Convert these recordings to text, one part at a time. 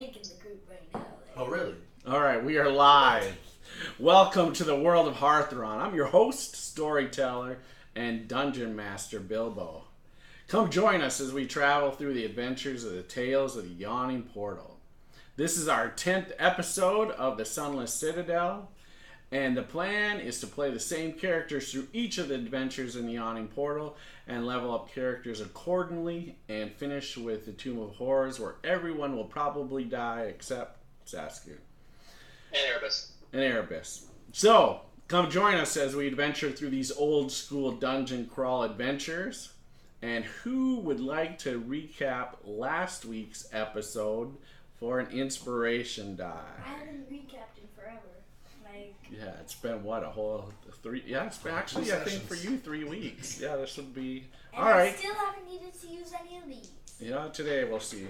in the group right now. Oh, really? All right, we are live. Welcome to the world of Hearthron. I'm your host, storyteller, and dungeon master, Bilbo. Come join us as we travel through the adventures of the Tales of the Yawning Portal. This is our 10th episode of the Sunless Citadel, and the plan is to play the same characters through each of the adventures in the Yawning Portal and level up characters accordingly and finish with the Tomb of Horrors, where everyone will probably die except Saskia. And Erebus. So, come join us as we adventure through these old school dungeon crawl adventures. And who would like to recap last week's episode for an inspiration die? I haven't recapped in forever. Yeah, it's been what, a whole 3? Yeah, it's been actually, I think for you, 3 weeks. Yeah, this would be. And all right. I still haven't needed to use any of these. Yeah, today we'll see.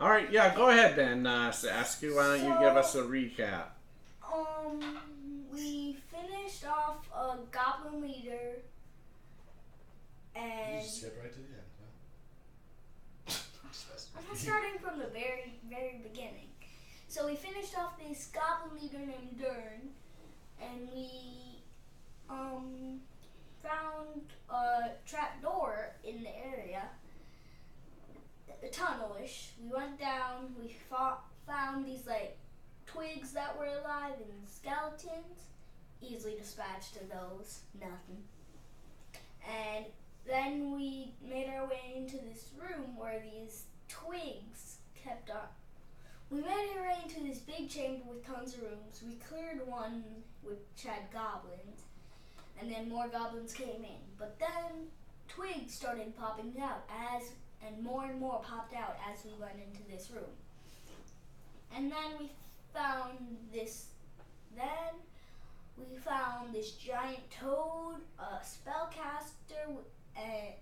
All right, yeah, go ahead then, Saskia. Why don't you give us a recap? We finished off a goblin leader, and You just skip right to the end, huh? I'm not starting from the very, very beginning. So we finished off this goblin leader named Dern, and we found a trap door in the area, a tunnelish. We went down. We found these twigs that were alive and skeletons. Easily dispatched of those. Nothing. And then we made our way into this room where these twigs kept on. We made our way into this big chamber with tons of rooms. We cleared one which had goblins, and then more goblins came in. But then twigs started popping out and more popped out as we went into this room. And then we found this. Then we found this giant toad, a spellcaster, and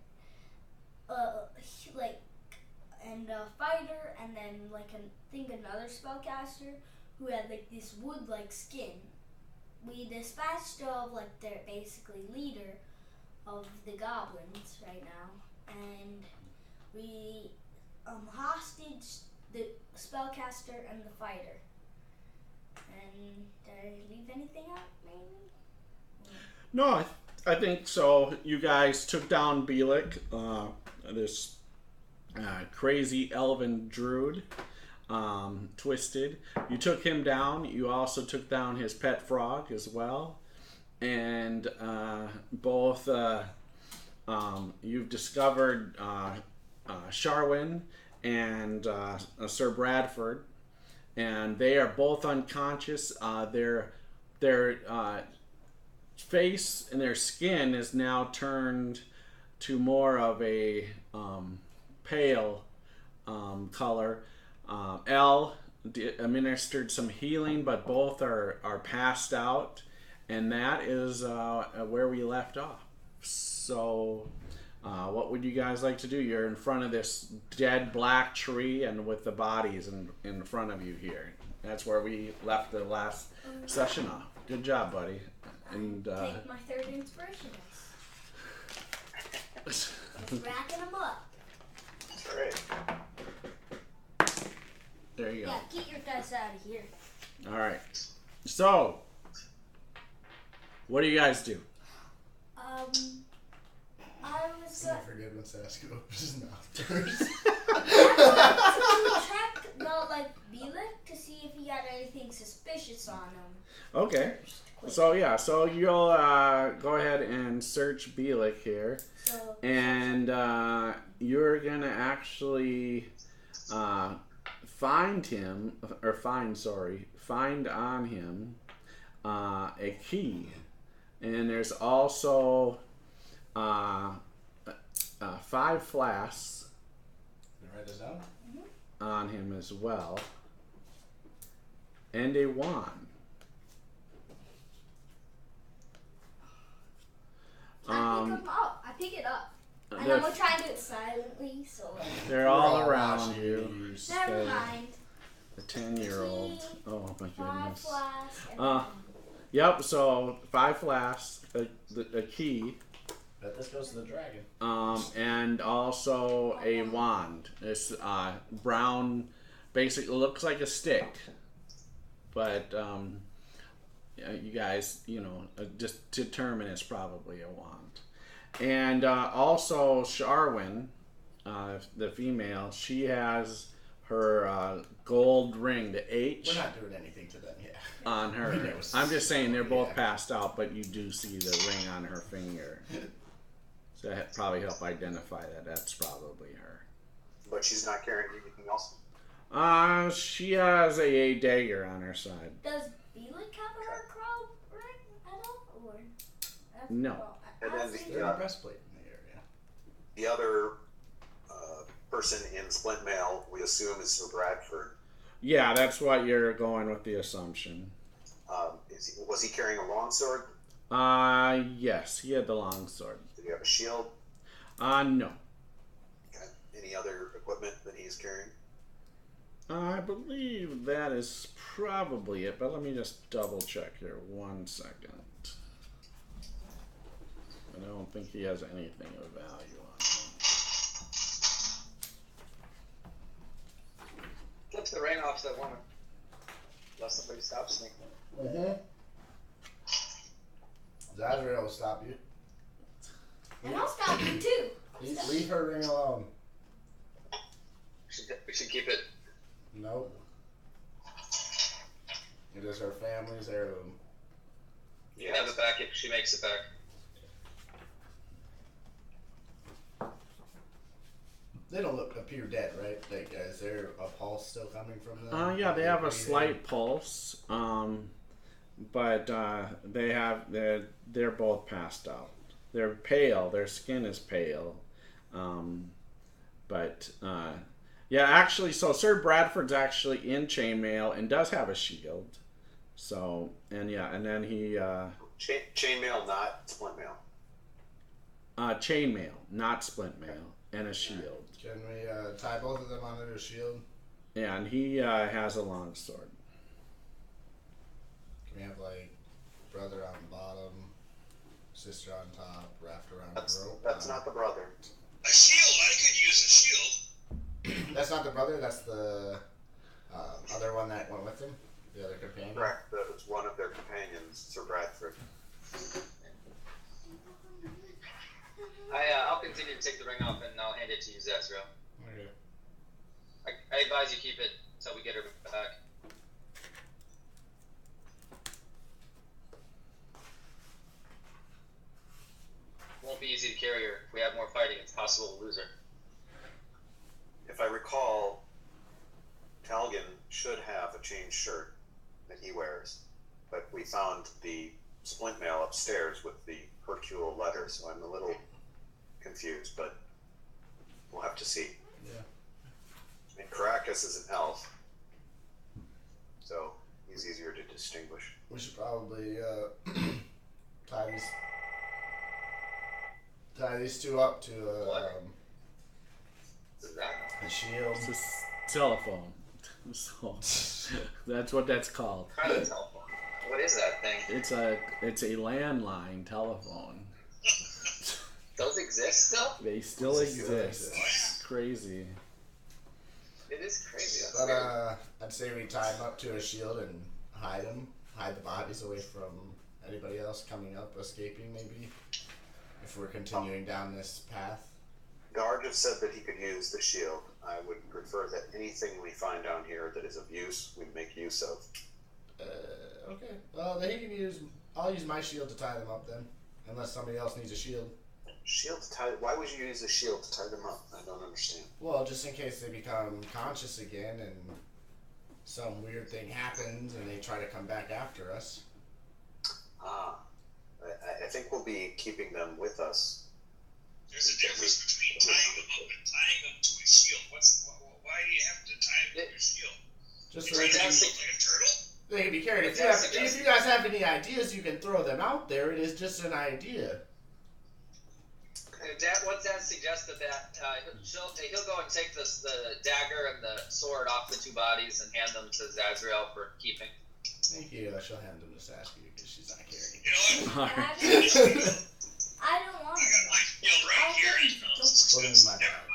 a fighter, and then I think another spellcaster who had this wood-like skin. We dispatched of their basically leader of the goblins right now, and we hostage the spellcaster and the fighter. And did I leave anything out, maybe? No, I think so. You guys took down Bielik, this crazy elven druid, Twisted. You took him down. You also took down his pet frog as well. And both you've discovered Sharwin and Sir Bradford, and they are both unconscious. Their face and their skin is now turned to more of a pale color. Elle administered some healing, but both are passed out, and that is where we left off. So what would you guys like to do? You're in front of this dead black tree and with the bodies in front of you here. That's where we left the last session off. Good job, buddy. And take my third inspiration dice. Just racking them up. Great. There you go. Yeah, get your dice out of here. All right. So, what do you guys do? I was Let's not forget when Saskia opens his mouth first. to check the Bielik to see if he had anything suspicious on him. Okay. So you'll go ahead and search Bielik here, and you're gonna actually find on him a key, and there's also 5 flasks. Can I write this down? On him as well, and a wand. I pick it up. And I'm gonna try and do it silently, so they're all around you. Never mind. The 10-year-old. Oh my 5 goodness. flasks. Yep. So 5 flasks, a key, Bet this goes to the dragon. And also a wand. This brown basically looks like a stick, but you guys, just determine it's probably a wand. And also Sharwin, the female, she has her gold ring, the H. We're not doing anything to them yet. On her. I'm just saying they're both passed out, but you do see the ring on her finger. So that probably help identify that that's probably her. But she's not carrying anything else? She has a dagger on her side. Does Felix have a crow ring at all? Or no. And then There's a breastplate in the area. The other person in Splint Mail, we assume, is Sir Bradford. Yeah, that's what you're going with the assumption. Was he carrying a longsword? Yes, he had the longsword. Did he have a shield? No. Okay. Any other equipment that he's carrying? I believe that is probably it, but let me just double check here 1 second. I don't think he has anything of value on him. Flip the ring off that woman. Unless somebody stops me. Zazrael will stop you. And I'll stop you too. Leave her ring alone. We should keep it. Nope. It is her family's heirloom. You can have it back if she makes it back. They don't appear dead, right? Like, is there a pulse still coming from them? Yeah, they have a slight pulse, but they're both passed out. They're pale. Their skin is pale, yeah, actually, so Sir Bradford's actually in chainmail and does have a shield. So, and then he Chainmail, not splint mail. Chainmail, not splint mail, and a shield. Can we tie both of them onto a shield? Yeah, and he has a long sword. Can we have, like, brother on the bottom, sister on top, wrapped around the rope? That's not the brother. A shield? I could use a shield. That's not the brother, that's the other one that went with him? The other companion? Correct. That was one of their companions, Sir Bradford. I'll continue to take the ring off and I'll hand it to you, Zazrael. Okay. I advise you keep it until we get her back. Won't be easy to carry her. If we have more fighting, it's possible to lose her. If I recall, Talgan should have a chain shirt that he wears, but we found the splint mail upstairs with the Hercule letter, so I'm a little confused, but we'll have to see. Yeah. And Caracas is an elf, so he's easier to distinguish. We should probably tie these two up to What is that? a shield. It's a telephone. So that's what that's called. What kind of telephone? What is that thing? It's a landline telephone. Those exist still? They still They still exist. exist. It's crazy. It is crazy. That's But weird. I'd say we tie them up to a shield and hide the bodies away from anybody else coming up, escaping maybe, if we're continuing down this path. Gar just said that he could use the shield. I would prefer that anything we find down here that is of use, we make use of. Okay. Well, then he can use. I'll use my shield to tie them up then, unless somebody else needs a shield. Shield to tie? Why would you use a shield to tie them up? I don't understand. Well, just in case they become conscious again and some weird thing happens and they try to come back after us. I think we'll be keeping them with us. There's a difference between tying them up and tying them to a shield. Why do you have to tie them to a shield? Just You so trying they to can, look like a turtle? they can be carried. If you guys have any ideas, you can throw them out there. It is just an idea. What Dad suggested that he'll go and take the dagger and the sword off the two bodies and hand them to Zazrael for keeping. Thank you. She'll hand them to Saskia because she's not carrying. You know what? I don't want I got my it. shield right here. And Put them in my bag.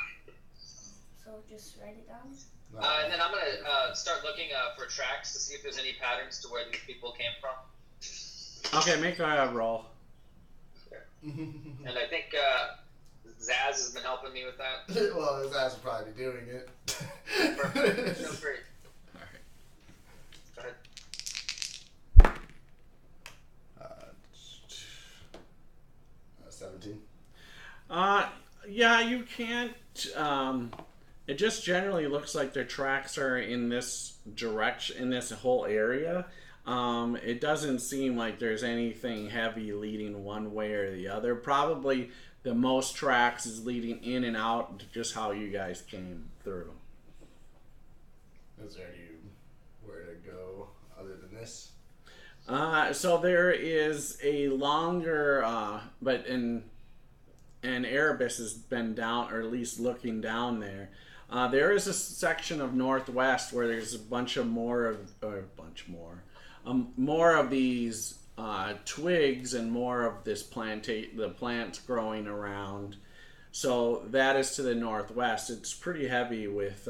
So just write it down. And then I'm gonna start looking for tracks to see if there's any patterns to where these people came from. Okay, make a roll. And I think Zaz has been helping me with that. Well, his ass will probably be doing it. Perfect. Sounds great. All right. Go ahead. 17. Yeah, you can't. It just generally looks like their tracks are in this direction, in this whole area. It doesn't seem like there's anything heavy leading one way or the other. Probably the most tracks is leading in and out, just how you guys came through. Is there anywhere to go other than this? So there is a longer, and Erebus has been down, or at least looking down there. There is a section of Northwest where there's a bunch more of these twigs and more of this the plants growing around. So that is to the northwest. It's pretty heavy with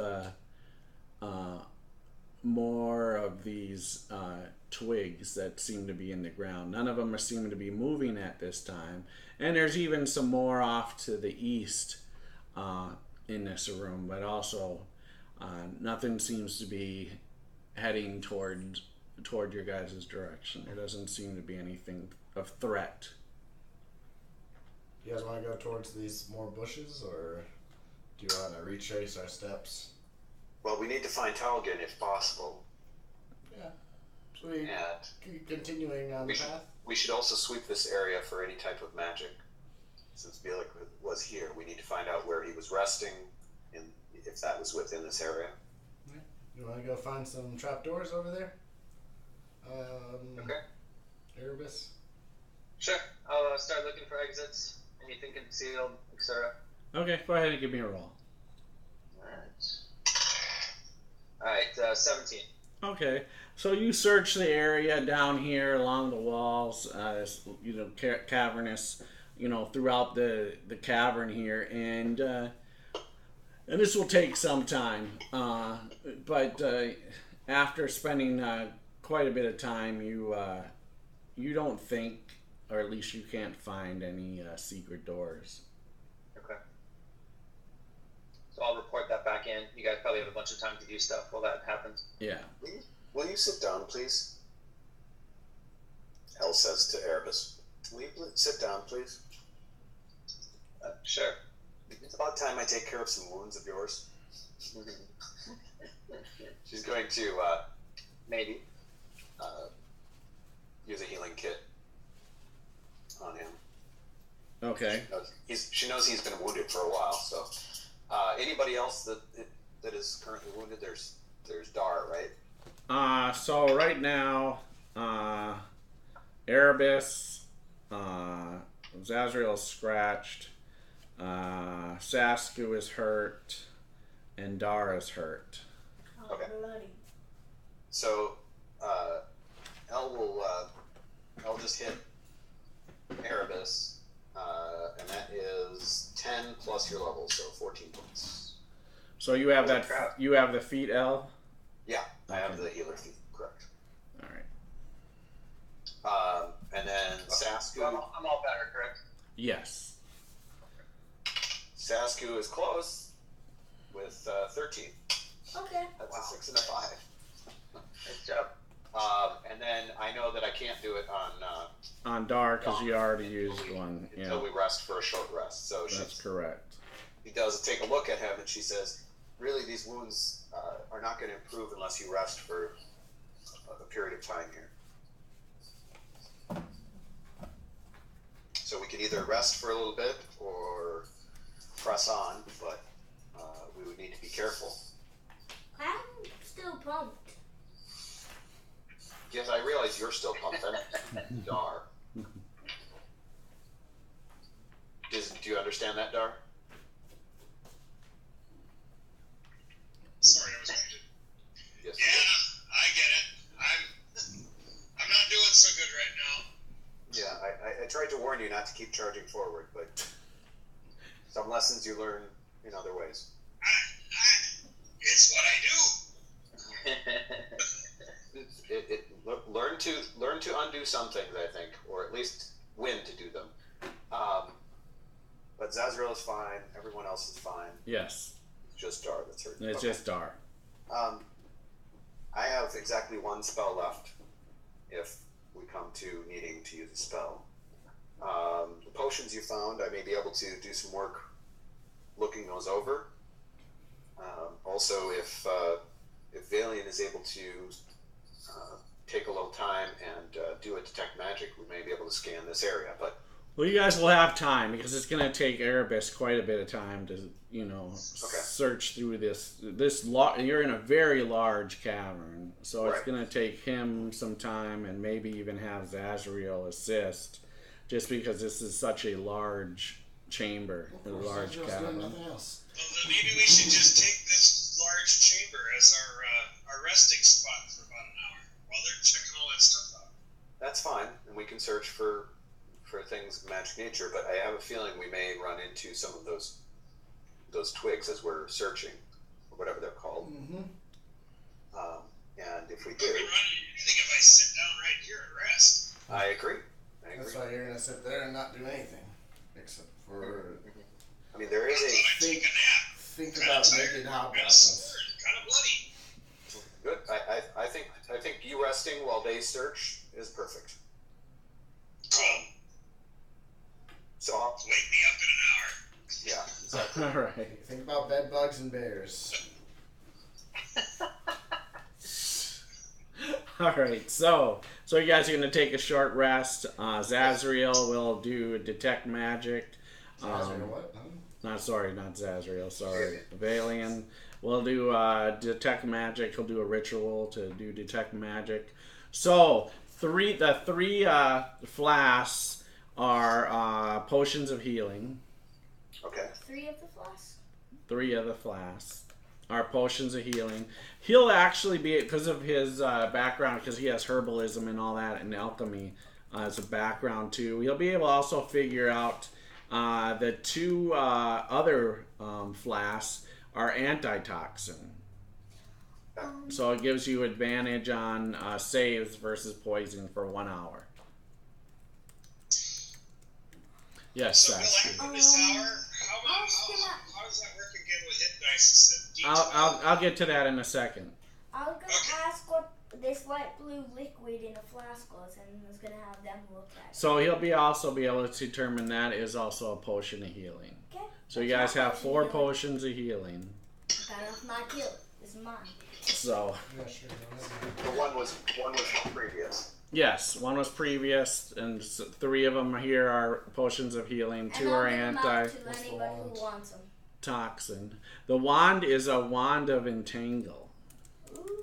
more of these twigs that seem to be in the ground. None of them are seeming to be moving at this time. And there's even some more off to the east in this room, but also nothing seems to be heading toward your guys' direction. There doesn't seem to be anything of threat. You guys want to go towards these more bushes, or do you want to retrace our steps? Well, we need to find Talgan if possible. Yeah. So we And continuing on the path? we should also sweep this area for any type of magic. Since Bielik was here, we need to find out where he was resting, and if that was within this area. Yeah. You want to go find some trapdoors over there? Okay. Erebus? Sure. I'll start looking for exits. Anything concealed, etc. Okay, go ahead and give me a roll. Alright, 17. Okay, so you search the area down here along the walls, cavernous, throughout the cavern here, and this will take some time. But after spending quite a bit of time, you don't think, or at least you can't find any secret doors. Okay. So I'll report that back in. You guys probably have a bunch of time to do stuff while that happens. Yeah. Will you sit down, please? El says to Erebus. Will you sit down, please? Sure. It's about time I take care of some wounds of yours. She's going to, Maybe. Use a healing kit on him. Okay. She knows he's been wounded for a while, so... anybody else that is currently wounded? There's Dar, right? So right now, Erebus, Zazriel's scratched, Sasku is hurt, and Dar is hurt. Oh, Okay. bloody. So, El just hit Erebus, and that is 10 plus your level, so 14 points. So you have Holy crap. you have the feat, L? Yeah, I have the healer feat, correct. All right. And then Sasku. I'm all better, correct? Yes. Sasku is close with 13. Okay. That's a 6 and a 5. Nice job. And then I know that I can't do it On Dar, because you already used one. until Yeah, we rest for a short rest. So that's correct. she does take a look at him and she says, really, these wounds are not going to improve unless you rest for a period of time here. So we can either rest for a little bit or press on, but we would need to be careful. I'm still pumped. Yes, I realize you're still pumped. I'm Dar. Do you understand that, Dar? Sorry, I was muted. Yes. Yeah, I get it. I'm not doing so good right now. Yeah, I tried to warn you not to keep charging forward, but some lessons you learn in other ways. It's what I do. Learn to undo some things, I think, or at least when to do them. But Zazriel is fine. Everyone else is fine. Yes. It's just Dar that's hurt. It's just Dar. I have exactly one spell left. If we come to needing to use a spell, the potions you found, I may be able to do some work looking those over. Also, if Valian is able to take a little time and do a detect magic, we may be able to scan this area. But well, you guys will have time because it's going to take Erebus quite a bit of time to, search through this. You're in a very large cavern, so it's going to take him some time, and maybe even have Zazriel assist, just because this is such a large chamber, a large cavern. Well, then maybe we should just take this large chamber as our resting spot for about an hour while they're checking all that stuff out. that's fine, and we can search for things of magic nature. But I have a feeling we may run into some of those twigs as we're searching, or whatever they're called. Mm-hmm. And if we We do, run into anything if I sit down right here and rest. I agree. That's why you're gonna sit there and not do anything, except for I mean, there is I thought I'd take a nap. think Kinda about tired, naked got a hobgoblins. sword, kind of bloody. good. I think you resting while they search is perfect. Cool. So I'll, Wake me up in an hour. yeah, exactly. All right. Think about bed bugs and bears. All right. So you guys are going to take a short rest. Zazriel will do detect magic. What? Not Zazriel. Sorry, Valian will do detect magic. He'll do a ritual to do detect magic. So the three flasks are potions of healing. Okay. 3 of the flasks. 3 of the flasks are potions of healing. He'll actually be, because of his background, because he has herbalism and all that, and alchemy as a background too. He'll be able to also figure out the 2 other flasks are antitoxin. So it gives you advantage on saves versus poison for 1 hour. Yes, So Saskia. Bill, after this hour, how does that work again with hit dice? I'll get to that in a second. I was gonna ask what this light blue liquid in a flask was, and I was gonna have them look at it. So he'll also be able to determine that is also a potion of healing. Okay. So you guys have 4 potions of healing. Got off my kill. This is mine. So Yeah, sure. The one was previous. yes, 1 was previous, and 3 of them here are potions of healing. 2 are and I'll give them out What's to the anybody wand? who wants them. antitoxin. The wand is a wand of entangle. Ooh.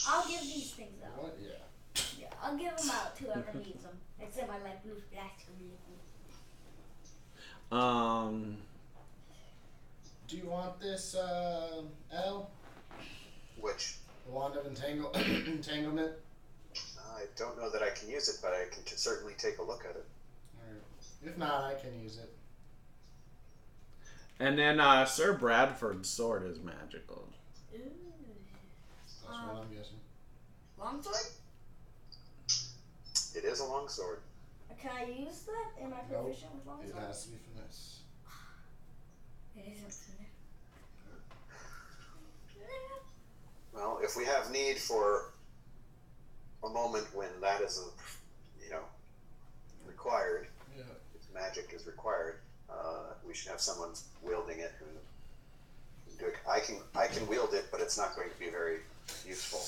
I'll give these things out. What? Yeah. Yeah, I'll give them out to whoever needs them. Except my light blue flask. Do you want this, L? Which The wand of entanglement? I don't know that I can use it, but I can certainly take a look at it. Alright. If not, I can use it. And then Sir Bradford's sword is magical. Ooh. That's what I'm guessing. Longsword? It is a long sword. Can I use that? Am I Nope. proficient with It longsword? has to be finesse. It isn't for me. Well, if we have need for a moment when that isn't, required, Yeah. if magic is required, we should have someone wielding it who can do it. I can wield it, but it's not going to be very useful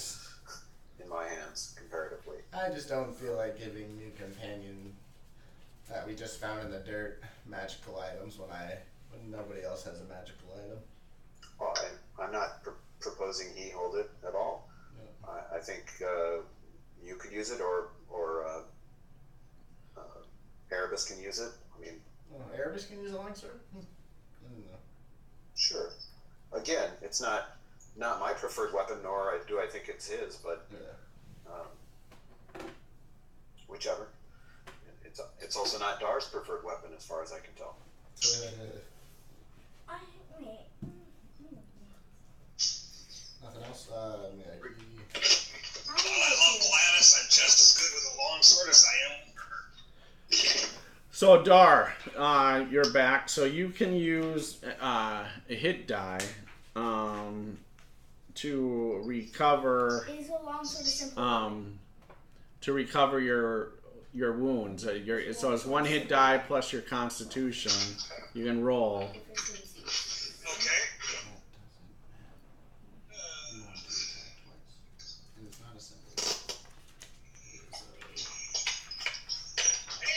in my hands comparatively. I just don't feel like giving new companion that we just found in the dirt magical items when nobody else has a magical item. Well, I'm not proposing he hold it at all. Yeah. I think you could use it, or Erebus can use it. I mean, Oh, Erebus can use a longsword? I don't know. sure. Again, it's not my preferred weapon, nor do I think it's his, but Yeah. whichever. It's also not Dar's preferred weapon, as far as I can tell. I mean, So Dar, you're back. So you can use a hit die to recover Is a long sword a simple to recover your wounds. So it's one hit die plus your Constitution. You can roll. Okay. Hey,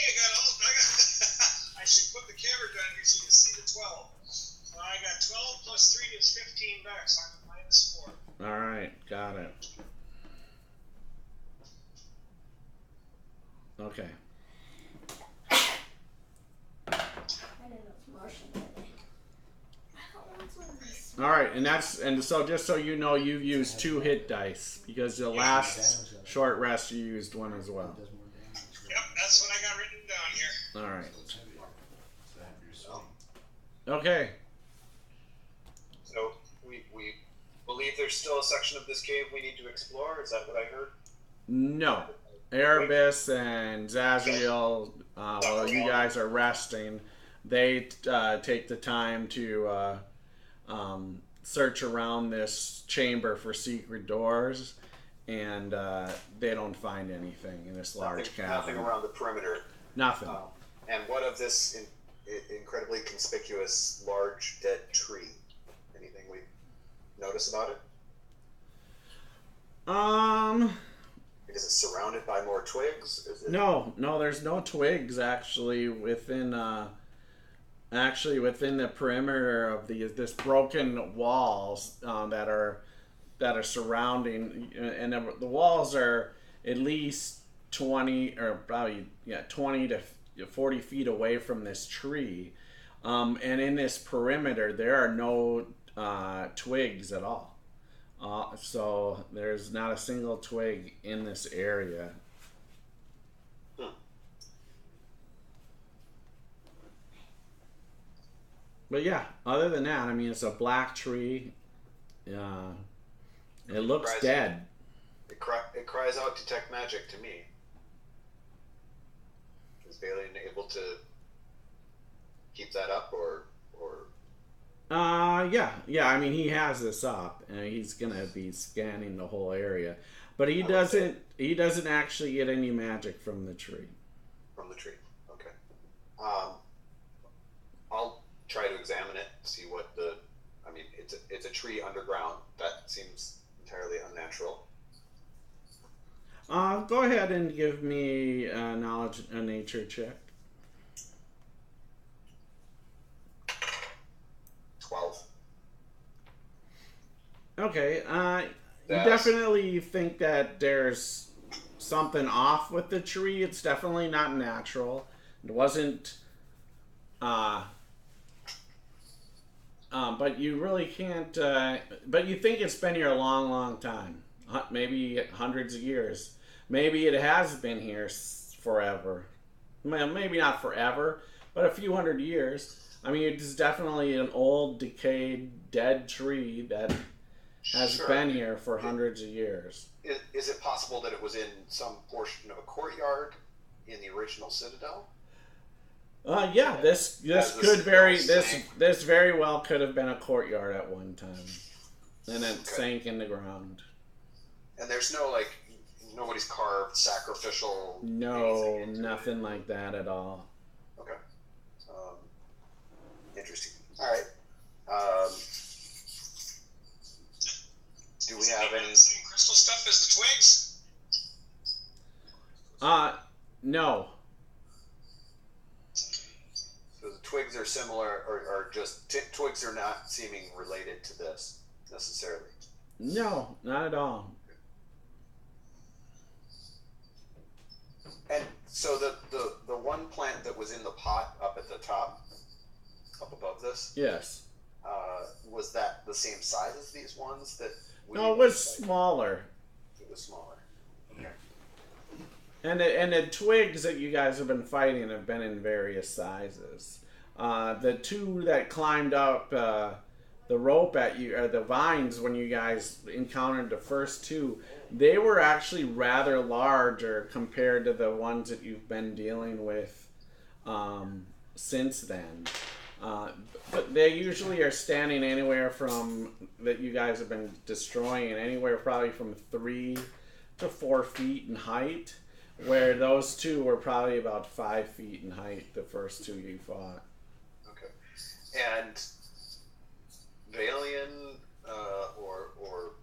I should put the camera down here so you can see the 12. So I got 12 plus 3 is 15 back, so I'm at -4. All right, got it. Okay. I don't know, it's Martian. I don't want one of these. All right, and so just so you know, you've used 2 hit dice because the last short rest you used 1 as well. Yep, that's what I got written down here. All right. Okay. So we believe there's still a section of this cave we need to explore. Is that what I heard? No. Erebus and Zazriel, while you guys are resting, they take the time to search around this chamber for secret doors, and they don't find anything in this large Nothing cavern. around the perimeter. Nothing. And what of this incredibly conspicuous large dead tree? Anything we notice about it? Is it surrounded by more twigs? Is it... No, there's no twigs actually within the perimeter of this broken walls that are surrounding, and the walls are at least 20 or probably 20 to 40 feet away from this tree, and in this perimeter there are no twigs at all. So there's not a single twig in this area. But yeah, other than that, I mean, it's a black tree. It looks dead. It cries out detect magic to me. Is Balian able to keep that up, or? Yeah. I mean, he has this up, and he's gonna be scanning the whole area, but he doesn't actually get any magic from the tree. From the tree, okay. I'll try to examine it, see what I mean, it's a tree underground. That seems entirely unnatural. Go ahead and give me a nature check. 12. Okay, you definitely think that there's something off with the tree. It's definitely not natural. It wasn't, but you really can't, but you think it's been here a long, long time. Maybe hundreds of years. Maybe it has been here forever. Well, maybe not forever, but a few hundred years. I mean, it's definitely an old, decayed, dead tree that has been here for hundreds of years. Is it possible that it was in some portion of a courtyard in the original citadel? Yeah, this very well could have been a courtyard at one time, and it sank in the ground. And there's nobody's carved sacrificial. No, nothing like that at all. Okay. Interesting. All right. Do we have any same crystal stuff as the twigs? No. So the twigs are similar, or just twigs are not seeming related to this necessarily? No, not at all. And so the one plant that was in the pot up at the top, up above this, Yes. was that the same size as these ones that? No, it was smaller. It was smaller. Okay. And the twigs that you guys have been fighting have been in various sizes. The two that climbed up the rope at you, or the vines, when you guys encountered the first two, they were actually rather larger compared to the ones that you've been dealing with since then. But they usually are standing anywhere from, that you guys have been destroying, anywhere probably from 3 to 4 feet in height, where those two were probably about 5 feet in height, the first two you fought. Okay. And Valian or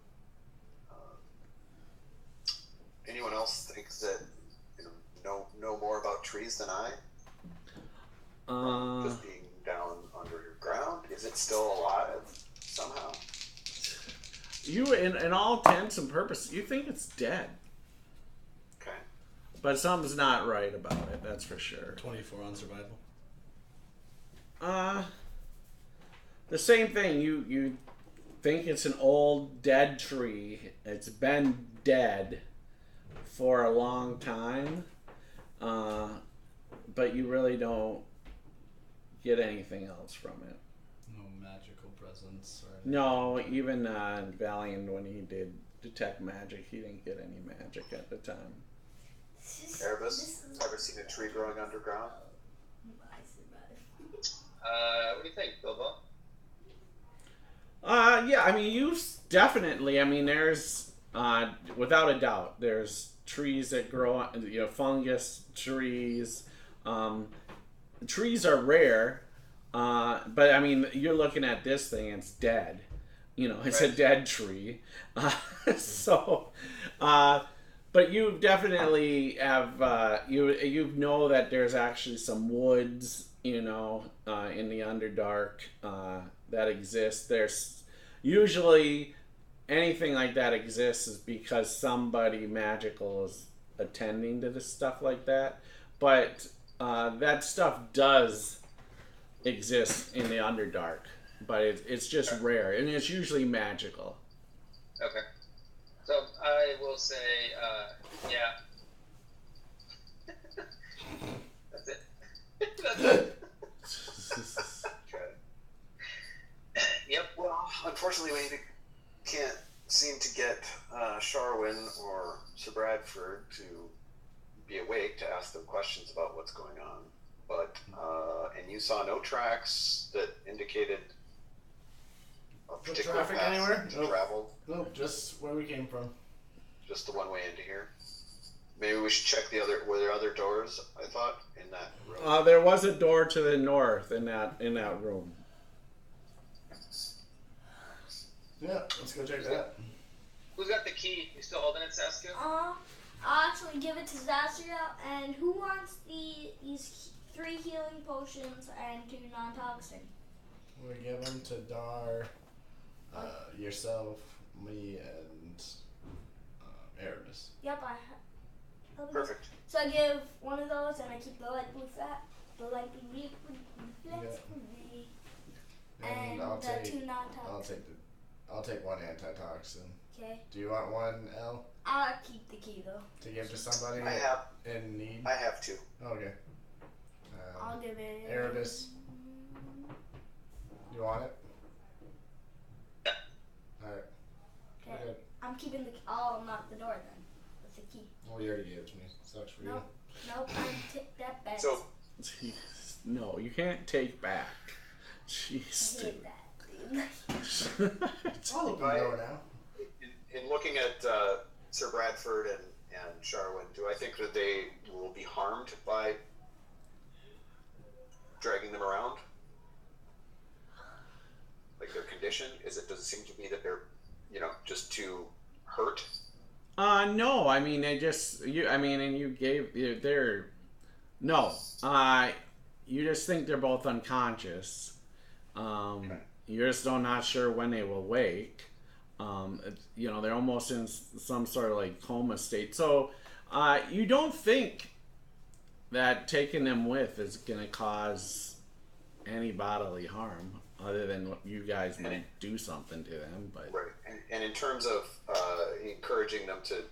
anyone else thinks that know more about trees than I? Just being down underground, is it still alive somehow? You, in all intents and purposes, you think it's dead. Okay. But something's not right about it, that's for sure. 24 on survival. The same thing. You think it's an old dead tree. It's been dead for a long time, but you really don't get anything else from it. No magical presence or anything. No, even Valiant, when he did detect magic, he didn't get any magic at the time. Erebus, ever seen a tree growing underground? What do you think, Bilbo? Yeah, I mean, there's, without a doubt, there's trees that grow, fungus trees. Trees are rare, but I mean, you're looking at this thing, it's dead. It's a dead tree. But you definitely have, you know that there's actually some woods, in the Underdark that exist. There's usually anything like that exists is because somebody magical is attending to this stuff like that. But that stuff does exist in the Underdark, but it's just rare, and it's usually magical. Okay. So I will say, yeah. That's it. That's it. Okay. Yep. Well, unfortunately, we can't seem to get Sharwin or Sir Bradford to be awake to ask them questions about what's going on. But and you saw no tracks that indicated a particular traffic path anywhere? to Nope. travel. Nope, just where we came from. Just the one way into here. Maybe we should check were there other doors, I thought, in that room? There was a door to the north in that room. Yeah, let's go check that. Who's got the key? You still holding it, Saskia? I'll actually give it to Zasria. And who wants these 3 healing potions and 2 non-toxin? We give them to Dar, yourself, me, and Erebus. Yep, Perfect. So I give one of those, and I keep the light blue fat, the light blue liquid, and I'll the take 2 non-toxin. I'll take 1 antitoxin. Okay. Do you want 1, L? I'll keep the key though. To give to somebody in need? I have 2. Okay. I'll give it. Erebus. You want it? Yeah. Alright. Okay. Good. I'm keeping the. I'll unlock the door then with the key. Well, you already gave it to me. Sucks for Nope. Nope. I take that back. So, Jeez. No, you can't take back. Jeez, I dude. hate that. I'll open the door now. in looking at Sir Bradford and Sharwin, do I think that they will be harmed by dragging them around? Like their condition? Does it seem to be that they're, just too hurt? No, I mean, and you gave, no, you just think they're both unconscious. Okay. You're just not sure when they will wake. They're almost in some sort of like coma state. So, you don't think that taking them with is going to cause any bodily harm, other than what you guys might do something to them. But Right. And in terms of encouraging them to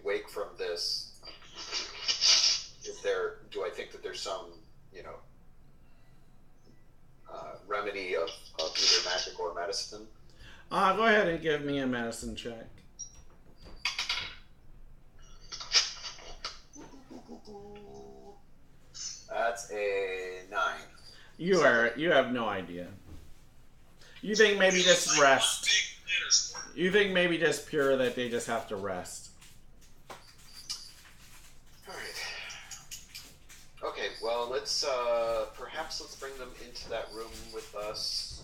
wake from this, do I think that there's some, remedy of either magic or medicine? go ahead and give me a medicine check. That's a 9. You have no idea. You think maybe just rest. You think maybe just pure that they just have to rest. Alright. Okay, well, let's bring them into that room with us.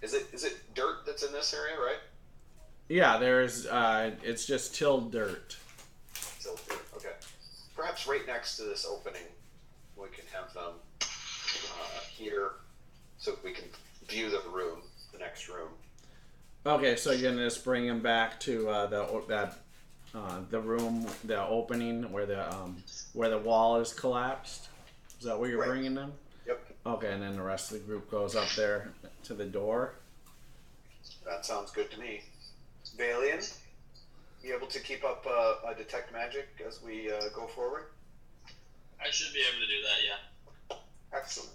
Is it dirt that's in this area, right? Yeah, there's, it's just tilled dirt. Tilled dirt, okay. Perhaps right next to this opening, we can have them here so we can view the room, the next room. Okay, so you're gonna just bring him back to the room, the opening where the wall is collapsed. Is that where you're bringing them? Yep. Okay, and then the rest of the group goes up there to the door. That sounds good to me. Valian, you able to keep up detect magic as we go forward? I should be able to do that, yeah. Excellent.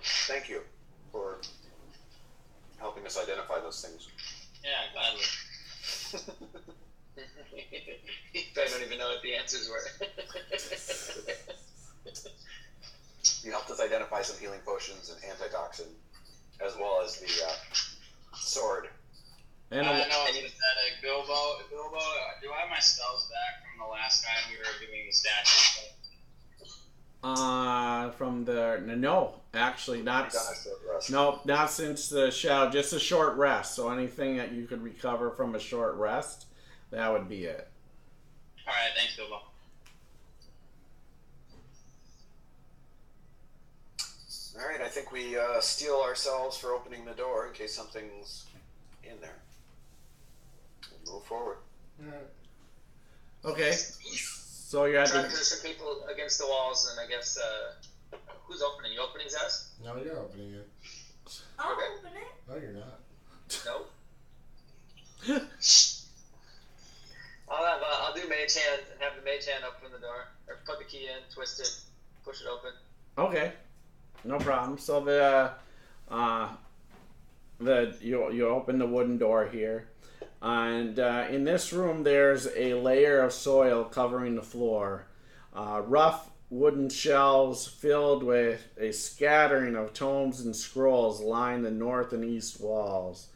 Thank you for helping us identify those things. Yeah, gladly. I don't even know what the answers were. You helped us identify some healing potions and antitoxin, as well as the sword. And I know it's pathetic. Bilbo, do I have my spells back from the last time we were doing the statue? no, actually not. Nope, not since the shadow. Just a short rest. So anything that you could recover from a short rest, that would be it. All right, thanks, Bilbo. All right, I think we steel ourselves for opening the door in case something's in there. We'll move forward. Okay. So you're at Trying to the. position people against the walls, and I guess who's opening? You opening, Zaz? No, you're opening it. I'll Okay. open it. No, you're not. No. I'll do mage hand and have the mage hand open the door, or put the key in, twist it, push it open. Okay. No problem. So you open the wooden door here, and in this room there's a layer of soil covering the floor. Rough wooden shelves filled with a scattering of tomes and scrolls line the north and east walls,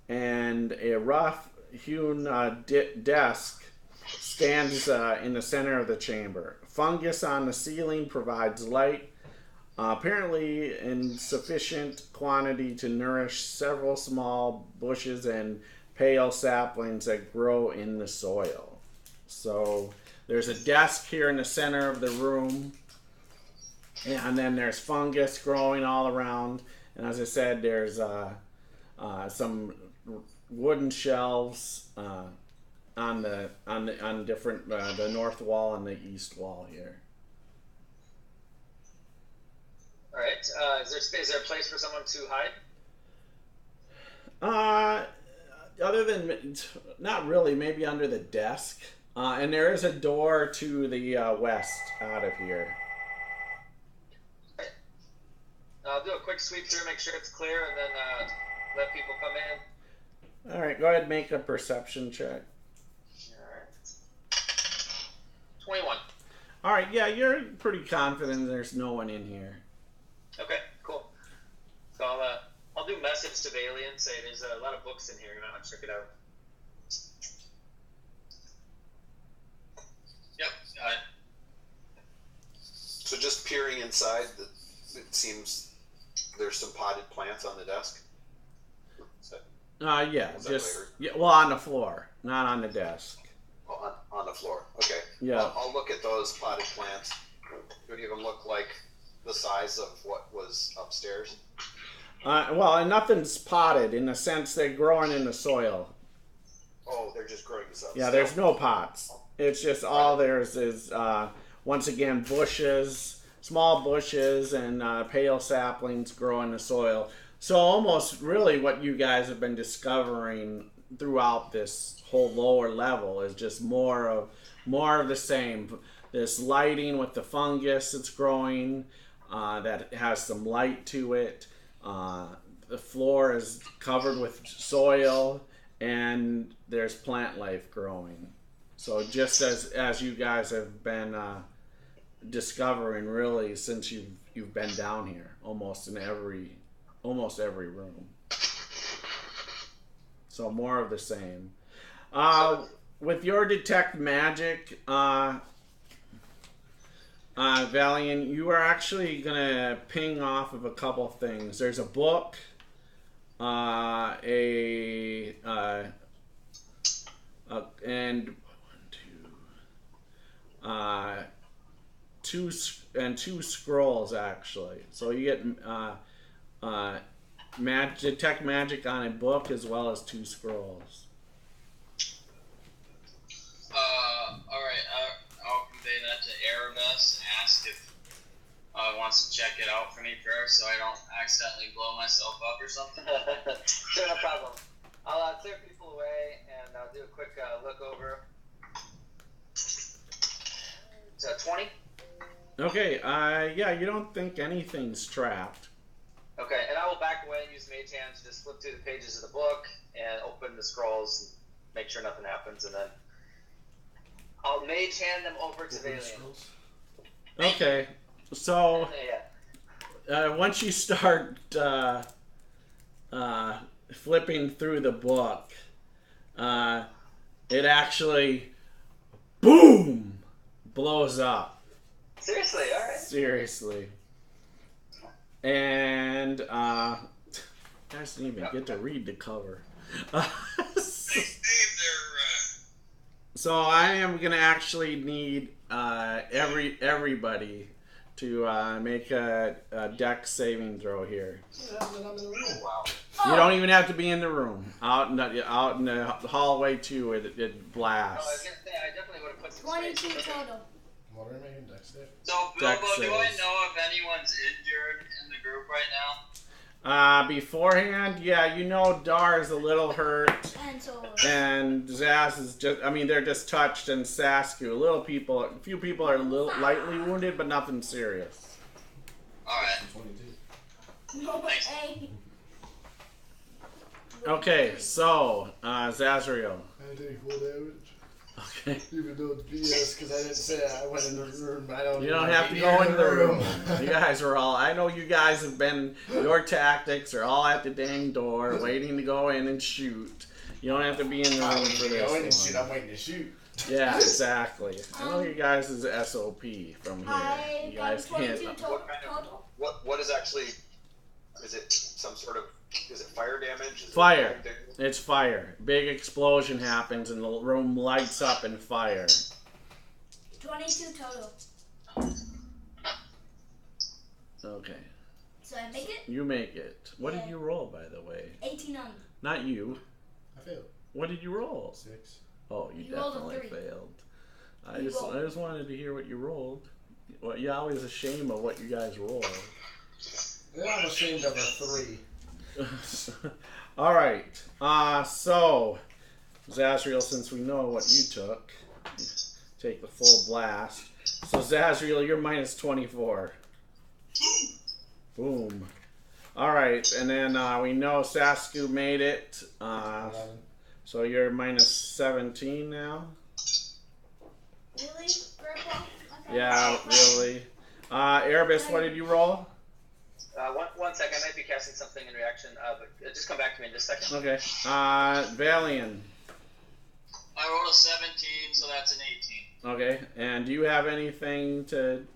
and a rough hewn desk stands in the center of the chamber. Fungus on the ceiling provides light, apparently in sufficient quantity to nourish several small bushes and pale saplings that grow in the soil. So there's a desk here in the center of the room, and then there's fungus growing all around. And as I said, there's some wooden shelves on different the north wall and the east wall here. All right. Is there a place for someone to hide? Other than not really, maybe under the desk. And there is a door to the west out of here. Right. I'll do a quick sweep through, make sure it's clear, and then let people come in. All right, go ahead and make a perception check. All right. 21. All right, yeah, you're pretty confident there's no one in here. Okay, cool. So I'll do message to Valian, say there's a lot of books in here, you might want to check it out. Yep, got it. So just peering inside, it seems there's some potted plants on the desk. Yeah, well, on the floor, not on the desk. Oh, on the floor. Okay. Yeah. I'll look at those potted plants. Do any of them look like the size of what was upstairs? Well, and nothing's potted in the sense they're growing in the soil. Oh, they're just growing themselves. Yeah, there's no pots. It's just all there's is once again bushes, small bushes, and pale saplings grow in the soil. So almost really what you guys have been discovering throughout this whole lower level is just more of the same. This lighting with the fungus that's growing that has some light to it. The floor is covered with soil, and there's plant life growing. So just as you guys have been discovering really since you've been down here, almost every room. So more of the same. With your detect magic, Valiant, you are actually gonna ping off of a couple things. There's a book, and two scrolls actually. So you get detect magic on a book as well as 2 scrolls. Alright, I'll convey that to Erebus and ask if wants to check it out for me first so I don't accidentally blow myself up or something. Sure, no problem. I'll clear people away and I'll do a quick look over. It's 20. Okay, yeah, you don't think anything's trapped. Okay, and I will back away and use Mage Hand to just flip through the pages of the book and open the scrolls and make sure nothing happens, and then I'll Mage Hand them over to Valiant. Okay, so once you start flipping through the book, it actually, boom, blows up. Seriously, alright. Seriously. And, guys didn't even get to read the cover. So I am going to actually need everybody to make a dex saving throw here. Wow. You don't even have to be in the room. Out in the hallway too, it blasts. I was going to say, I definitely would have put some 22 total. What are we making dex save? So, Bilbo, do I know if anyone's injured in the group right now? Beforehand, yeah, you know Dar's a little hurt. And Zaz is just, they're just touched, and Sasku, a few people are lightly wounded, but nothing serious. Alright. 22. Okay, so, Zazriel. I take full damage. Okay. Even though it's BS, because I didn't say I went in the room. You don't have to go in the room. You guys are all, I know you guys have been, your tactics are all at the dang door, waiting to go in and shoot. You don't have to be in the room for this one. I'm waiting to shoot. Yeah, exactly. I know you guys is SOP from here. You guys can't. What is actually? Is it some sort of? Is it fire damage? Is Fire. It It's fire. Big explosion happens and the room lights up in fire. 22 total. Okay. So I make it? You make it. What did you roll, by the way? 18 on. Not you. I failed. What did you roll? 6. Oh, you rolled a definitely 3. failed. I just wanted to hear what you rolled. Well, you're always ashamed of what you guys roll. Yeah, I'm ashamed of a 3. All right. So, Zazriel, since we know what you took, take the full blast. So, Zazriel, you're minus 24. Boom. All right, and then we know Sasku made it. So you're minus 17 now. Really, Grandpa? Yeah, really. Erebus, what did you roll? 1 second, I might be casting something in reaction, but just come back to me in just a second. Okay. Valiant. I rolled a 17, so that's an 18. Okay, and do you have anything to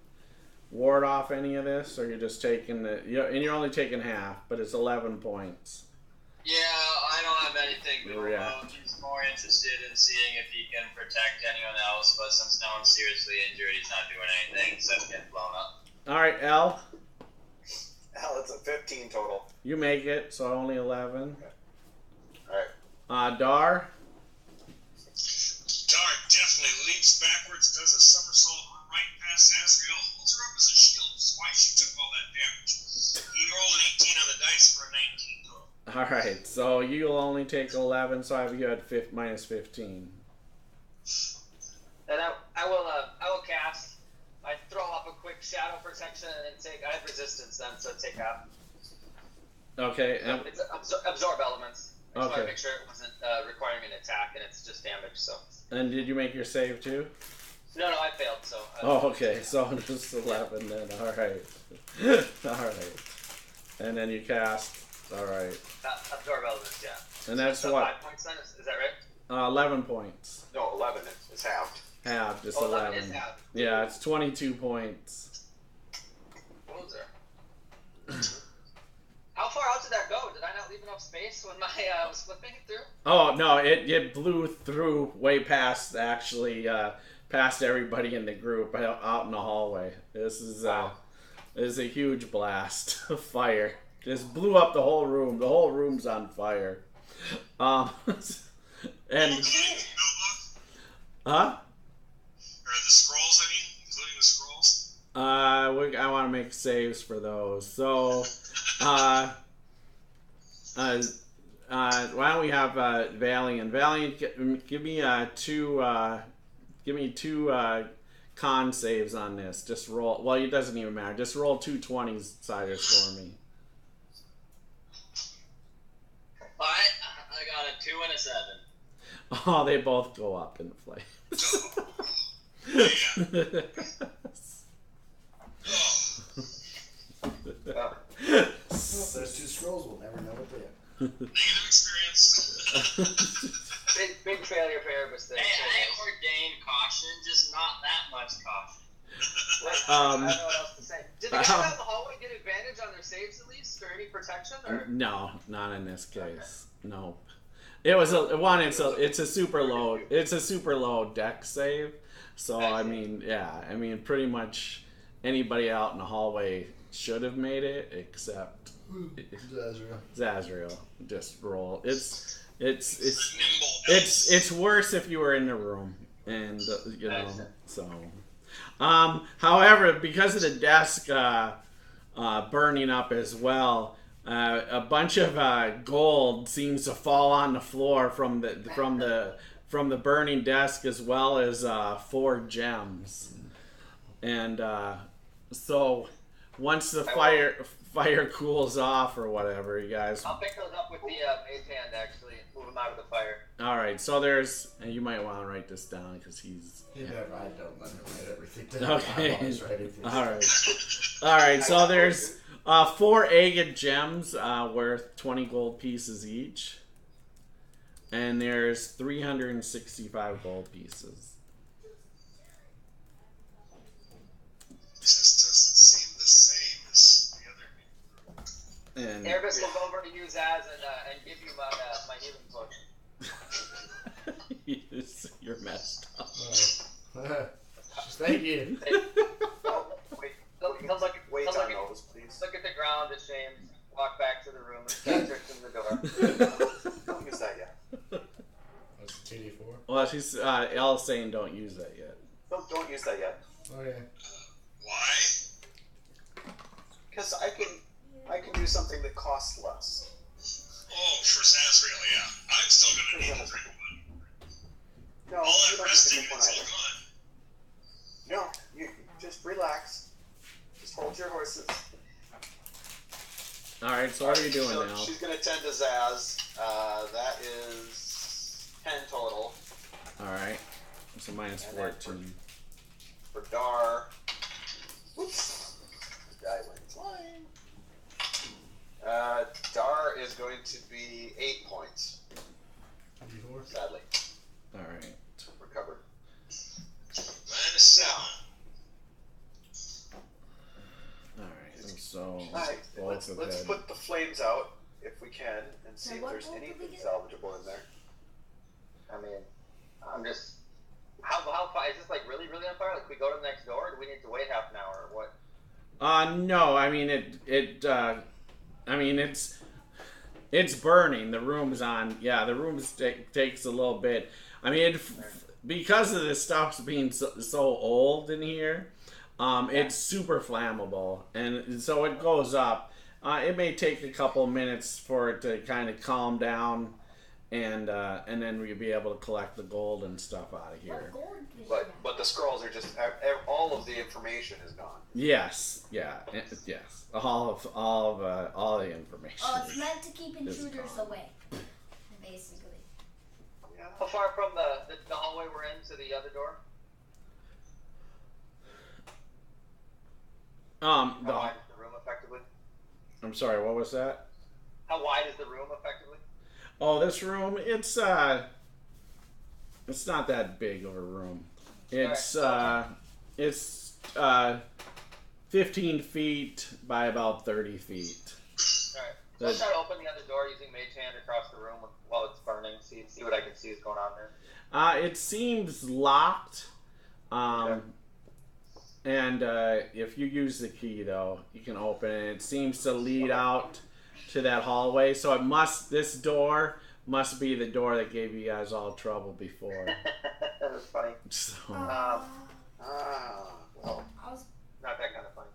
ward off any of this, or you're just taking and you're only taking half, but it's 11 points. Yeah, I don't have anything. React. He's more interested in seeing if he can protect anyone else, but since no one's seriously injured, he's not doing anything except getting blown up. All right, L. Hell, it's a 15 total. You make it, so only 11. Alright. Dar. Dar definitely leaps backwards, does a somersault right past Asriel, holds her up as a shield, which is why she took all that damage. He rolled an 18 on the dice for a 19 total. All right, so you'll only take 11, so I have you at minus 15. And I will cast. I throw up a quick shadow protection and take. I have resistance then, so take half. Okay, and It's absorb elements. I just want Okay. to make sure it wasn't requiring an attack and it's just damage. So. And did you make your save too? No, I failed. So. Oh, okay. So just 11 then. All right. All right. And then you cast. All right. Absorb elements, yeah. And that's so what? 5 points then? Is that right? 11 points. No, 11. It's halved. Half, just 11 11. is halved. Yeah, it's 22 points. Loser. How far out did that go? Did I not leave enough space when I was flipping it through? Oh no, it blew through way past actually past everybody in the group out in the hallway. This is a huge blast of fire. Just blew up the whole room. The whole room's on fire. And huh? Or the scrolls, I mean, including the scrolls. I want to make saves for those. So, why don't we have Valiant? Valiant, give me two con saves on this. Just roll. Well, it doesn't even matter. Just roll 2 20-siders for me. I got a 2 and a 7. Oh, they both go up in flames. Those 2 scrolls will never know what they are. Negative experience. Big failure for Erebus there. Hey, I ordained caution, just not that much caution. I don't know what else to say. Did the guys out in the hallway get advantage on their saves at least, or any protection? Or? No, not in this case. Okay. No. It was it's a super low deck save. So I mean pretty much anybody out in the hallway should have made it except Zazriel. Just roll. It's worse if you were in the room and so. However, because of the desk burning up as well, a bunch of gold seems to fall on the floor from the burning desk, as well as 4 gems. And so once the fire cools off or whatever, you guys. I'll pick those up with the mage hand actually, and move them out of the fire. All right, so and you might want to write this down because he's. I don't let him write everything down. Okay. I always write everything All right. So there's 4 agate gems worth 20 gold pieces each, and there's 365 gold pieces. This doesn't seem the same as the other. And Erebus will go over to you, Zaz, and give you my healing potion. You're messed up. Thank you. Wait on those, please. Look at the ground, ashamed. Walk back to the room and Calcryx in the door. Don't use that yet. What's the 2d4? Well, she's Elle's saying don't use that yet. Don't use that yet. Oh yeah. Why? Because I can do something that costs less. Oh, for Zazriel, yeah. I'm still gonna need to drink one. No, All you that don't resting need to is drink all one either. No, you just relax. Just hold your horses. All right. So what are you doing So now? she's gonna tend to Zaz. That is 10 total. All right. So minus And then 14. For Dar. Whoops. The guy went flying. Dar is going to be 8 points. 2d4? Sadly. All right. Recovered. Minus 7. All right. So Alright, both of let's them. put the flames out if we can and see Now, if what there's gold did we anything get? salvageable in there. I mean, I'm just. How far? Is this like really on fire? Like, we go to the next door, or do we need to wait half an hour, or what? No. I mean it's burning. The room's on. Yeah, the room takes a little bit. I mean, because of the stuff's being so old in here, it's super flammable, and so it goes up. It may take a couple minutes for it to kind of calm down, and then we'll be able to collect the gold and stuff out of here. What gold did you have? But the scrolls are just all of the information is gone. Yes. Yeah. Yes. All the information. Oh, it's meant to keep It's intruders gone. away. basically. Yeah. How far from the hallway we're in to the other door? How wide is the room effectively? I'm sorry, what was that? How wide is the room effectively? Oh, this room, it's not that big of a room. It's it's 15 feet by about 30 feet. Alright. So let's try to open the other door using Mage Hand across the room while it's burning. See what I can see is going on there. It seems locked. Okay. And if you use the key, though, you can open it. It seems to lead out to that hallway. So this door must be the door that gave you guys all trouble before. That was funny. So. Well, I was Not that kind of funny.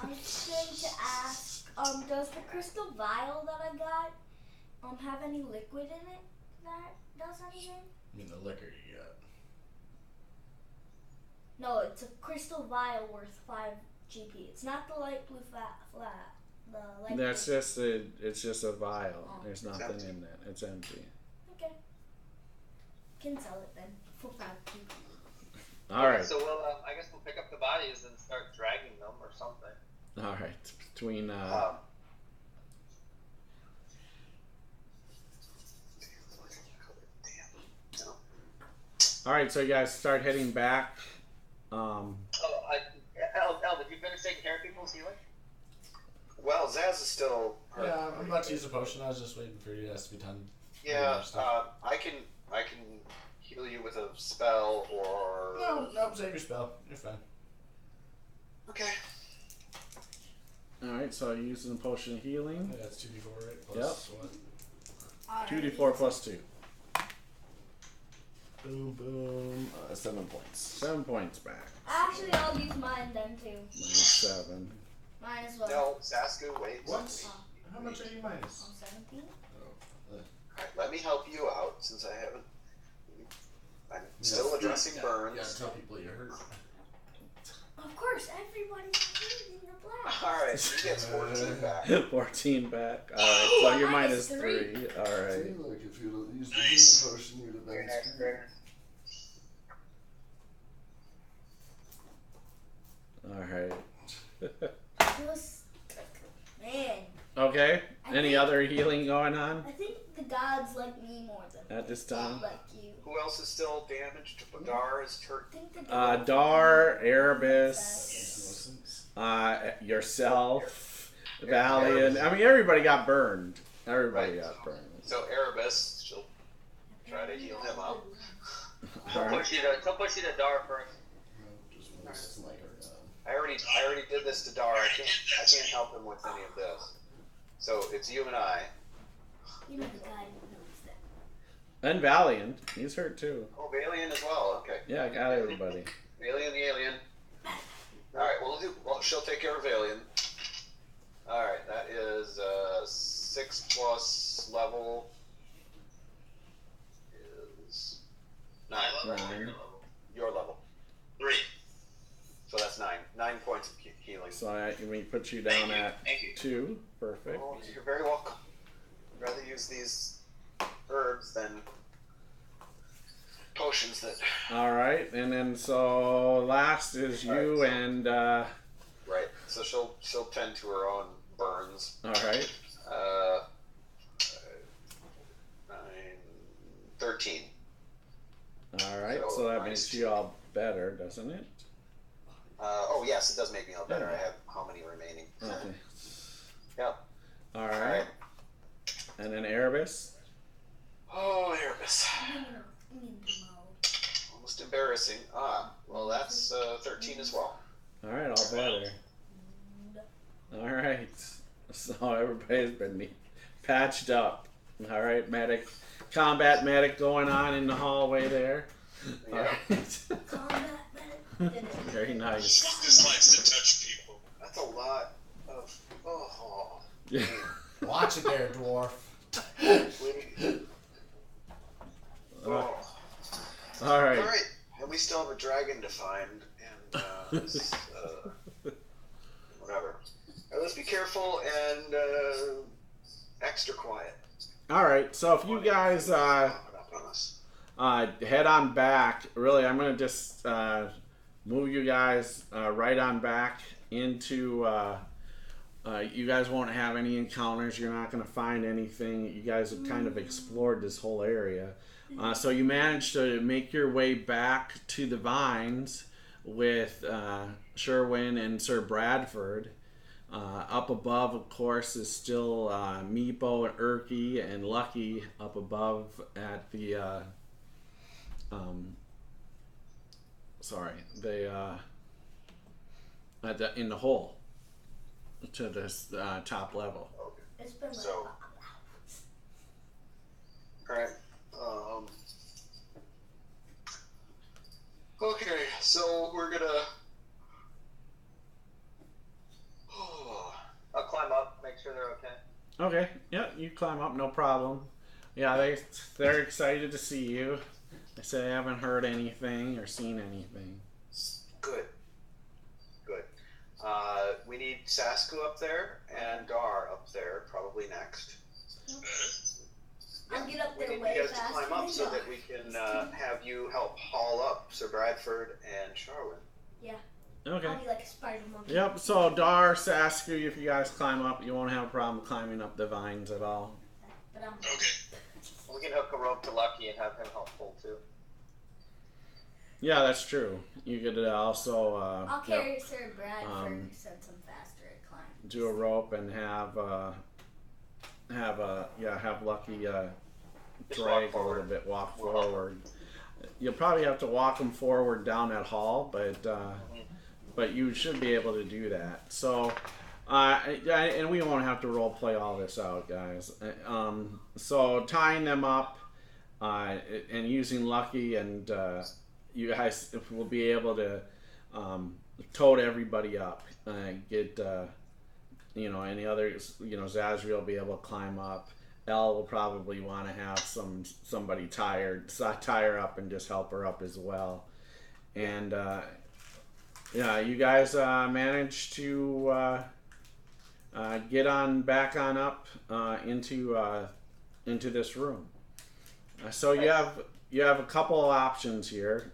I was going to ask, does the crystal vial that I got have any liquid in it that does anything? I mean, the liquor you got. No, it's a crystal vial worth 5 GP. It's not the light blue flat. The light That's blue. it's just a vial. Oh. There's nothing empty. in it. It's empty. Okay. Can sell it then for 5 GP. All right. So I guess we'll pick up the bodies and start dragging them or something. All right. Between all right, so you guys start heading back. El, did you finish taking care of people's healing? Well, Zaz is still. Yeah, I'm about to use a potion. I was just waiting for you guys to be done. Yeah, I can heal you with a spell or. No, save your spell. You're fine. Okay. All right, so you're using a potion of healing. Yeah, that's 2d4, right? Plus what? 2d4 plus 2. Boom, boom. 7 points. 7 points back. Actually, I'll use mine then too. Minus 7. Mine as well. No, Sasku, wait. What? Oh, How much are you minus? I'm 17. Alright, let me help you out since I haven't. I'm still addressing burns. Yeah, tell people you're hurt. Of course, everybody's in the black. Alright, he gets 14 back. 14 back. All right, so you're minus minus 3. All right. Like if you use the Nice. healing potion, you'd have Very been nice, screwed. very nice. All right. It was, man. Okay. I Any think- other healing going on I think the gods like me more than at this time? like you. Who else is still damaged? Badar is hurt. I think the gods Dar, like Erebus, yourself, Valiant. Erebus. I mean, everybody got burned. Everybody Right. got burned. So Erebus, she'll try to heal him up. All right. He'll push you to Dar first. Just one slayer. I already did this to Dar. I can't help him with any of this. So it's you and I. You know the guy who knows that. And Valiant. He's hurt too. Oh, Valiant as well. Okay. Yeah, I got everybody. Valiant the alien. Alright, well, she'll take care of Valiant. Alright, that is 6 plus level is 9. Nine. Your level. 3. So that's 9. 9 points of healing. So we put you down at Thank you. 2. Perfect. Oh, you're very welcome. I'd rather use these herbs than potions that. All right, and then so last is you and. All Right. So she'll tend to her own burns. right. 9, 13. All right. So that makes you all better, doesn't it? Oh yes, it does make me all better. I have how many remaining? Okay. Yep. All right. And then Erebus. Oh, Erebus. You need to know. Almost embarrassing. Well that's 13 as well. All right, all better. All right. So everybody's been patched up. All right, combat medic going on in the hallway there. All Yeah. right. Combat medic. Very nice. Just likes to touch people. That's a lot of. Oh. Yeah. Watch it there, dwarf. Wait. Oh. All right. All right, and we still have a dragon to find, and whatever. Let's be careful and extra quiet. All right. So if you guys head on back, really, I'm gonna just move you guys right on back into. You guys won't have any encounters. You're not going to find anything. You guys have kind of explored this whole area. So you managed to make your way back to the vines with Sherwin and Sir Bradford. Up above, of course, is still Meepo and Erky and Lucky up above at the... in the hole to this top level. Okay. It's been like So, alright. Okay, so we're gonna. I'll climb up, make sure they're okay. Okay, yeah, you climb up, no problem. Yeah, they're excited to see you. They say they haven't heard anything or seen anything. Good. Good. We need Sasku up there and Dar up there, probably next. I'll get up We there need way you guys to faster climb up than so you. that we can have you help haul up Sir Bradford and Sherwin. Yeah. Okay. I'll be like a spider monkey. Yep, so Dar, Sasku, if you guys climb up, you won't have a problem climbing up the vines at all. But I'm Okay. We can hook a rope to Lucky and have him help pull too. Yeah, that's true. You could also I'll carry Sir Bradford since I'm faster at climbing. do a rope and have Lucky Just drag walk a little forward. bit, walk We'll help. forward. You'll probably have to walk them forward down that hall, but you should be able to do that. So, and we won't have to role play all this out, guys. So tying them up and using Lucky, and you guys will be able to tote everybody up. Get any others. Zazriel will be able to climb up. Elle will probably want to have somebody tie her up and just help her up as well. And you guys managed to get back on up into this room. So you have a couple of options here.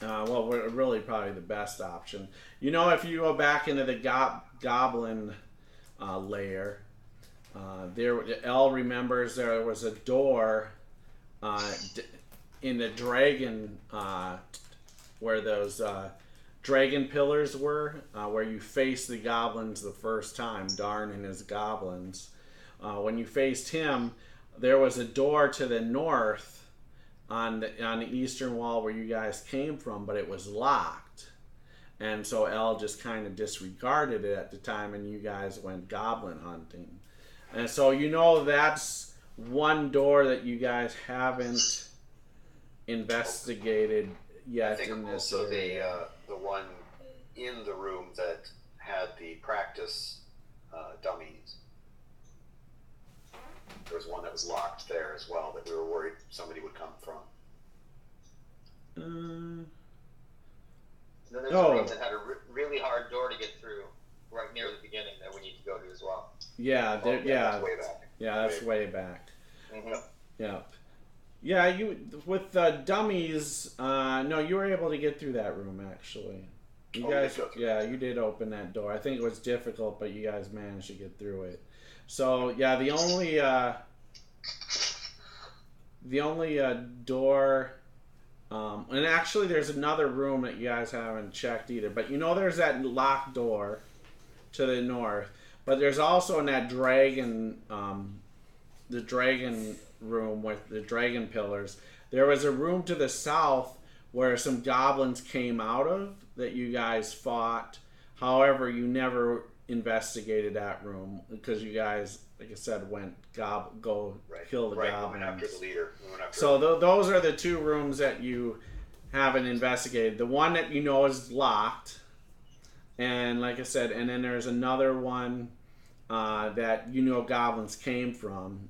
Really probably the best option. If you go back into the goblin lair. Elle remembers there was a door in the dragon where those dragon pillars were, where you faced the goblins the first time, Darn and his goblins. When you faced him, there was a door to the north on the eastern wall where you guys came from, but it was locked. And so Elle just kind of disregarded it at the time, and you guys went goblin hunting. And so that's one door that you guys haven't investigated yet I think in this also area. the one in the room that had the practice dummies. There was one that was locked there as well that we were worried somebody would come from. And then there's a room that had a really hard door to get through right near the beginning that we need to go to as well. Yeah, That's way back. Yeah, that's way back. Mm-hmm. Yep. Yeah, you with the dummies. No, you were able to get through that room actually. You guys, you did open that door. I think it was difficult, but you guys managed to get through it. So yeah, the only door. And actually, there's another room that you guys haven't checked either. But there's that locked door to the north. But there's also in that dragon, the dragon room with the dragon pillars. There was a room to the south where some goblins came out of that you guys fought. However, you never investigated that room because you guys, like I said, went kill the goblins. We went after the leader. Those are the two rooms that you haven't investigated. The one that is locked, and like I said, and then there's another one that goblins came from,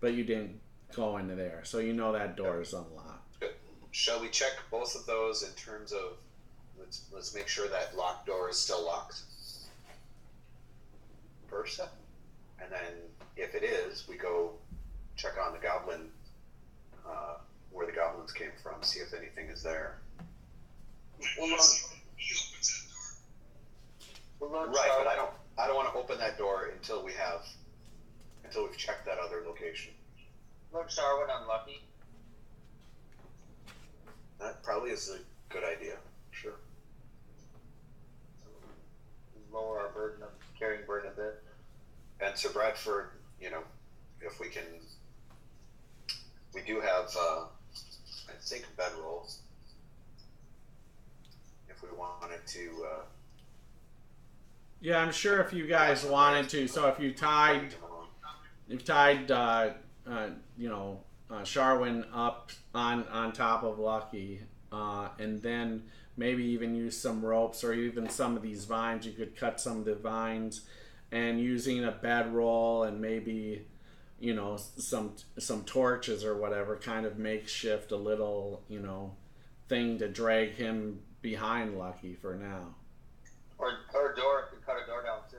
but you didn't go into there, so that door is unlocked. Good. Shall we check both of those in terms of let's make sure that locked door is still locked first, and then if it is, we go check on the goblin, where the goblins came from, see if anything is there. We'll He load, opens that door. we'll load Right, Char- but I don't want to open that door until we've checked that other location. load Charwin on Lucky. That probably is a good idea. Sure. Lower our burden of carrying burden a bit. And Sir Bradford, if we can, we do have, I think, bedrolls. If we wanted to, Yeah, I'm sure if you guys wanted to. So if you tied, Charwin up on top of Lucky, and then maybe even use some ropes or even some of these vines. You could cut some of the vines, and using a bedroll and maybe, some torches or whatever, kind of makeshift a little, thing to drag him behind Lucky for now. Or a door, we could cut a door down too.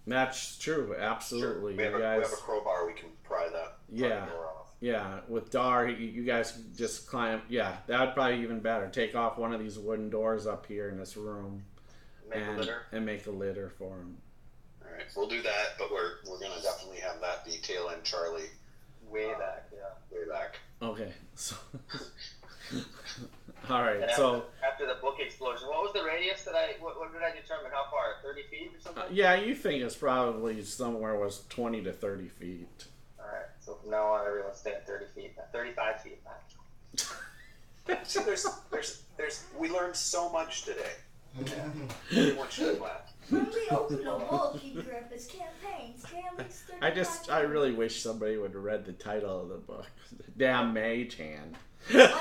That's true, absolutely. we have You we guys, have a crowbar, we can pry that Yeah. door off. yeah, with Dar, you guys just climb. Yeah, that would probably be even better. Take off one of these wooden doors up here in this room, Make a litter. and make a litter for him. All right, we'll do that, but we're gonna definitely have that detail in Charlie Way back, yeah. way back. Okay, so all right, And so after the book explosion, what was the radius that what did I determine? How far? 30 feet or something? yeah, you think it's probably somewhere was 20 to 30 feet. Alright, so from now on, everyone's staying 30 feet, 35 feet back. See, we learned so much today. Everyone should laugh. When we open a book, he grew up his campaigns. Campaigns I really wish somebody would have read the title of the book. Damn Mage Hand. What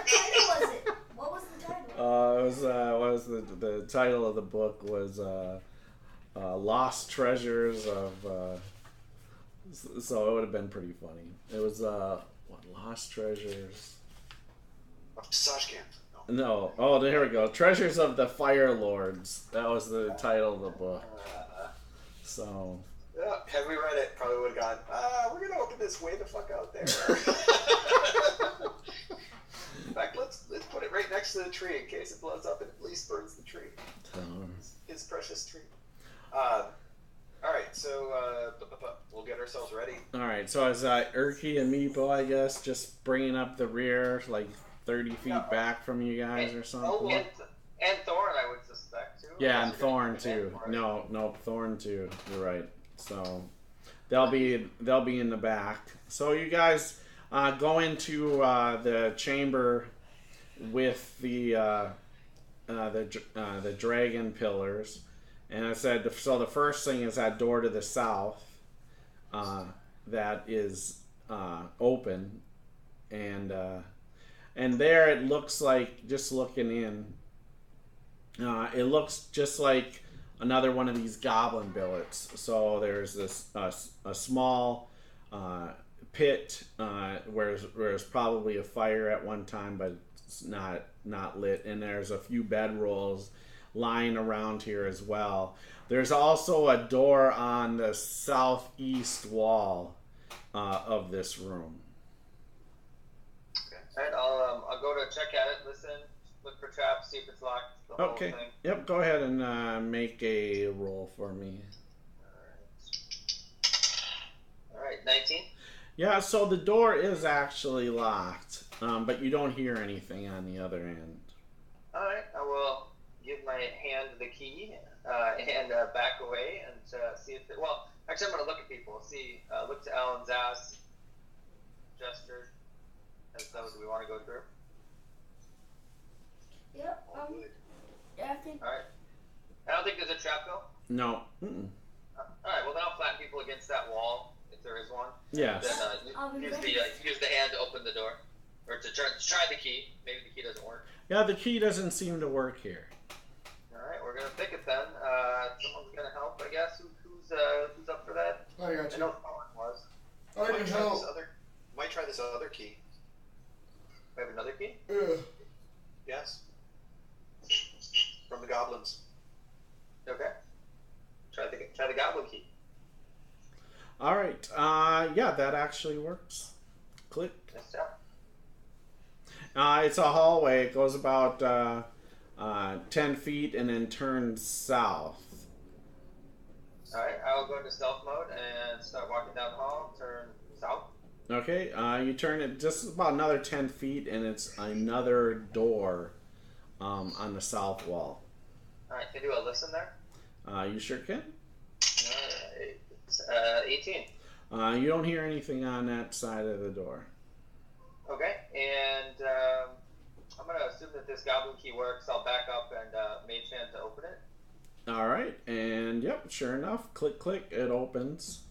title was it? What was the title? The title of the book was Lost Treasures of. So it would have been pretty funny. It was Lost Treasures. Of Sashkant. No. Oh, there we go. Treasures of the Fire Lords. That was the title of the book. So. Yeah, had we read it, probably would have gone, we're going to open this way the fuck out there. In fact, let's put it right next to the tree in case it blows up and at least burns the tree. His precious tree. All right, so we'll get ourselves ready. All right. So is Urki and Meepo, I guess, just bringing up the rear, like 30 feet back from you guys or something? And Thorn, I would suspect, too. Yeah, and Thorn too. No, Thorn too. You're right. So they'll be in the back. So you guys go into the chamber with the dragon pillars, and I said so. The first thing is that door to the south that is open, and there it looks like, just looking in, it looks just like another one of these goblin billets. So there's this a small pit where there's probably a fire at one time, but it's not lit, and there's a few bedrolls lying around here as well. There's also a door on the southeast wall of this room. Alright, I'll go to check at it, listen, look for traps, see if it's locked. The whole Okay. thing. Yep. Go ahead and make a roll for me. Alright, 19. Yeah. So the door is actually locked, but you don't hear anything on the other end. Alright, I will give my hand the key and back away and see if well, actually I'm going to look at people, see, look to Alan's ass, gesture, as though do we want to go through? Yep. Yeah, I think. Alright. I don't think there's a trap though. No. Mm-mm. Alright, well then I'll flatten people against that wall, if there is one. Yes. Then use the hand to open the door. Or to try the key. Maybe the key doesn't work. Yeah. The key doesn't seem to work here. Alright, we're gonna pick it then. Someone's gonna help, I guess. Who's up for that? I got I you. know Colin was. I can help. Might try this other key. We have another key? Yes. From the goblins. Okay. Try the goblin key. All right. Yeah, that actually works. Click. Nice job. It's a hallway. It goes about 10 feet and then turns south. All right, I'll go into stealth mode and start walking down the hall. Turn south. Okay. You turn it just about another 10 feet and it's another door on the south wall. All right, can you do a listen there? You sure can. All right, it's 18. You don't hear anything on that side of the door. Okay, and I'm gonna assume that this goblin key works. I'll back up and mage hand to open it. All right, and yep, sure enough, click, click, it opens.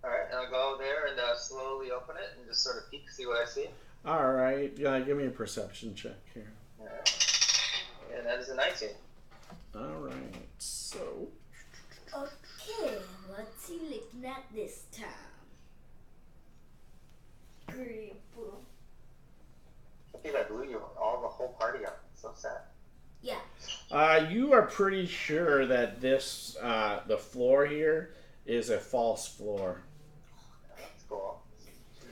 All right, and I'll go there and slowly open it and just sort of peek, see what I see. All right, give me a perception check here. All right. And that is a 19. All right, so. Okay, what's he looking at this time? Great. I think I blew you all the whole party up. So sad. Yeah. You are pretty sure that this, the floor here, is a false floor. That's cool.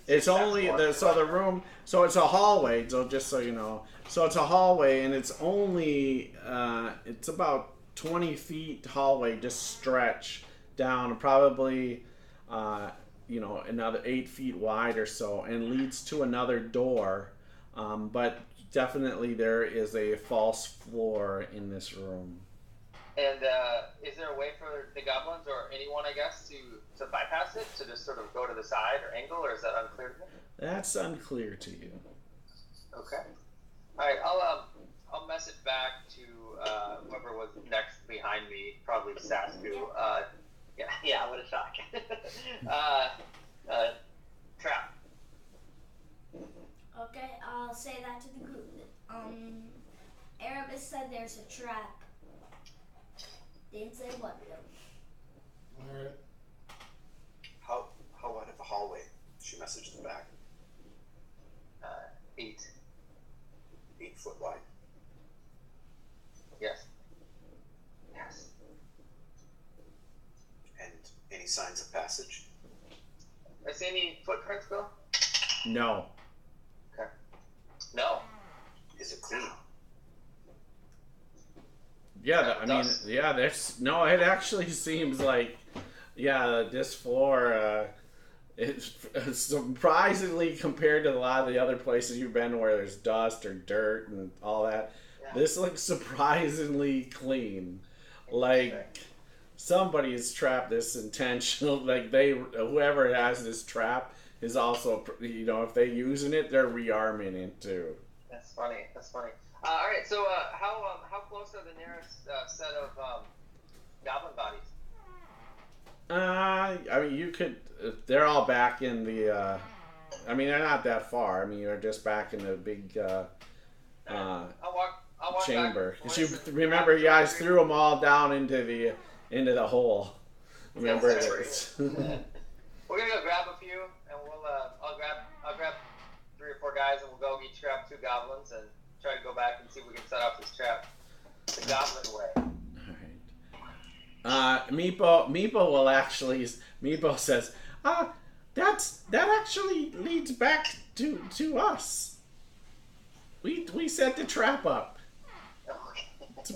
It's only the room. So it's a hallway. So just so you know, so it's a hallway, and it's only it's about 20 feet hallway, just stretch down, probably another 8 feet wide or so, and leads to another door. But definitely there is a false floor in this room. And is there a way for the goblins or anyone, I guess, to bypass it, to just sort of go to the side or angle, or is that unclear to me? That's unclear to you. Okay. All right, I'll message back to whoever was next behind me, probably Sasku. Yeah, what a shock. Trap. Okay, I'll say that to the group. Erebus said there's a trap. Didn't say what though. All right. How wide of a hallway? She messaged them back. 8. 8 foot wide. Yes. Yes. And any signs of passage? I see any footprints, Bill? No. Okay. No. Is it clean? Yeah, there's no. It actually seems like, this floor. It's surprisingly, compared to a lot of the other places you've been where there's dust or dirt and all that, this looks surprisingly clean. Like somebody's trapped this intentional. Like whoever has this trap is also, if they're using it, they're rearming it too. That's funny. All right, so how close are the nearest set of goblin bodies? You could. They're all back in the. They're not that far. They're just back in the big I'll walk chamber. back. You remember, you guys threw them all down into the hole. Remember Yes, this? We're gonna go grab a few, and I'll grab 3 or 4 guys, and we'll go each grab 2 goblins and try to go back and see if we can set off this trap the goblin way. Meepo says, that actually leads back to us. We set the trap up to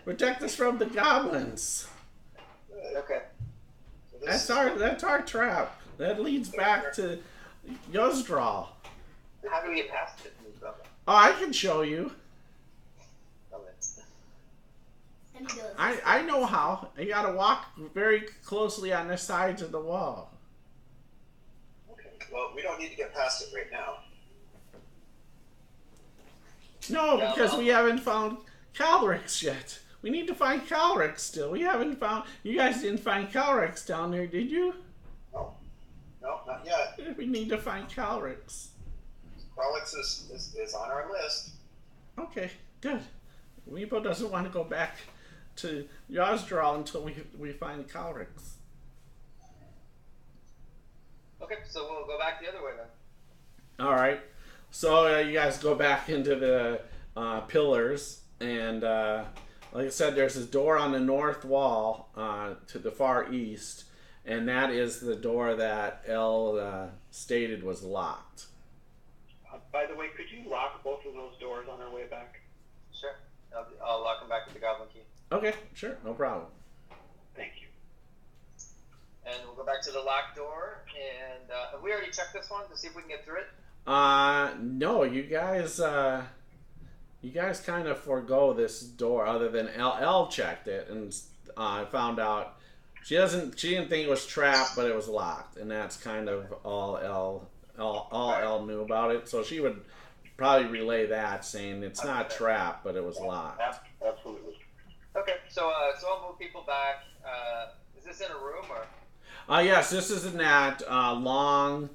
protect us from the goblins. Okay. That's our trap. That leads back to Yozdral. How do we get past it, Meepo? Oh, I can show you. I know how. You gotta walk very closely on the sides of the wall. Okay. Well, we don't need to get past it right now. No, because we haven't found Calcryx yet. We need to find Calcryx still. We haven't found. You guys didn't find Calcryx down there, did you? No, not yet. We need to find Calcryx. Calcryx is on our list. Okay, good. Meepo doesn't want to go back to Yozdral until we find Calcryx. Okay, so we'll go back the other way then. All right. So you guys go back into the pillars, and like I said, there's this door on the north wall to the far east, and that is the door that Elle stated was locked. By the way, could you lock both of those doors on our way back? Sure. I'll lock them back with the goblin key. Okay, sure, no problem. Thank you. And we'll go back to the locked door. And have we already checked this one to see if we can get through it? No, you guys kind of forego this door. Other than Elle checked it and found out she didn't think it was trapped, but it was locked, and that's kind of all Elle knew about it. So she would probably relay that, saying it's not trapped, but it was locked. Absolutely. Okay, so I'll move people back. Is this in a room or? Yes, this is in that long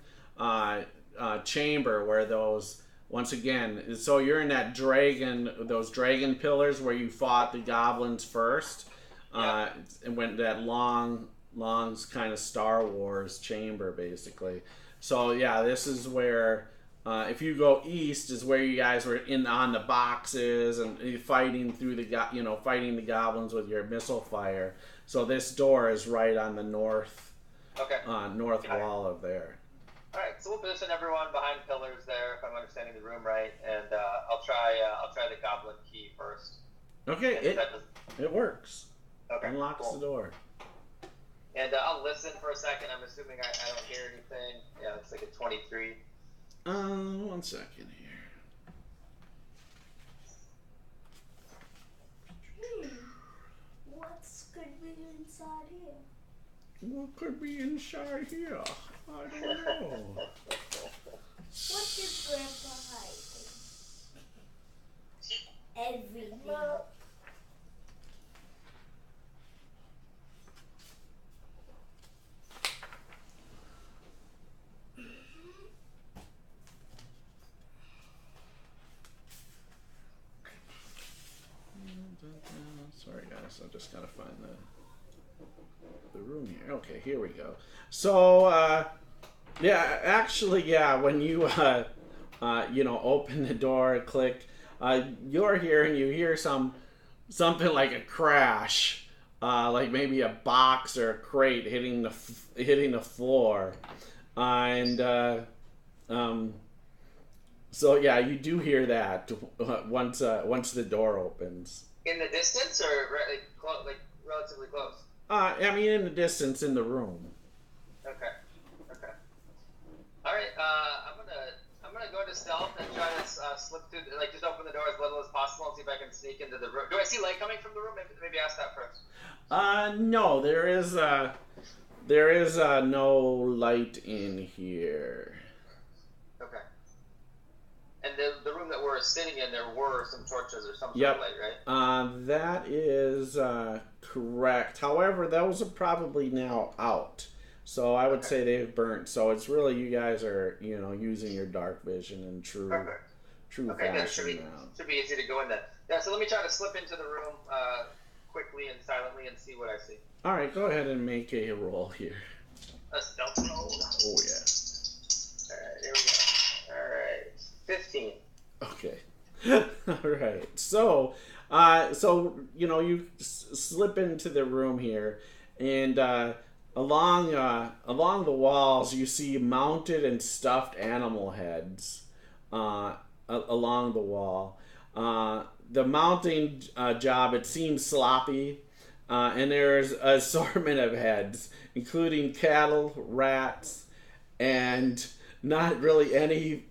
chamber where those, once again, so you're in that those dragon pillars where you fought the goblins first, and went that long kind of Star Wars chamber, basically. So yeah, this is where, if you go east, is where you guys were on the boxes and fighting through fighting the goblins with your missile fire. So this door is right on the north wall of there. All right, so we'll position everyone behind pillars there, if I'm understanding the room right, and I'll try the goblin key first. Okay, it works. Okay, unlocks cool. the door. And I'll listen for a second. I'm assuming I don't hear anything. Yeah, it's like a 23. 1 second here. What could be inside here? What could be inside here? I don't know. What did Grandpa hide? Everything. Sorry guys, I just gotta find the room here. Okay, here we go. So when you open the door, click, you hear something like a crash, like maybe a box or a crate hitting the floor, so yeah, you do hear that once the door opens. In the distance or relatively close? I mean, in the distance, in the room. Okay. All right. I'm gonna go into stealth and try to slip through, just open the door as little as possible and see if I can sneak into the room. Do I see light coming from the room? Maybe ask that first. No, there is no light in here. Okay. And the room that we're sitting in, there were some torches or some sort Yep. of light, right? That is correct. However, those are probably now out. So I would say they've burnt. So it's really, you guys are, using your dark vision in true fashion now. Should be easy to go in there. Yeah, so let me try to slip into the room quickly and silently and see what I see. All right, go ahead and make a roll here. A stealth roll. Oh, yeah. All right, here we go. All right, 15. Okay. All right. So you slip into the room here, and along the walls you see mounted and stuffed animal heads along the wall. The mounting job, it seems sloppy, and there's an assortment of heads, including cattle, rats, and not really any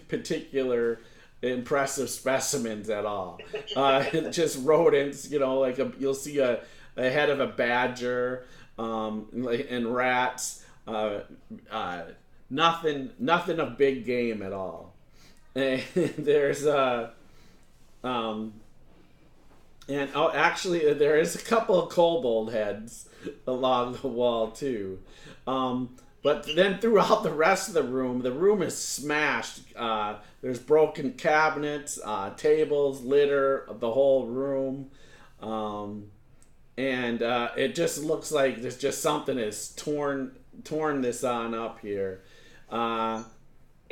particular impressive specimens at all. Just rodents, you'll see a head of a badger, and rats. Nothing of big game at all. And there's actually there is a couple of kobold heads along the wall too. But then throughout the rest of the room is smashed. There's broken cabinets, tables, litter, the whole room. And it just looks like there's just something is torn this on up here. The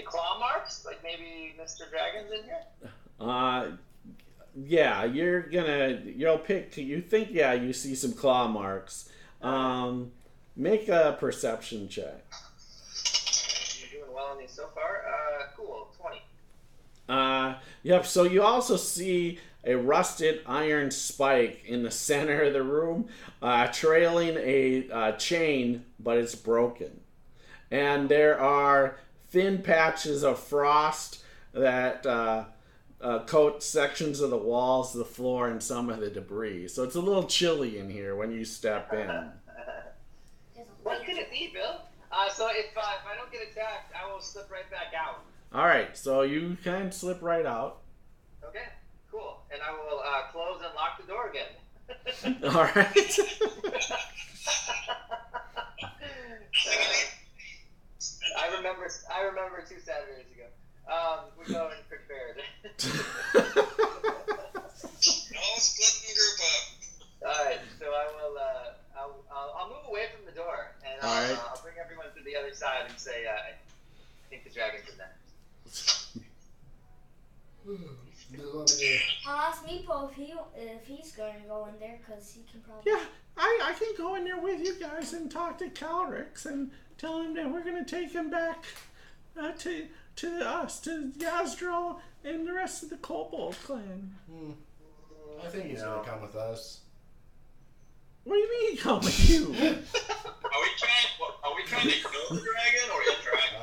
claw marks? Like maybe Mr. Dragon's in here? Yeah, you think, you see some claw marks. Make a perception check. You're doing well on these so far. Cool. 20. Yep, so you also see a rusted iron spike in the center of the room, trailing a chain, but it's broken. And there are thin patches of frost that coat sections of the walls, the floor, and some of the debris. So it's a little chilly in here when you step in. What could it be, Bill? So if I don't get attacked, I will slip right back out. All right, so you can slip right out. Okay, cool. And I will close and lock the door again. All right. I remember 2 Saturdays ago. We're going prepared. No splitting the group up. All right, so I'll move away from the door, and I'll bring everyone to the other side and say, I think the dragon's in there. I'll ask Meepo if he's going to go in there, because he can probably... Yeah, I can go in there with you guys and talk to Calcryx and tell him that we're going to take him back to Yazdro and the rest of the Kobold clan. I think he's going to come with us. What do you mean come with you? Are we trying to kill the dragon or the dragon?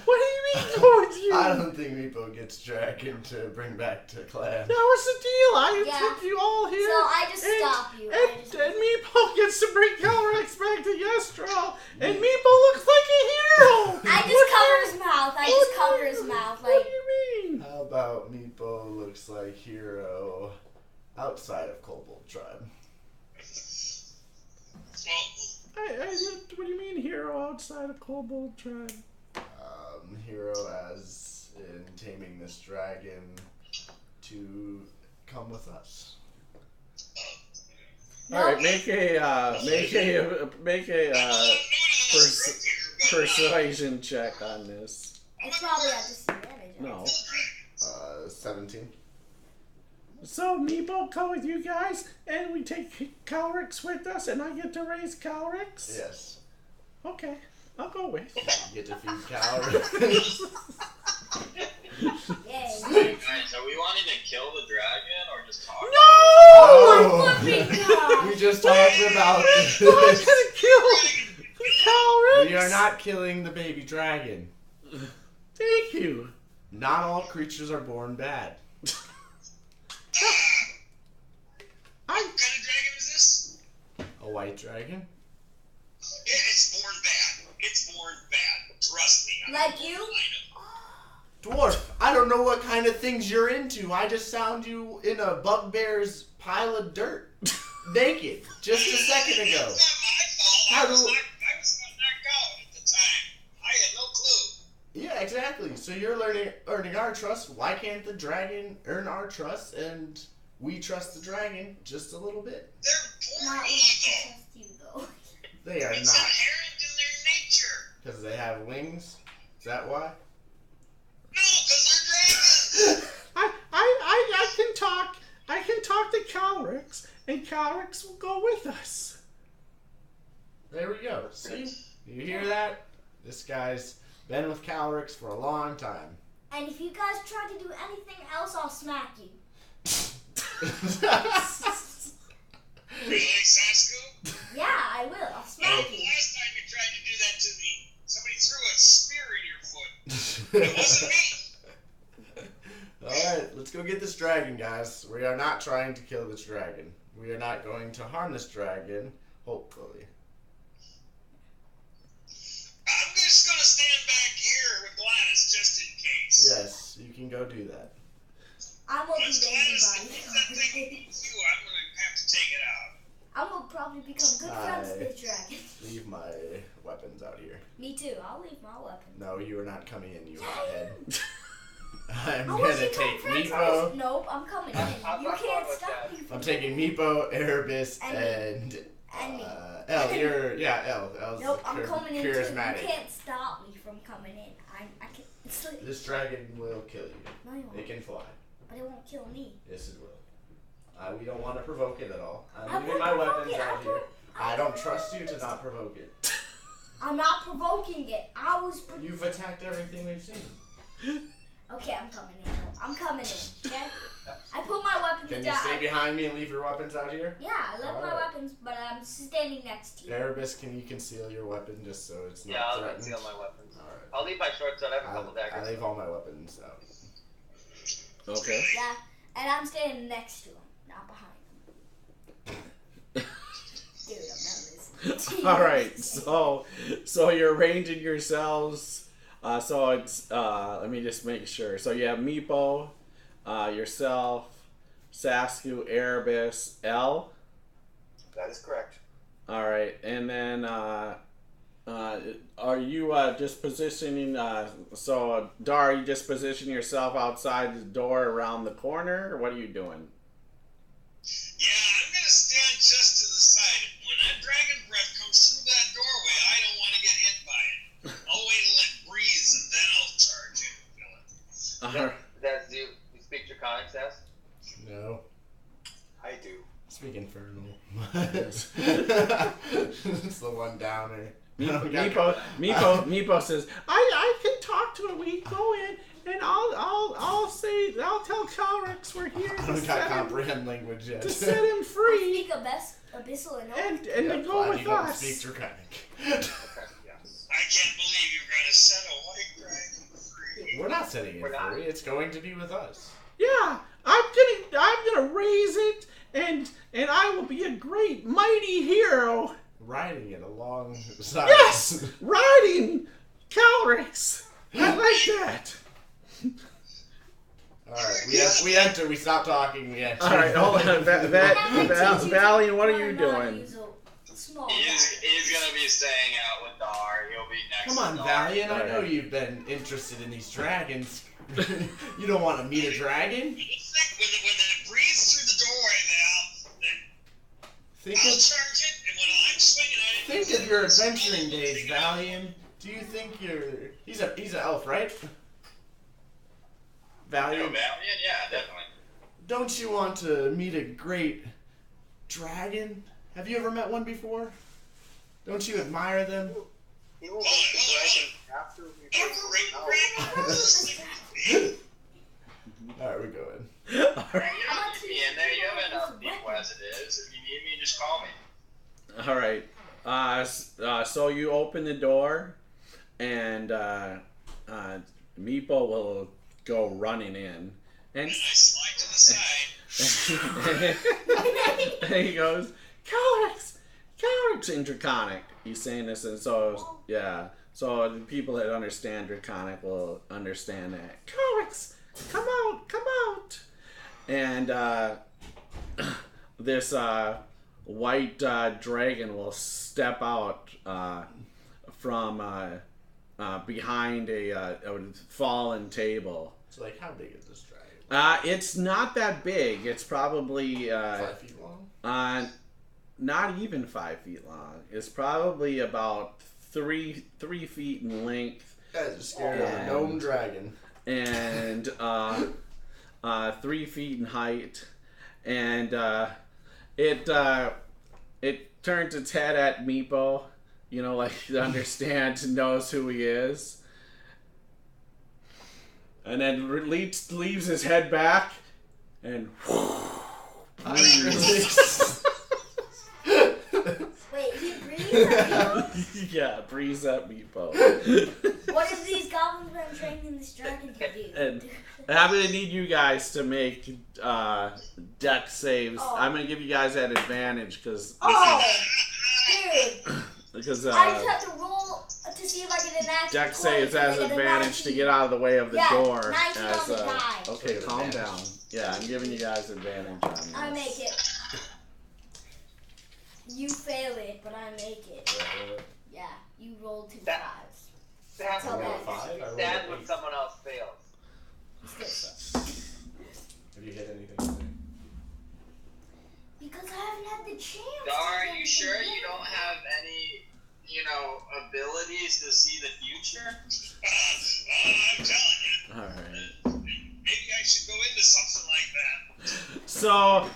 What do you mean go with you? I don't think Meepo gets dragon to bring back to clan. That was the deal. I Yeah. took you all here. So I just stop you. And Meepo gets to bring Calcryx back to Yazdro, and Meepo looks like a hero. I just cover his mouth. What do you mean? How about Meepo looks like hero outside of Kobold tribe? Well, What do you mean hero outside of Kobold tribe? Hero as in taming this dragon to come with us. All right, make a persuasion check on this. It's probably at disadvantage. No. 17. So Meepo come with you guys, and we take Calcryx with us, and I get to raise Calcryx? Yes. Okay, I'll go with. You get to feed Calcryx. Yay. Guys, are we wanting to kill the dragon or just talk? No! Oh my flipping God. We just talked about I'm gonna kill Calcryx! We are not killing the baby dragon. Thank you. Not all creatures are born bad. what kind of dragon is this? A white dragon? It's born bad. It's born bad. Trust me. Like you? Dwarf, I don't know what kind of things you're into. I just found you in a bugbear's pile of dirt. Naked. Just a second ago. It's not my fault. I was knocked out at the time. I had no clue. Yeah, exactly. So you're earning our trust. Why can't the dragon earn our trust and we trust the dragon just a little bit? They're born Not evil. to trust you, though. They are It's not. inherent in their nature. Because they have wings? Is that why? No, because they're dragons. I can talk to Calcryx, and Calcryx will go with us. There we go. See? You hear that? This guy's been with Calcryx for a long time. And if you guys try to do anything else, I'll smack you. Really, Sasco? Yeah, I will. I'll No, smack the you. last time you tried to do that to me, somebody threw a spear in your foot. It wasn't me. Alright, let's go get this dragon, guys. We are not trying to kill this dragon. We are not going to harm this dragon, hopefully. I'm just going to stand back here with Gladys just in case. Yes, you can go do that. I won't be Once dating Gladys buddy. moves that thing moves you, I'm going to have to take it out. I will probably become good friends with this dragon. Leave my weapons out here. Me too. I'll leave my weapon. No, you are not coming in, you hothead. I'm I gonna want you to take become friends Meepo. with- Nope, I'm coming in. I'm You not can't going with stop that. me from I'm taking Meepo, Erebus, And me. and And me. Elle. Elle's Nope, I'm coming in too. You charismatic. can't stop me from coming in. I can. It's like, This dragon will kill you. no, you It won't. can fly. But it won't kill me. Yes, it will. We don't want to provoke it at all. I I'm won't leaving my provoke weapons it. out here. I don't trust you to not provoke it. I'm not provoking it. I was. You've attacked everything we've seen. Okay, I'm coming in. I'm coming in. Okay. I put my weapons Can you down. stay behind me and leave your weapons out here? Yeah, I left my weapons, but I'm standing next to you. Erebus, can you conceal your weapon just so it's not Yeah, I'll threatened? conceal my weapons. Alright. I'll leave my short sword. I have a couple daggers. I leave all my weapons out. Okay. Yeah, and I'm standing next to him, not behind him. Dude, I'm not listening. All right. So you're arranging yourselves. So it's let me just make sure. So you have Meepo, yourself, Sasku, Erebus, L. That is correct. All right, and then are you just positioning? So Dar, you just position yourself outside the door around the corner, or what are you doing? Yeah, I'm gonna stand just to the side. When that dragon breath comes through that doorway, I don't want to get hit by it. I'll wait till it breathes and then I'll charge it and kill it. That's you speak Draconic, Sass? No. I do. Speak Infernal. It's the one downer. Meepo says, I can talk to it. We go in and I'll tell Calcryx we're here I don't got comprehend language yet. to set him I free speak Abyssal and and Yeah, to go glad with you don't us. speak Draconic. Yes. I can't believe you're gonna set a white dragon free. We're not setting it We're not. free. It's going to be with us. Yeah, I'm gonna raise it and I will be a great mighty hero. Riding it alongside. Yes, riding Calcryx. I like that. Alright, we enter. We stop talking. We enter. All right, hold on, Valiant. What are you doing? Small. He's gonna be staying out with Dar. He'll be next Come to on, Dar. Valiant. I know you've been interested in these dragons. You don't want to meet a dragon? When it breathes through the doorway, Think I'll of, charge it, and when I'm swinging at it... think of your adventuring days, Valiant. Do you think you're... He's an elf, right? Valiant. Valiant? Yeah, definitely. Don't you want to meet a great dragon? Have you ever met one before? Don't you admire them? He will make the dragon after we break him out. Alright, we're going. All right. You don't need me in there. You have enough people as it is. If you need me, just call me. All right. So you open the door, and Meepo will go running in, and I slide to the side. and he goes, Calcryx in Draconic. He's saying this, and so yeah. So the people that understand Draconic will understand that. Calcryx, come out. And this white dragon will step out from behind a fallen table. So, like, how big is this dragon? It's not that big. It's probably 5 feet long? not even 5 feet long. It's probably about 3 feet in length. You guys are scared of a gnome dragon. And 3 feet in height, and it turns its head at Meepo, like understands, knows who he is, and then leaves his head back, and breathes. Wait, he breathes at people? Yeah, breathes at Meepo. What if these goblins been training this dragon to do? And I'm gonna need you guys to make dex saves. Oh. I'm gonna give you guys that advantage because Oh, dude! because I just have to roll to see if I can enact. dex 20, saves has I get a advantage to 19. get out of the way of the Yeah, door. 19 on the die. Okay, So calm advantage. down. Yeah, I'm giving you guys advantage on this. I make it. You fail it, but I make it. Yeah, you roll 2 That- 5s. That's I how rolled bad. 5. I rolled Stand an when 8. someone else fails. Have you hit anything today? Because I haven't had the chance. Dar, are to you sure you don't have any, abilities to see the future? I'm telling you. All right. Maybe I should go into something like that. So, Or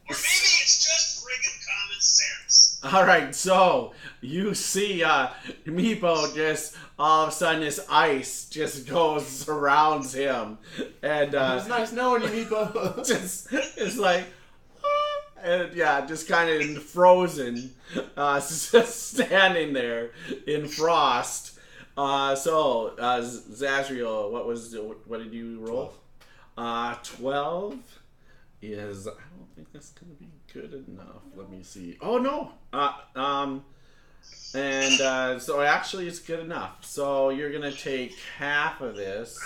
maybe it's just friggin' common sense. all All right, so you see Meepo just all of a sudden this ice just surrounds him, and It's nice knowing you, Meepo. just it's like, and yeah, just kind of frozen, just standing there in frost. So Zazriel, what did you roll? 12 is, I don't think that's gonna be good enough. Let me see. Oh no. So actually it's good enough. So you're gonna take half of this.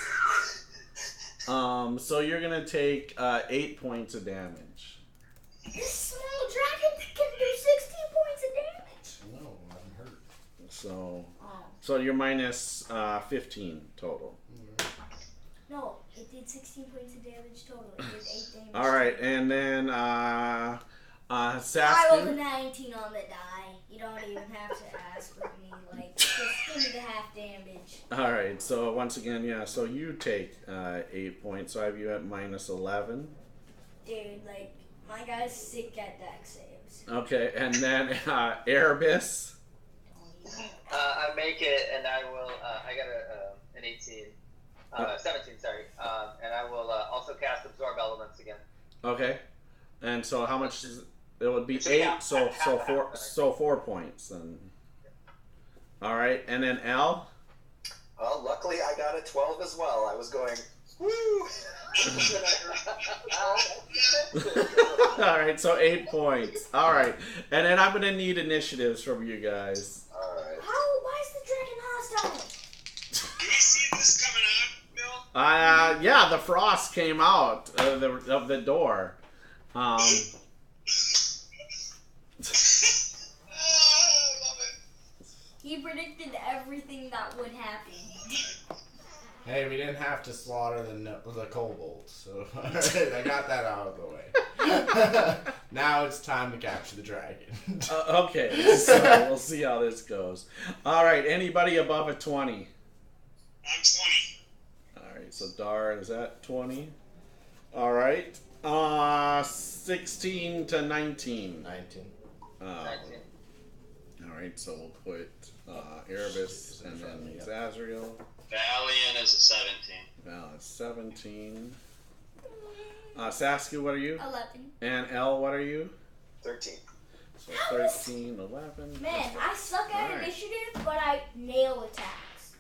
So you're gonna take 8 points of damage. This small dragon can do 16 points of damage. No, I'm hurt. So you're minus 15 total. No, it did 16 points of damage total. It did 8 damage. All right, and then Saskia. I rolled a 19 on the die. You don't even have to ask with me. Like, just give me the half damage. All right, so once again, yeah. So you take 8 points. So I have you at minus 11. Dude, like, my guy's sick at dex saves. Okay, and then Erebus. I make it, and I will. I got an 18, 17. Sorry, and I will also cast Absorb Elements again. Okay, and so how much is it? Would be So 8. half- So half- so half, 4. half. So 4 points then. All right, and then L. Well, luckily I got a 12 as well. I was going, woo! All right, so 8 points. All right, and then I'm gonna need initiatives from you guys. Alright. Why is the dragon hostile? Do we see this coming out, Bill? Yeah, the frost came out of the door. Oh, I love it. He predicted everything that would happen. Hey, we didn't have to slaughter the kobolds, so I got that out of the way. Now it's time to capture the dragon. Okay, so we'll see how this goes. All right, anybody above a 20? I'm 20. All right, so Dar is at 20. All right, 16 to 19. 19. 19. All right, so we'll put Erebus and then Zazriel. Valiant is a 17. Val is 17. Saskia, what are you? 11. And Elle, what are you? 13. So 13, 11. Man, I suck at Alright. initiative, but I nail attacks.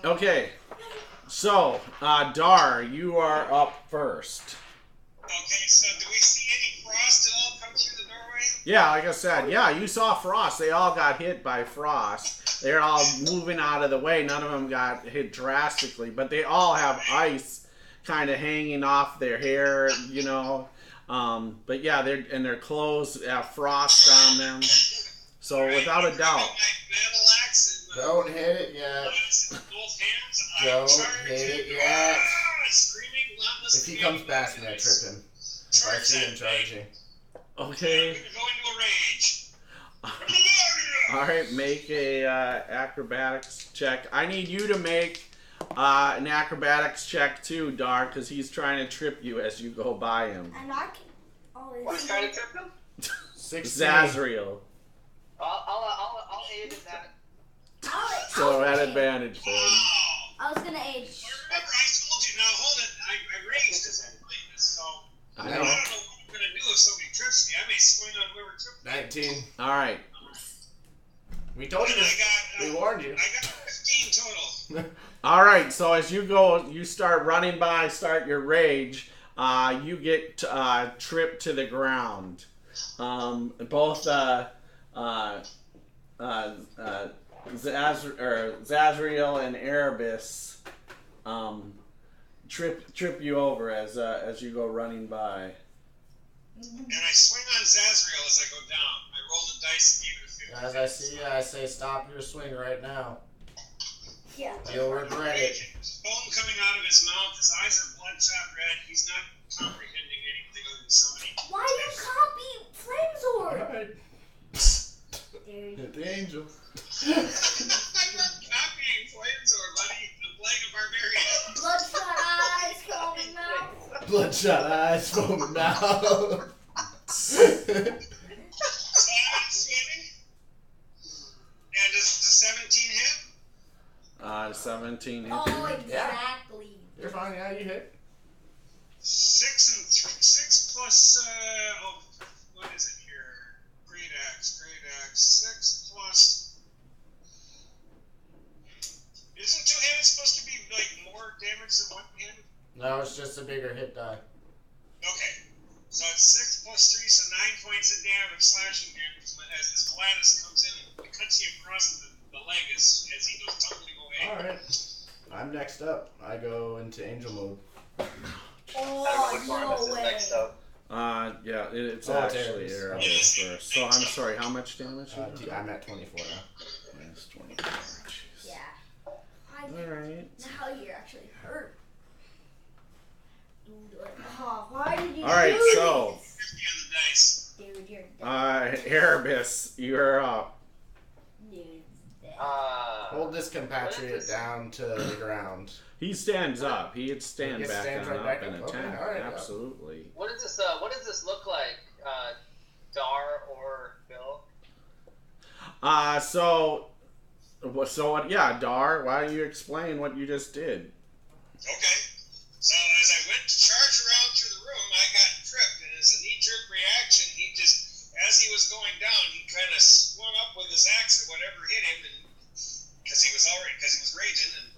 Okay, so Dar, you are up first. Okay, so do we see any frost at all come through the doorway? Yeah, like I said, yeah, you saw frost. They all got hit by frost. They're all moving out of the way. None of them got hit drastically, but they all have ice kind of hanging off their hair, you know. But yeah, their clothes have frost on them. So Alright, without a I doubt. grab my battle axe and Don't hit it yet. lance in both hands. Don't I charge hit it and- yet. Screaming, relentless If he comes past me, I trip him. If I see him charging. Okay. I'm gonna go into a rage. All right, make a acrobatics check. I need you to make an acrobatics check too, Dar, because he's trying to trip you as you go by him. And I can. Oh, What's trying to trip him? 16. Zazriel. I'll aid in that. So at advantage then. Oh. I was gonna aid. Well, remember, I told you. Now hold it. I raged as I played this, so I I don't know. know what I'm gonna do if somebody trips me. I may swing on whoever tripped me. 19. All right. We told you And this. We warned you. I got 15 total. All right. So as you go, you start running by, start your rage. You get tripped to the ground. Both Zazriel and Erebus trip you over as you go running by. And I swing on Zazriel as I go down. I roll the dice and gave it a 50. As I see, I say stop your swing right now. Yeah. You'll regret it. Foam coming out of his mouth. His eyes are bloodshot red. He's not comprehending anything other than somebody. Why you copy Flamesword? Alright. Dude. Hit the angel. I'm not copying Flamesword, buddy. I'm playing a barbarian. Bloodshot eyes, foaming mouth. Bloodshot eyes, foaming mouth. Swimming. And does the 17 hit? 17 hit. Oh, exactly. You're fine. Yeah, you hit. 6 plus, what is it here? Great axe. 6 plus. Isn't two-handed supposed to be like more damage than one-handed? No, it's just a bigger hit die. Okay. So it's 6 plus 3, so 9 points of damage, slashing damage, as Gladys comes in and cuts you across the leg as he goes tumbling away. Alright. I'm next up. I go into angel mode. Oh, no way. Next up. Yeah, it's Oh, actually Erebus. Erebus first. So I'm sorry, how much damage? I'm at 24 now. Minus 24. Jeez. Yeah. Alright. Now you're actually hurt. Oh, why did you Alright, do so. 50 on the dice. Dude, you're dead. Erebus, you're up. Dude's dead. Hold this compatriot down to the ground. He stands up. He'd stand He back stands on right up back and up. Okay, attack. alright, yeah. Absolutely. What does this look like, Dar or Bill? So what? Yeah, Dar. Why don't you explain what you just did? Okay. So as I went to charge around through the room, I got tripped, and as a knee-jerk reaction, as he was going down, he kind of swung up with his axe at whatever hit him, and because he was raging, and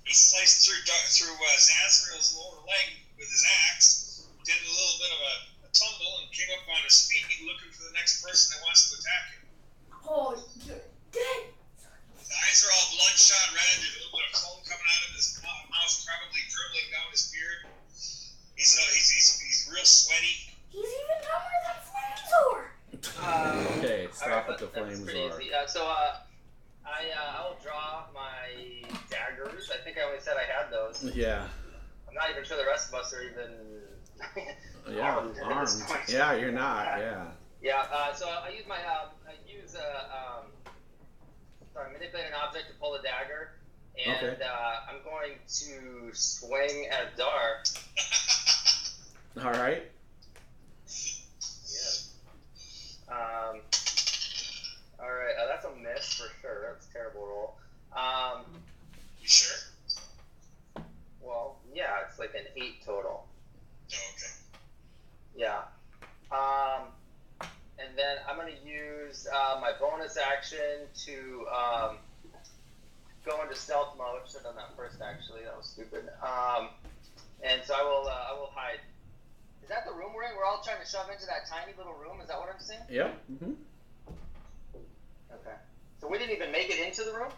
he sliced through Zazriel's lower leg with his axe, did a little bit of a tumble, and came up on his feet, looking for the next person that wants to attack him. Oh, you're dead. His eyes are all bloodshot red. There's a little bit of foam coming out of his mouth, probably dribbling down his beard. He's real sweaty. He's even dumber than Flamesor. Okay, stop at the That's flames. pretty easy. I will draw my daggers. I think I only said I had those. Yeah. I'm not even sure the rest of us are even armed at this Armed. point. Yeah, you're not. Yeah. Yeah. So I use manipulate an object to pull a dagger, and Okay. I'm going to swing at Dar. All right. All right, that's a miss for sure. That's a terrible roll. You sure? Well, yeah, it's like an 8 total. Oh, okay. Yeah. And then I'm going to use my bonus action to go into stealth mode. Should have done that first, actually. That was stupid. And so I will hide. Is that the room we're in? We're all trying to shove into that tiny little room. Is that what I'm seeing? Yep. Mm-hmm. Okay. So we didn't even make it into the room?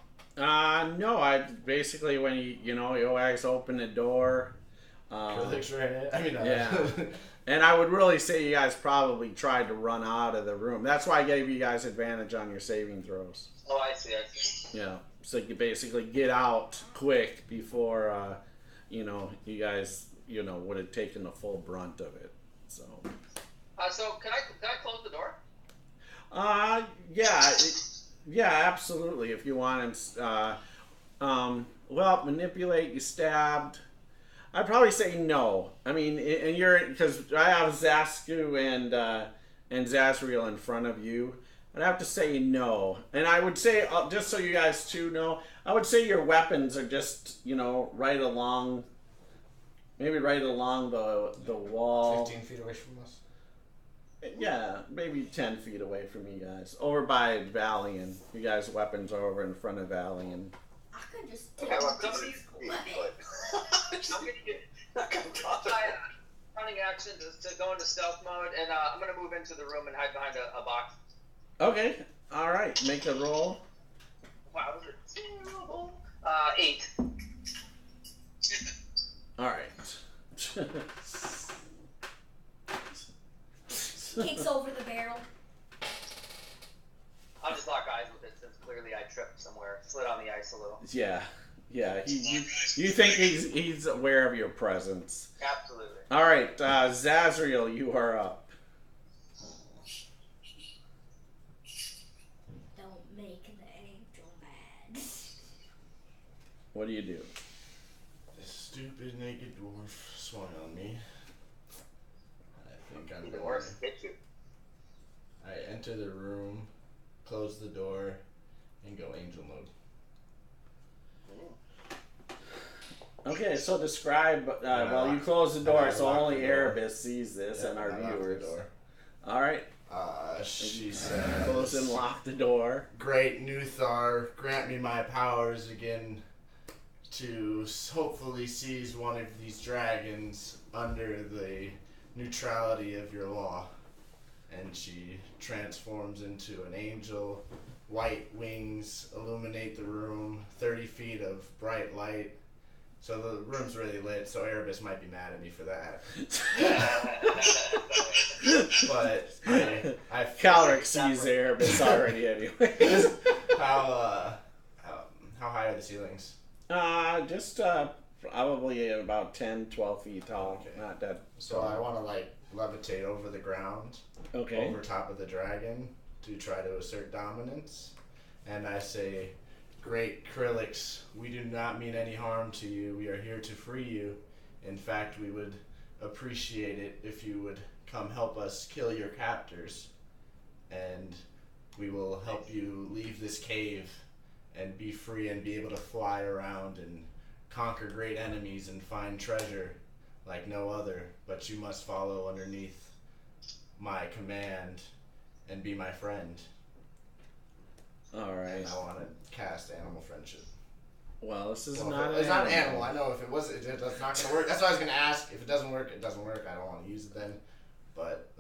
No. I basically when you always open the door. Calcryx right in it. I mean, Yeah. And I would really say you guys probably tried to run out of the room. That's why I gave you guys advantage on your saving throws. Oh, I see. Yeah. So you basically get out quick before, you guys, would have taken the full brunt of it. So. So can I close the door? Yeah. Yeah, absolutely. If you want to, manipulate, you stabbed. I'd probably say no. I mean, and because I have Zasku and Zazriel in front of you. I'd have to say no. And I would say, just so you guys too know, I would say your weapons are just, right along the wall. 15 feet away from us. Yeah, maybe 10 feet away from you guys. Over by Valian. You guys' weapons are over in front of Valian. I could just Okay, take well, these I'm away. going to use my running action to go into stealth mode, and I'm going to move into the room and hide behind a box. Okay. All right. Make a roll. Wow, was it terrible? 8. All right. Kicks over the barrel. I'll just lock eyes with it since clearly I tripped somewhere, slid on the ice a little. Yeah. You think he's aware of your presence? Absolutely. All right, Zazriel, you are up. Don't make the angel mad. What do you do? This stupid naked dwarf swung on me. I think I'm Even going worse, hit you. I enter the room, close the door, and go angel mode. Okay, so describe while you close the door, so only Erebus sees this and our viewers. All right. She says, close and lock the door. Great Nuthar, grant me my powers again to hopefully seize one of these dragons under the neutrality of your law. And she transforms into an angel. White wings illuminate the room, 30 feet of bright light. So the room's really lit, so Erebus might be mad at me for that. But I Calcryx sees Erebus already anyway. How high are the ceilings? Just probably about 10, 12 feet tall. Okay. Not that. So I want to levitate over the ground, Okay. over top of the dragon to try to assert dominance. And I say, Great Calcryx, we do not mean any harm to you. We are here to free you. In fact, we would appreciate it if you would come help us kill your captors. And we will help you leave this cave and be free and be able to fly around and conquer great enemies and find treasure like no other. But you must follow underneath my command and be my friend. All right. And I want to cast animal friendship. Well, this is Well, not. it's not an animal. I know if it was, that's not going to work. That's what I was going to ask. If it doesn't work, it doesn't work. I don't want to use it then. But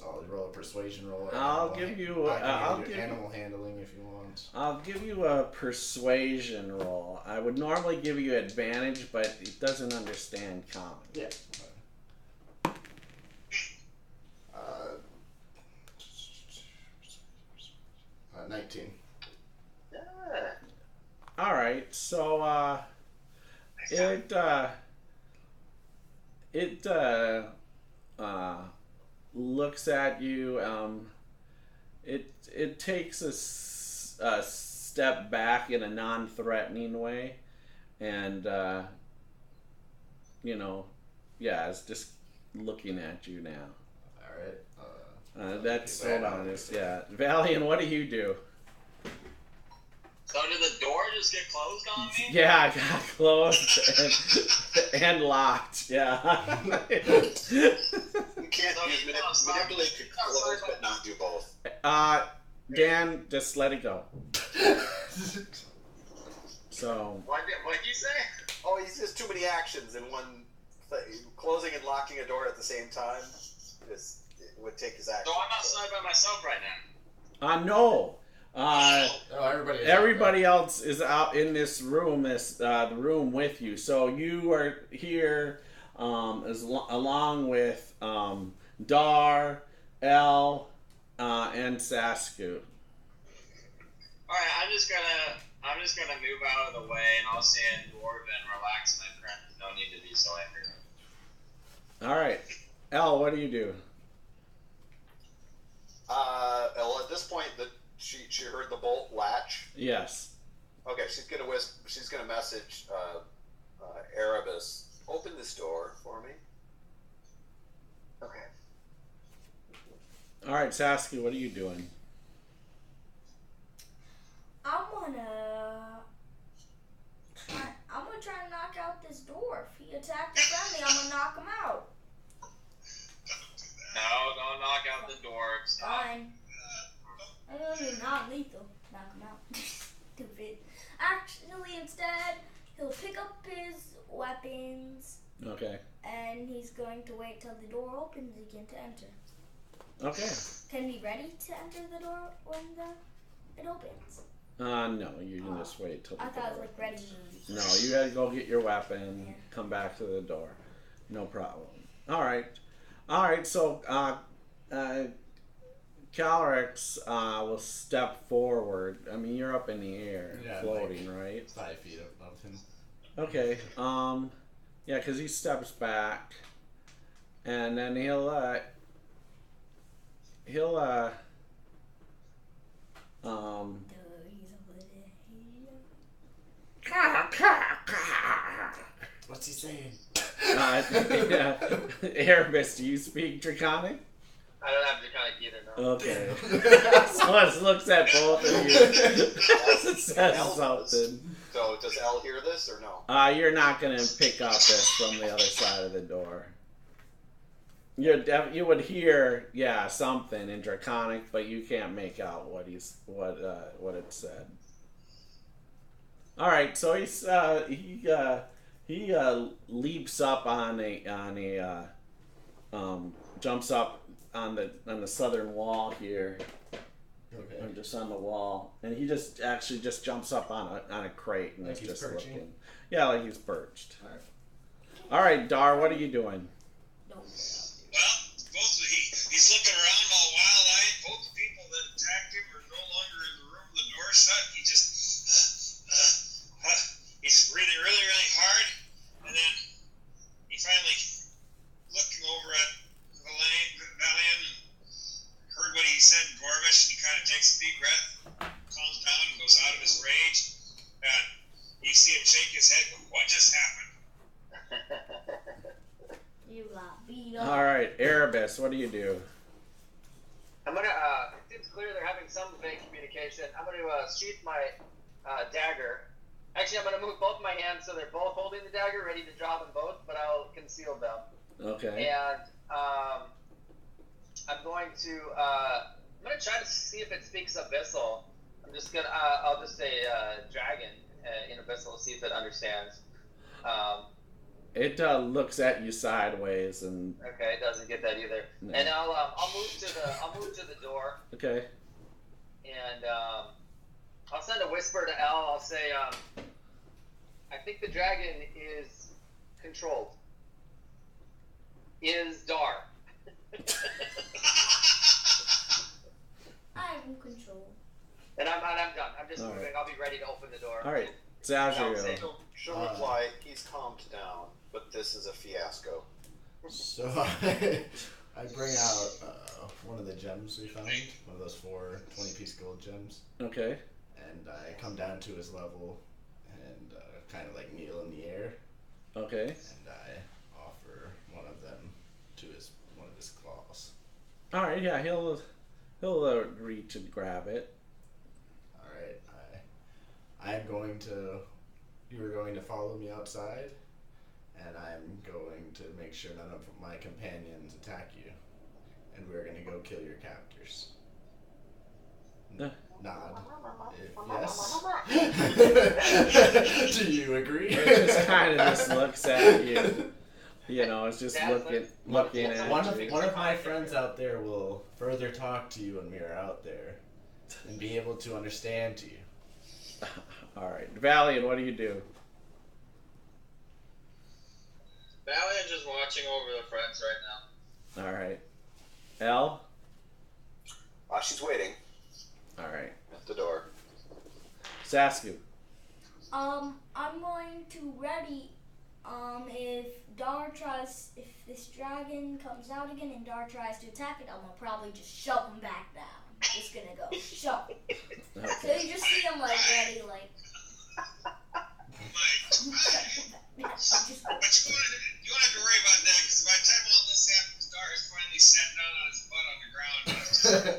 I'll roll a persuasion roll. I'll give you. I'll give animal handling if you want. I'll give you a persuasion roll. I would normally give you advantage, but it doesn't understand common. Yeah. 19. All right, so it looks at you. It takes a step back in a non-threatening way, and it's just looking at you now. All right. That's hold on, Valiant. What do you do? So did the door just get closed on me? Yeah, I got closed and locked. Yeah. You can't manipulate to close but not do both. Dan, just let it go. So. What did you say? Oh, he says too many actions in one thing. Closing and locking a door at the same time it would take his action. So I'm outside by myself right now. No. Everybody else is out in this room, the room with you. So you are here along with Dar, El, and Sasku. Alright, I'm just gonna move out of the way and I'll say a dwarf and relax my friend. No need to be so angry. Alright. El, what do you do? El, at this point she heard the bolt latch. Yes. Okay, she's gonna message Erebus, open this door for me. Okay. All right, Saskia, what are you doing? I'm gonna try and knock out this door. If he attacks the friendly, I'm gonna knock him out. No, don't knock out the door. Fine. I mean, not lethal. Knock him out. Stupid. Actually, instead, he'll pick up his weapons. Okay. And he's going to wait till the door opens again to enter. Okay. Can we be ready to enter the door when it opens? No, you can just wait till the I door. thought it was like ready moves. No, you gotta go get your weapon, come back to the door. No problem. Alright, so Calcryx will step forward. I mean, you're up in the air, floating, right? 5 feet above him. Okay, yeah, because he steps back, and then he'll What's he saying? Erebus, do you speak Draconic? I don't have Draconic either, no. Okay. So it looks at both of you. It says something. So does L hear this or no? You're not gonna pick up this from the other side of the door. You would hear, something in Draconic, but you can't make out what it said. All right, so he leaps up on a jumps up on the southern wall here. Okay. Or just on the wall, and he just jumps up on a crate and Like is he's just perching? looking. Yeah, like he's perched. All right, Dar, what are you doing? No. Well, he's looking around all wild-eyed. Both the people that attacked him are no longer in the room. The door's shut. He just he's breathing really, really hard, and then he finally looking over at Valiant and heard what he said in Dwarvish, and he kind of takes a deep breath, calms down, and goes out of his rage. And you see him shake his head. What just happened? You got beat up. All right, Erebus, what do you do? I'm gonna. It seems clear they're having some vague communication. I'm gonna sheath my dagger. Actually, I'm gonna move both my hands so they're both holding the dagger, ready to draw them both, but I'll conceal them. Okay. And I'm going to. I'm gonna try to see if it speaks Abyssal. I'll just say dragon in Abyssal, see if it understands. It looks at you sideways and. Okay, it doesn't get that either. No. And I'll move to the door. Okay. And I'll send a whisper to L. I'll say, I think the dragon is controlled. Is Dar. I'm in control. And I'm done. I'm just All moving. right. I'll be ready to open the door. All right, Zazriel. She'll reply, he's calmed down, but this is a fiasco. So I bring out one of the gems we found, one of ththose 4 20-piece gold gems, Okay. and I come down to his level and kind of like kneel in the air, Okay. and I offer one of them to one of his claws. All right. Yeah, he'll reach and grab it. All right, I'm going to. You are going to follow me outside, and I'm going to make sure none of my companions attack you, and we're going to go kill your captors. Nod. Yes. Do you agree? It just kind of just looks at you. You know, it's just looking at One you. of my friends out there will further talk to you when we are out there, and be able to understand you. All right, Valiant, what do you do? Valiant just watching over the friends right now. All right, L. She's waiting All right, at the door. Saskia. I'm going to ready. If this dragon comes out again and Dar tries to attack it, I'm gonna probably just shove him back down. Just gonna go shove him. So Okay. you just see him like ready, like. But you don't have to worry about that, because by the time all this happens, Dar has finally sat down on his butt on the ground.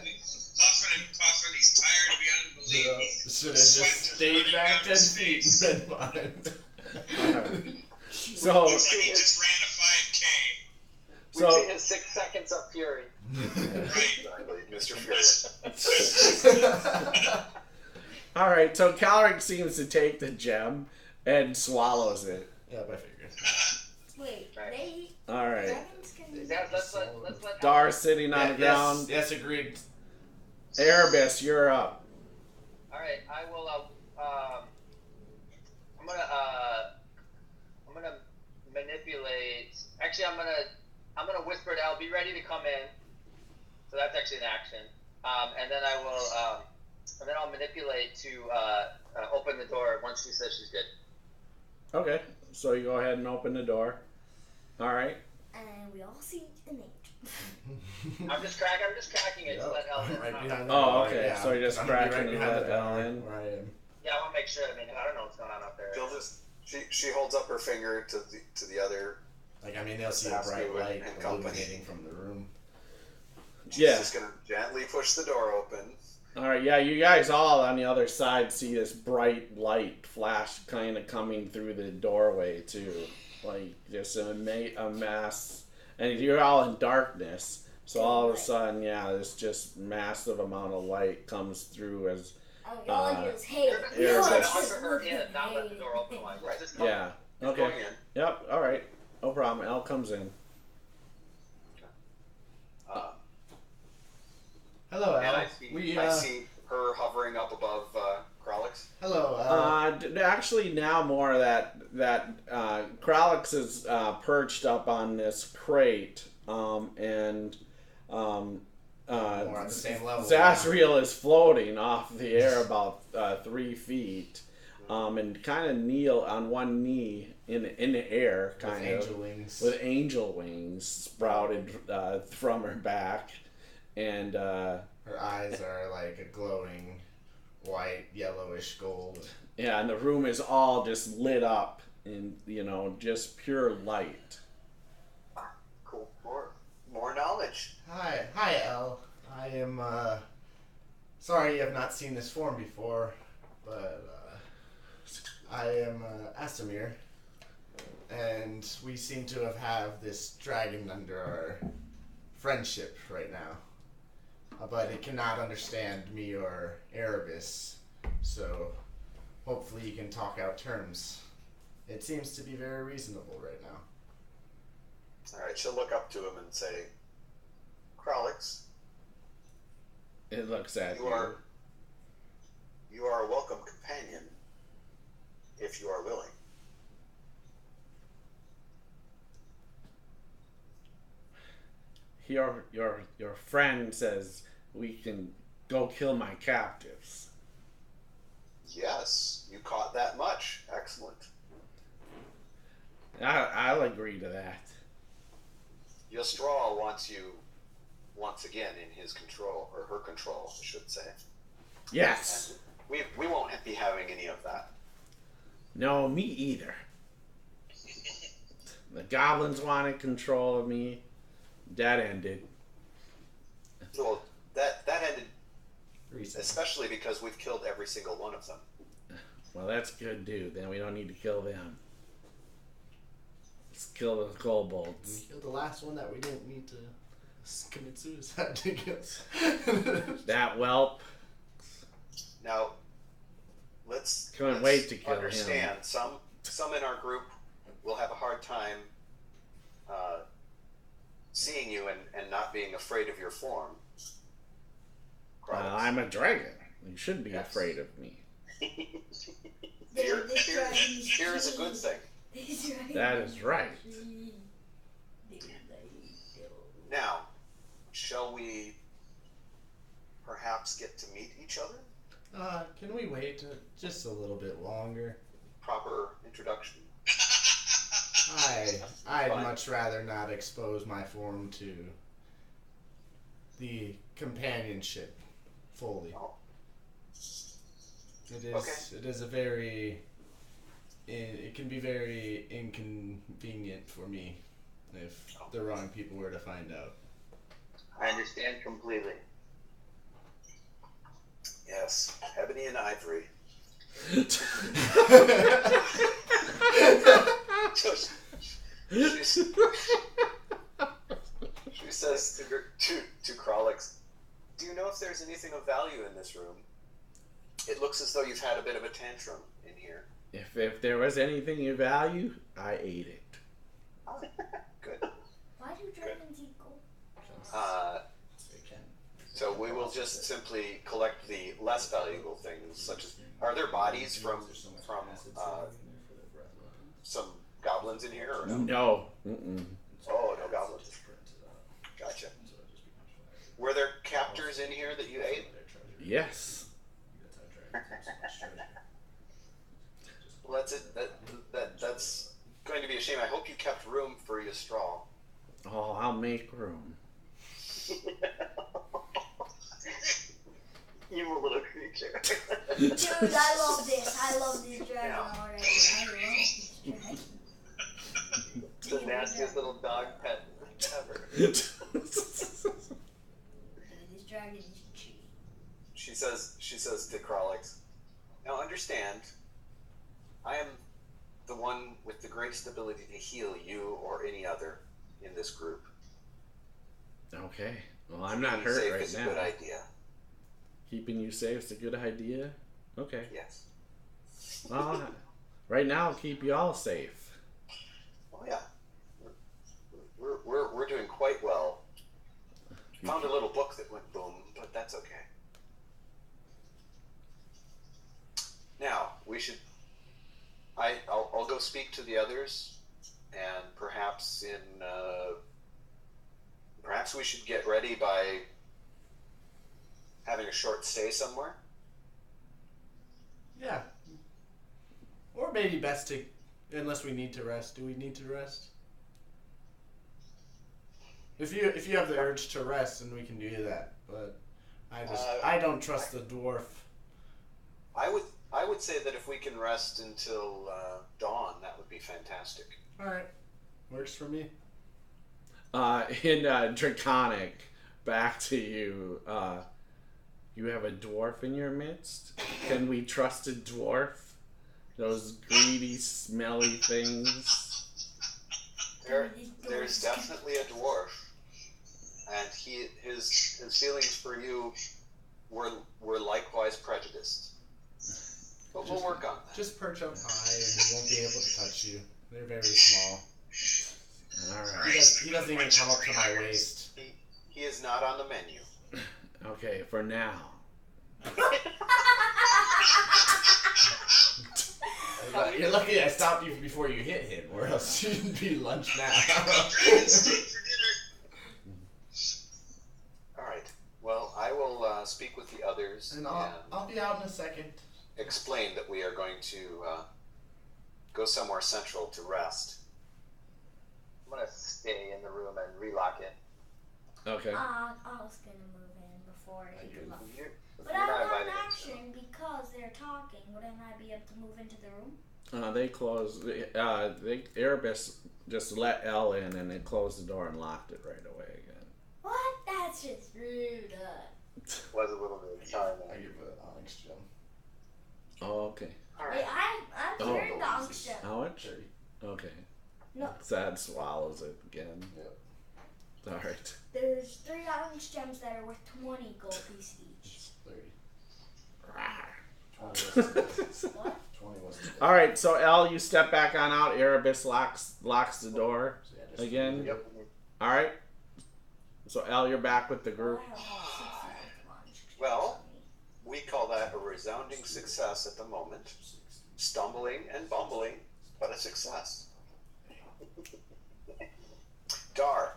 He's just huffing and puffing. He's tired beyond belief. Should have just stayed back 10 feet and been fine. So, Looks like he just ran a 5K. We've seen his 6 seconds of fury. Right. Exactly, Mr. Furious. all right. So Calcryx seems to take the gem and swallows it. Yeah, I figured. Wait, Right. they All right. dragons can. Let's let Dar sitting on the ground. Yes, agreed. Erebus, you're up. All right, I will. I'm gonna manipulate. Actually, I'm gonna whisper to Al, be ready to come in. So that's actually an action. And then I will. And then I'll manipulate to open the door once she says she's good. Okay. So you go ahead and open the door. All right. And we all see an angel. I'm just cracking it to let Al in. Right behind the Oh, door, okay. yeah. So you're just I'm gonna be cracking right to behind let the Al door in? where I am. Yeah, I want to make sure. I mean, I don't know what's going on up there. She'll just she holds up her finger to the other. Like, I mean, they'll see a Saskia bright light and company. illuminating from the room. She's Yeah. just gonna gently push the door open. All right, yeah, you guys all on the other side see this bright light flash kind of coming through the doorway too, like just a mass, and you're all in darkness. So all of a sudden, yeah, this just massive amount of light comes through as All I do is, hey, Here I'm it gonna is. whisper her in and not let the door open. Like, what's this coming? yeah. Going Okay. in. Yep. All right. No problem. Elle comes in. Hello, And Al. I see her hovering up above Calcryx. Hello, Al. Actually, now more that Calcryx is perched up on this crate, and More on the same level. Zasriel is floating off the air about 3 feet, and kind of kneel on one knee in the air, With kind of angel wings. with angel wings sprouted from her back, and Her eyes are like a glowing white, yellowish gold. yeah, and the room is all just lit up in just pure light. Cool. More knowledge. Hi, El. I am sorry you have not seen this form before, but I am Asimir, and we seem to have this dragon under our friendship right now. But it cannot understand me or Erebus, so hopefully you can talk out terms. It seems to be very reasonable right now. All right, she'll look up to him and say, Calcryx, It looks at you are a welcome companion if you are willing. Your friend says we can go kill my captives. Yes, you caught that much. Excellent. I'll agree to that. Yastral wants you once again in his control, or her control, I should say. Yes. And we won't be having any of that. No, me either. The goblins wanted control of me. That ended. Well, that ended Recently. especially because we've killed every single one of them. Well, that's good, dude. Then we don't need to kill them. Let's kill the kobolds. We killed the last one that we didn't need to commit suicide to kill. That whelp. Now, let's Couldn't wait to kill him. understand. Some in our group will have a hard time seeing you and not being afraid of your form. I'm a dragon. You should be Yes. afraid of me. Fear is a good thing. That is right. Now, shall we perhaps get to meet each other? Can we wait just a little bit longer? Proper introduction. I'd Fine. much rather not expose my form to the companionship fully. Oh. It is a very it can be very inconvenient for me if the wrong people were to find out. I understand completely. Yes, ebony and ivory. She says to Calcryx, "Do you know if there's anything of value in this room? It looks as though you've had a bit of a tantrum in here." If there was anything of value, I ate it. Good. Why do dragons eat gold? So we will just simply collect the less valuable things, such as, are there bodies from some goblins in here or no? No. Mm-mm. Oh, no goblins. Gotcha. Were there captors in here that you ate? Yes. Well, that's it. That's going to be a shame. I hope you kept room for Yastral. Oh, I'll make room. Evil little creature. Dude, I love this. I love this dragon Yeah. already. I love this dragon. The nastiest little dog pet ever. She says to Crowlix, now understand, I am the one with the greatest ability to heal you or any other in this group. Okay. Well, I'm not hurt Safe right is now. a good idea. Keeping you safe is a good idea? Okay. Yes. Well, right now I'll keep you all safe. Oh yeah. We're doing quite well. Found a little book that went boom, but that's okay. Now we should. I'll go speak to the others, and perhaps perhaps we should get ready by having a short stay somewhere. Yeah. Or maybe best to, unless we need to rest. Do we need to rest? If you have the urge to rest, then we can do that. But I don't trust the dwarf. I would say that if we can rest until dawn, that would be fantastic. All right, works for me. In Draconic, back to you. You have a dwarf in your midst? Can we trust a dwarf? Those greedy, smelly things. There's definitely a dwarf, and his feelings for you were likewise prejudiced. But we'll work on that. Just perch up high, and he won't be able to touch you. They're very small. All right. He doesn't even come up to my waist. He is not on the menu. Okay, for now. You're lucky I stopped you before you hit him, or else you'd be lunch now. All right. Well, I will speak with the others And I'll be out in a second. explain that we are going to go somewhere central to rest. I'm gonna stay in the room and relock it. Okay. I was gonna move in before you left. But You're I'm not not invited in, so- action because they're talking. Wouldn't I be able to move into the room? They closed. Erebus just let Elle in, and they closed the door and locked it right away again. What? That's just rude. Was a little bit. Sorry, I man. give an onyx gem. Oh, okay. All Wait, right. I'm Oh, carrying the ox gem. How much? 30. Okay. No. Sad swallows it again. Yep. All right. There's 3 ox gems that are worth 20 gold pieces each. 30. All 20 was What? 20 was right. So Elle, you step back on out. Erebus locks the door So yeah, just again. Yep. All right. So Elle, you're back with the group. I have 60 lunch. Well, we call that a resounding success at the moment. Stumbling and bumbling, but a success. Dar,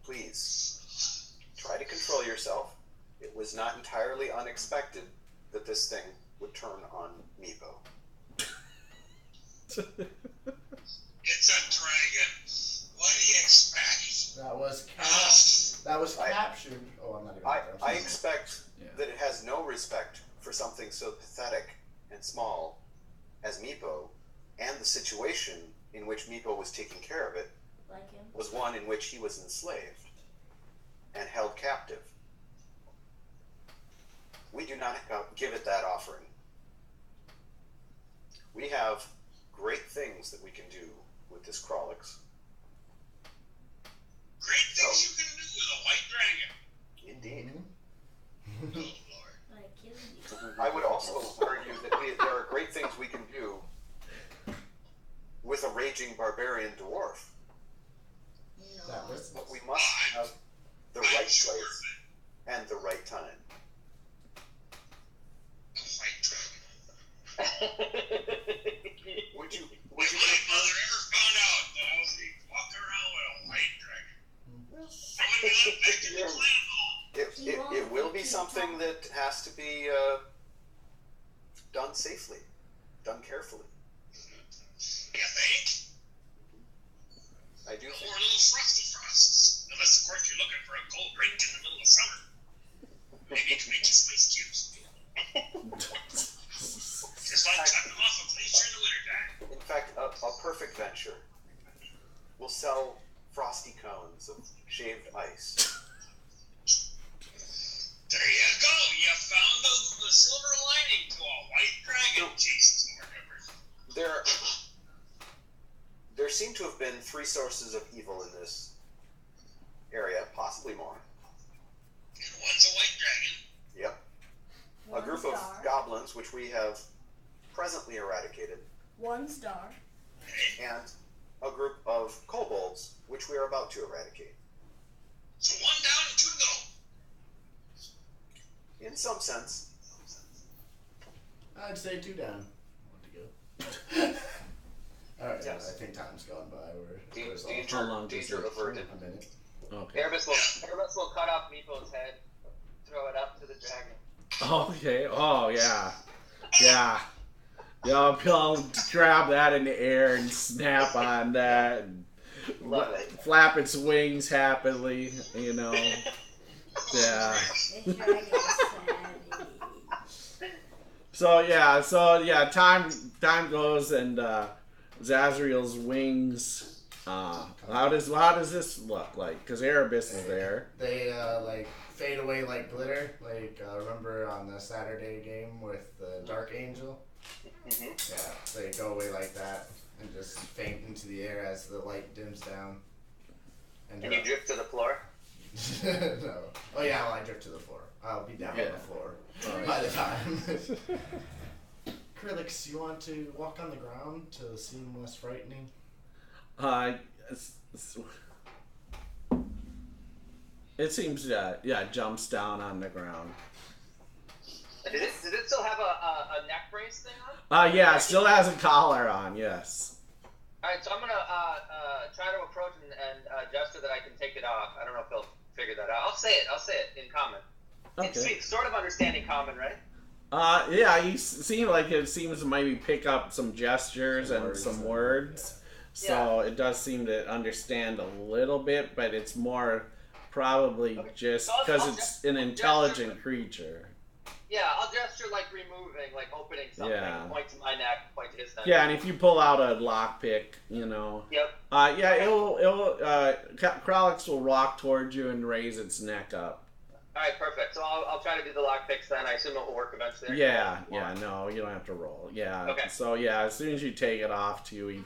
please try to control yourself. It was not entirely unexpected that this thing would turn on Meepo. It's a dragon. What do you expect? that was captured. Oh, I'm not even. I expect Yeah. that it has no respect for something so pathetic and small as Meepo, and the situation in which Meepo was taking care of it Like him. was one in which he was enslaved and held captive. We do not give it that offering. We have great things that we can do with this Crowlix. Great things you can do with a white dragon. Indeed. Oh, Lord. Like you. I would also argue that there are great things we can do with a raging barbarian dwarf. That was But we must have the right place and the right time. A white dragon. Would you If my mother ever found out that I was walking around with a white dragon, I would be left back in the clan hall. it will be something that has to be done safely, done carefully. You think? I do No think. more little frosty frosts. Unless, of course, you're looking for a cold drink in the middle of summer. Maybe to make you spice cubes. Just like cutting them off a glacier in the wintertime. In fact, a perfect venture. We'll sell frosty cones of shaved ice. There you go, you There seem to have been 3 sources of evil in this area, possibly more. And one's a white dragon. Yep. One A group star. of goblins, which we have presently eradicated, 1 star. and a group of kobolds, which we are about to eradicate. So 1 down and 2 to go. In some sense. I'd say 2 down. 1 to go. Alright, Yes. I think time's gone by. We're How long does Danger it averted. a minute. Okay. Erebus will cut off Meepo's head, throw it up to the dragon. Okay. Oh yeah. Yeah. Yeah, I'll grab that in the air and snap on that and Love it. flap its wings happily, you know. Yeah. This dragon is savage. So yeah, time goes and Zazriel's wings. How does this look like? Because Erebus is there. They like fade away like glitter. Like remember on the Saturday game with the Dark Angel? Mm-hmm. Yeah, they go away like that and just faint into the air as the light dims down. And you drift to the floor. No. Oh yeah, well, I drift to the floor. I'll be down on the floor by the time. Calcryx, you want to walk on the ground to seem less frightening? It seems jumps down on the ground. Did it still have a neck brace thing on? Yeah, it still has a collar on. Yes. All right, so I'm gonna try to approach and gesture that I can take it off. I don't know if he'll figure that out. I'll say it in common. It's Okay. sort of understanding common, right? Yeah, you seem like it seems to maybe pick up some gestures and some words. So it does seem to understand a little bit, but it's more probably just So I'll because it's an intelligent creature. Yeah, I'll gesture like removing, like opening something. Yeah. Point to my neck, point to his neck. Yeah, and if you pull out a lockpick, you know. Yep. Calcryx will walk towards you and raise its neck up. All right, perfect. So I'll try to do the lockpicks then. I assume it will work eventually. No, you don't have to roll. Yeah. Okay. So as soon as you take it off to you, he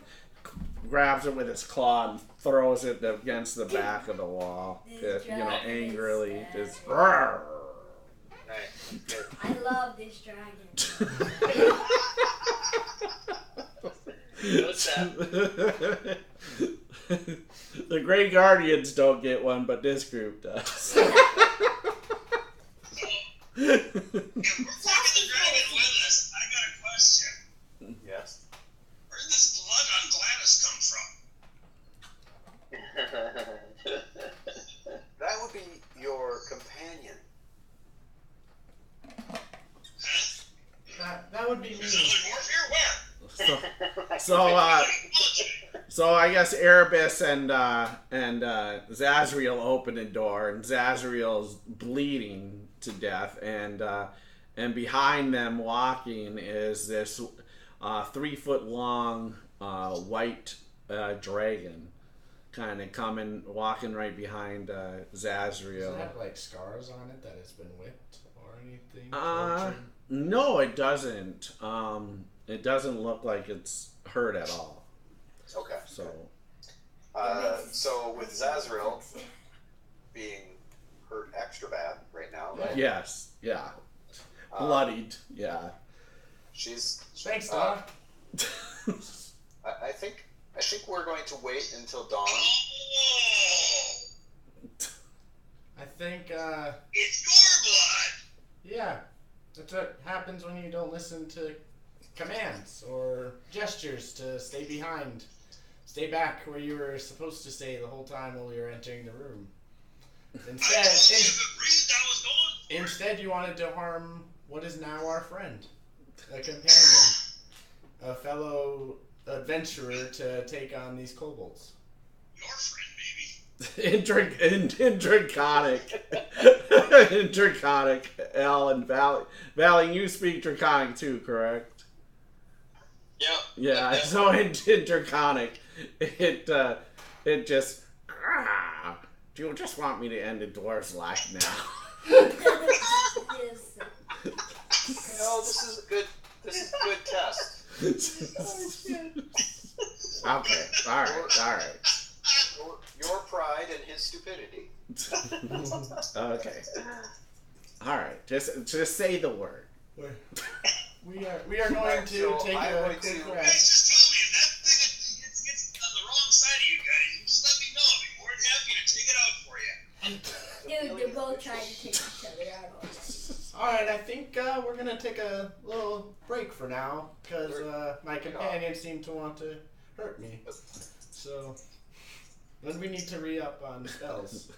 grabs it with his claw and throws it against the back of the wall. This dragon is Angrily, just. savage. Right. Good. I love this dragon. No step. The Grey Guardians don't get one, but this group does. If we're taking the dragon with us, I got a question. Yes. Where did this blood on Gladys come from? That would be your companion. Huh? That would be There's me. another dwarf here? Where? So I guess Erebus and Zazriel open the door, and Zazriel's bleeding to death, and behind them walking is this 3 foot long white dragon, kind of walking right behind Zazriel. Does it have like scars on it that it's been whipped or anything? No, it doesn't. It doesn't look like it's hurt at all. Okay. So. So with Zazriel being hurt extra bad right now, right? Yes. Yeah. Bloodied. Yeah. She's. Thanks, Doc. I think we're going to wait until dawn. Oh, I think, it's your blood. yeah. That's what happens when you don't listen to commands or gestures to stay behind. Stay back where you were supposed to stay the whole time while we were entering the room. I told you Instead, if it breathed, I was going for it. instead you wanted to harm what is now our friend, a companion, a fellow adventurer to take on these kobolds. Your friend, maybe. Draconic. Al and Valley, you speak Draconic too, correct? Yep. Yeah. So in Draconic, it just. Do you just want me to end a dwarf's life now? Yes. No, this is a good test. Okay. All right. Your pride and his stupidity. Okay. All right. Just say the word. We are going to take a quick You guys rest. just tell me if that thing gets on the wrong side of you guys, you just let me know. I'll be more than happy to take it out for you. Dude, they're both trying to take each other out already. Alright, I think we're going to take a little break for now because my companions seem to want to hurt me. So, then we need to re-up on spells.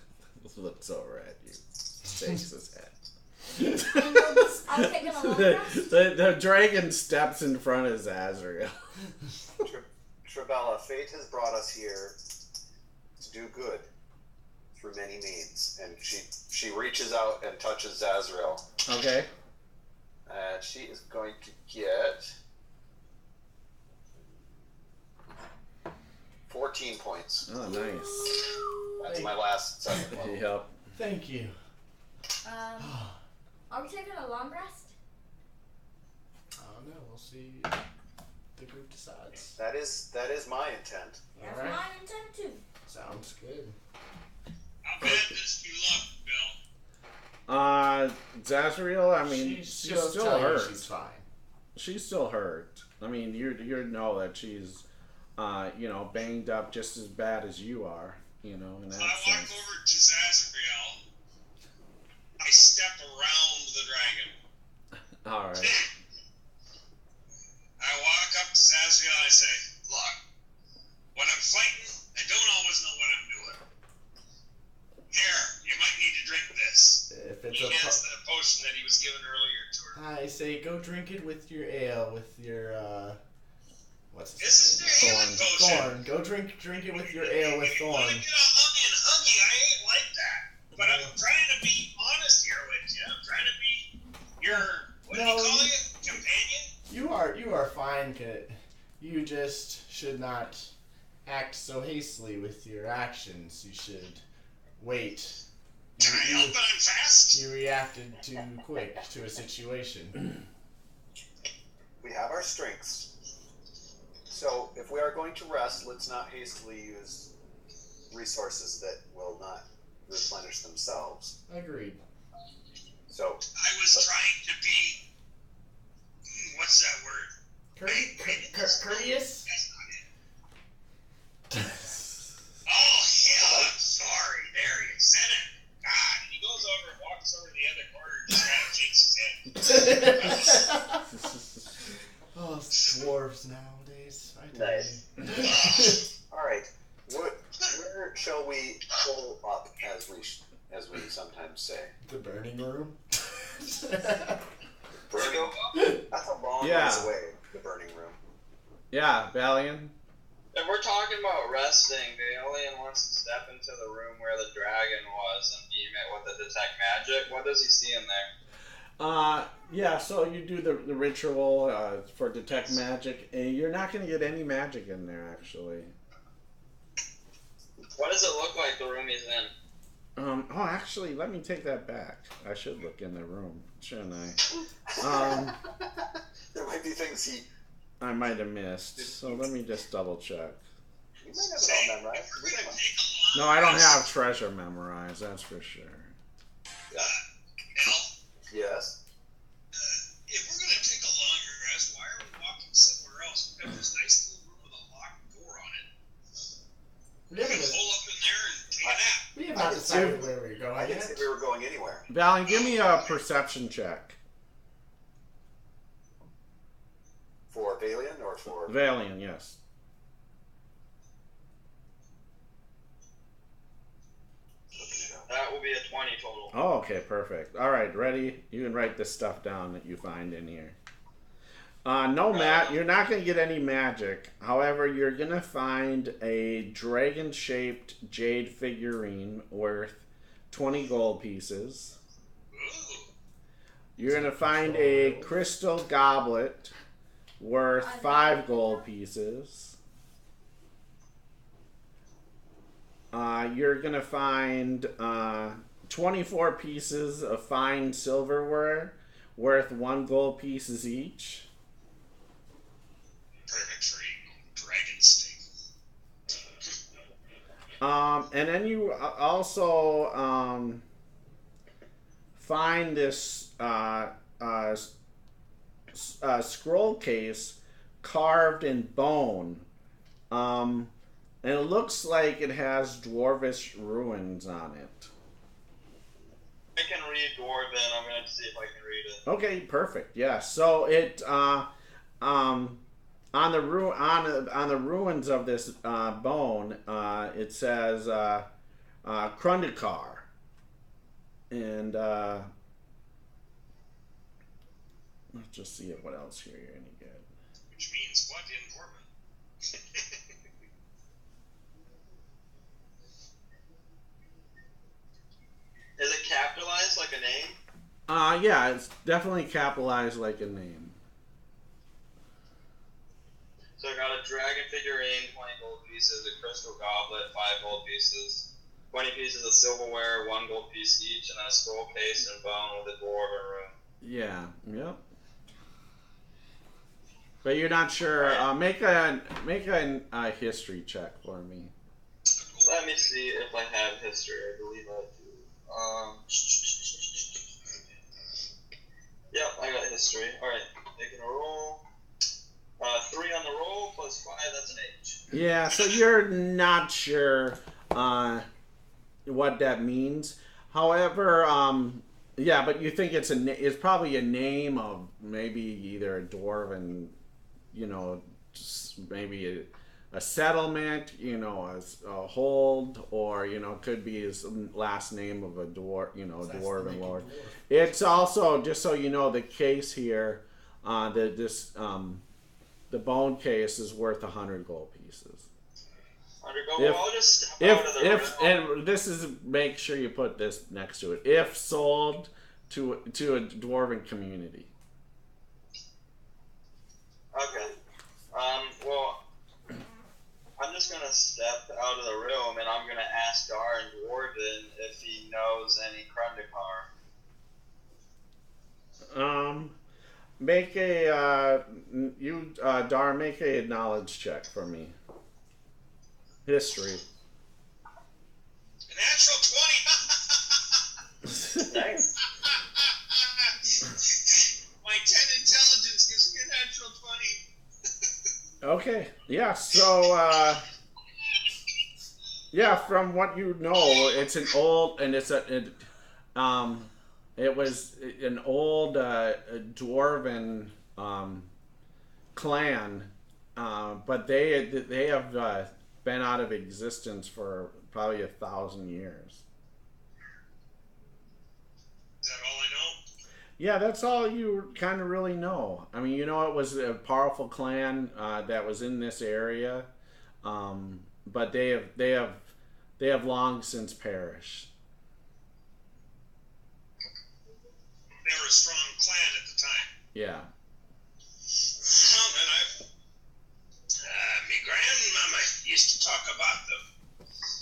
Looks over at you. Shakes his head. I'm taking a long rest. The dragon steps in front of Zazriel. Trabella, fate has brought us here to do good through many means. And she reaches out and touches Zazriel. Okay. And she is going to get 14 points. Oh, nice. That's my last second level. Yep. Thank you. Are we taking a long rest? I don't know. We'll see. The group decides. That is my intent. That's Alright. mine intent too. Sounds good. How bad does you look, Bill? Zazriel, I mean, she's she'll still tell you hurt. She's fine. She's still hurt. I mean, you know that she's, banged up just as bad as you are, in that So I walk sense. over to Zazriel. I step around the dragon. All right. I walk up to Zazriel and I say, look, when I'm fighting, I don't always know what I'm doing. Here, you might need to drink this. If it's He a hands the potion that he was given earlier to her. I say go drink it with your ale, with your what's it? This is the healing potion. Thorn. Go drink it with your ale with If you want thorn. to get all huggy and huggy, I ain't like that. But I'm trying to be honest here with you. I'm trying to be your, what do you call you? Companion? You are fine, Kit. You just should not act so hastily with your actions. You should wait. Can I help that I'm fast? You reacted too quick to a situation. We have our strengths. So if we are going to rest, let's not hastily use resources that will not replenish themselves. Agreed. So I was trying to be, what's that word? Courteous? That's not it. Oh, hell, I'm sorry. There, you said it. God, and he goes over and walks over to the other corner and just kind of shakes his head. Oh, dwarves nowadays. I tell Nice. you. all right, where shall we pull up, as we sometimes say? The burning room. Burning. That's a long Yeah. ways away. The burning room. Yeah, Valian. If we're talking about resting, the alien wants to step into the room where the dragon was and beam it with the detect magic. What does he see in there? Yeah, so you do the ritual for detect magic, and you're not going to get any magic in there, actually. What does it look like, the room he's in? Actually, let me take that back. I should look in the room, shouldn't I? There might be things I might have missed, so let me just double check. we might have it all memorized. We're going to take a long No, I don't rest. have treasure memorized, that's for sure. Mel, Yes. if we're going to take a longer rest, why are we walking somewhere else? We've got this nice little room with a locked door on it. We We're going to haven't, hole up in there and take a nap. we have not decided where we're going I didn't yet. think we were going anywhere. Valian, give me a perception check. For Valian or for... Valian, yes. Looking it up. That will be a 20 total. Oh, okay, perfect. All right, ready? You can write this stuff down that you find in here. No, Matt, you're not going to get any magic. However, you're going to find a dragon-shaped jade figurine worth 20 gold pieces. Ooh. You're going to find a crystal goblet worth 5 gold pieces. You're going to find 24 pieces of fine silverware worth 1 gold pieces each. And then you also find this scroll case carved in bone. And it looks like it has dwarvish ruins on it. I can read Dwarven. I'm going to see if I can read it. Okay, perfect. Yeah. So it on the ruins of this bone, it says Krundikar, and let's just see what else here you're any good. Which means what in Dwarven? Is it capitalized like a name? Yeah, it's definitely capitalized like a name. So I got a dragon figurine, 20 gold pieces, a crystal goblet, 5 gold pieces, 20 pieces of silverware, 1 gold piece each, and then a scroll case and bone with a dwarven room. Yeah. Yep. But you're not sure. Make a history check for me. Let me see if I have history. I believe I do. Yep, I got history. Alright, making a roll. 3 on the roll plus 5, that's an H. Yeah, so you're not sure what that means. However, yeah, but you think it's probably a name of maybe either a dwarven, maybe a settlement, a hold, or could be his last name of a dwarven lord. It's also, just so you know, the case here, the bone case is worth 100 gold pieces. 100 gold. Well, I'll just step out of the room. And this is, make sure you put this next to it. If sold to a dwarven community. Okay. Well, I'm just gonna step out of the room and I'm gonna ask Dar and Dwarven if he knows any Krundikar. Make a Dar, make a knowledge check for me. History. A natural 20. Nice. My 10 intelligence gives me a natural 20. Okay. Yeah. So, yeah, from what you know, it's an old, and it was an old dwarven clan, but they have been out of existence for probably 1,000 years. Is that all I know? Yeah, that's all you kind of really know. I mean, it was a powerful clan that was in this area, but they have long since perished. They were a strong clan at the time. Yeah. Well, then my grandmama used to talk about them.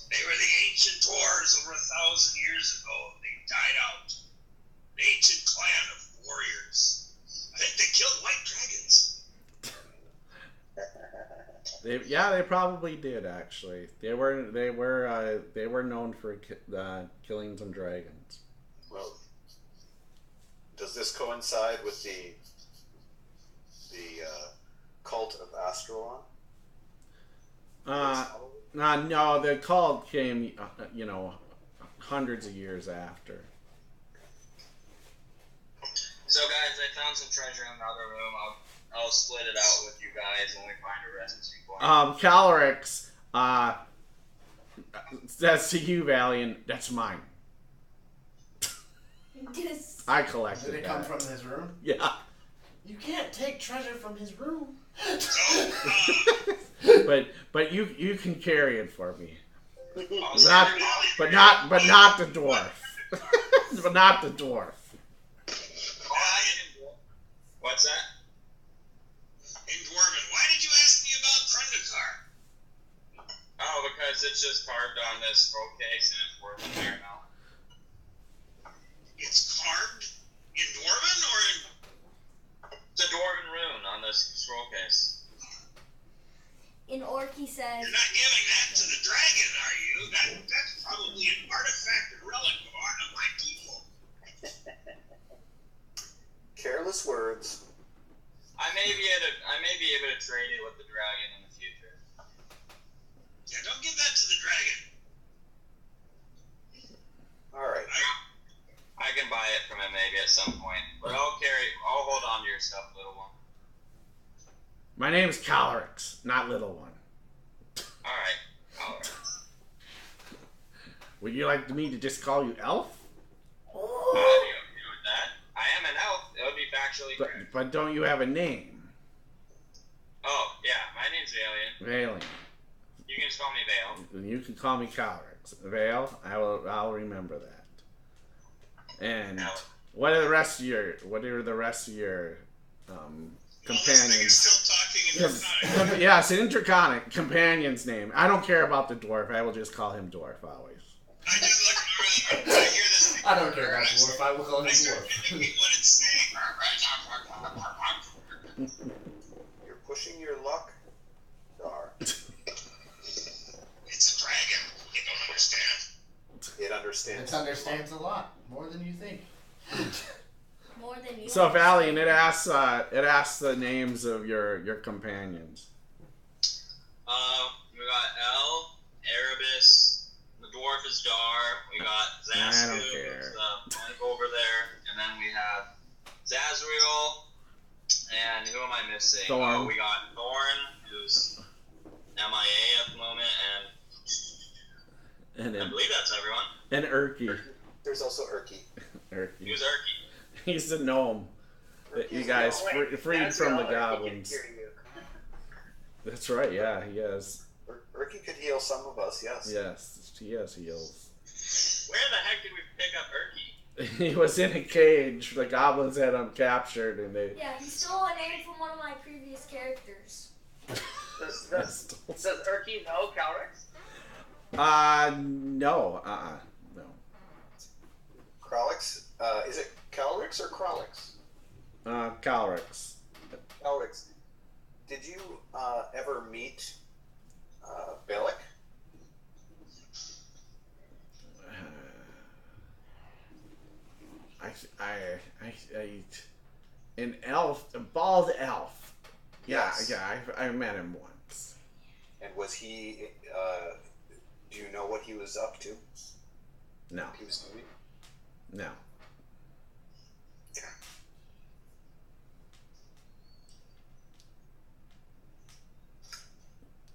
They were the ancient dwarves over 1,000 years ago. They died out. An ancient clan of warriors. I think they killed white dragons. They probably did actually. They were known for killing some dragons. Well, does this coincide with the cult of Astralon? No, the cult came, hundreds of years after. So, guys, I found some treasure in another room. I'll split it out with you guys when we find a recipe for it. Calcryx, says to you, Valiant, that's mine. I collected Did it come from his room? Yeah. You can't take treasure from his room. But you can carry it for me. But not the dwarf. But not the dwarf. What's that? In Dwarven, why did you ask me about Krundikar? Oh, because it's just carved on this scroll case and it's worth a fair amount. It's carved in Dwarven or in... It's a dwarven rune on this scroll case. In Orc, he says... You're not giving that to the dragon, are you? That's artifact and relic of my people. Careless words. I may be able to trade it with the dragon in the future. Yeah, don't give that to the dragon. All right. I can buy it from him maybe at some point, but I'll hold on to your stuff, little one. My name's Calcryx, not Little One. Alright. Would you like me to just call you Elf? You with that? I am an elf. It would be factually correct. But don't you have a name? Oh, yeah. My name's Alien. Valen. You can just call me Vale. You can call me Calcryx. Vale, I'll remember that. And what are the rest of your Well, this thing is companions? still talking in Draconic. Yeah, it's an interconic companion's name. I don't care about the dwarf. I will just call him dwarf always. I just look around. I hear this thing. I don't care about dwarf. I will call him I start dwarf. mimicking what it's saying. You're pushing your luck, Dar. It's a dragon. You don't understand. It understands. It understands a lot more than you think. More than you. So Valiant, it asks the names of your companions. We got El, Erebus, the dwarf is Dar, we got Zasku, I don't care. who's the monk over there, and then we have Zazriel, and who am I missing? Thorn. Oh, we got Thorn, who's MIA at the moment, and I believe that's everyone. And Urky. There's also Urky. Urky. Who's Urky? He's the gnome that you guys freed from the goblins. That's right. Yeah, he is. Urky could heal some of us. Yes. Yes, he has heals. Where the heck did we pick up Urky? He was in a cage. The goblins had him captured, and they. Yeah, he stole a name from one of my previous characters. Does Urky know Calcryx? No. No. Kralix. Is it Calcryx or Kralix? Calcryx. Calcryx. Did you ever meet Bellic? An elf, a bald elf. Yeah, Yes. yeah, I met him once. And was he? Do you know what he was up to? No, He was doing. no. Okay.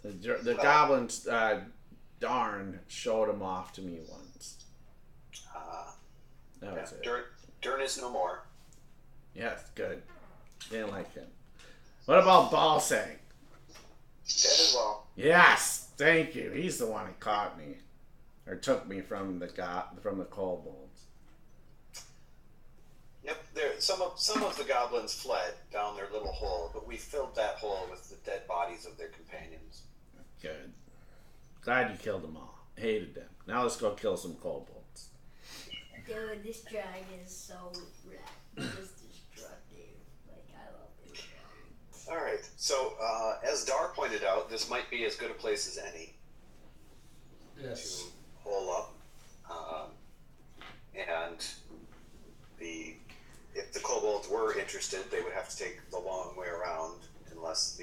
The goblins, Darn, showed him off to me once. That was it. Dern is no more. Yes, good. Didn't like him. What about Balsang? Dead as well. Yes, thank you. He's the one who caught me, or took me from the kobolds. Yep. Some of the goblins fled down their little hole, but we filled that hole with the dead bodies of their companions. Good. Glad you killed them all. Hated them. Now let's go kill some kobolds. Dude, this dragon is so just destructive. Like, I love this dragon. All right. So, as Dar pointed out, this might be as good a place as any Yes. to hole up. And if the kobolds were interested, they would have to take the long way around, unless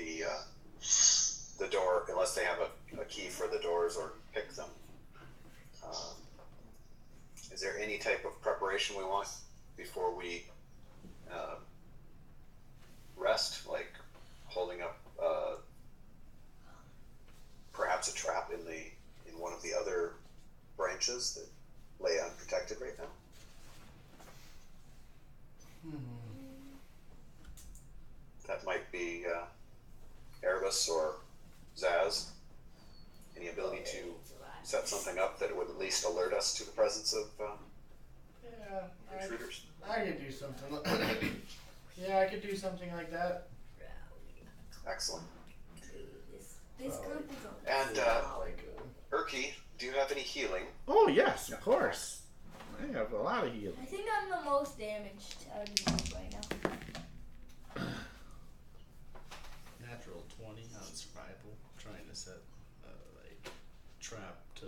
unless they have a key for the doors or pick them. Is there any type of preparation we want before we rest, like holding up perhaps a trap in one of the other branches that lay unprotected right now? That might be Erebus or Zaz. Any ability to set something up that would at least alert us to the presence of intruders? I could do something. Yeah, I could do something like that. Excellent. This group is a And Like, Urky, do you have any healing? Oh yes, of course. I have a lot of healing. I think I'm the most damaged out of the group right now. natural 20 on survival. Trying to set like trap to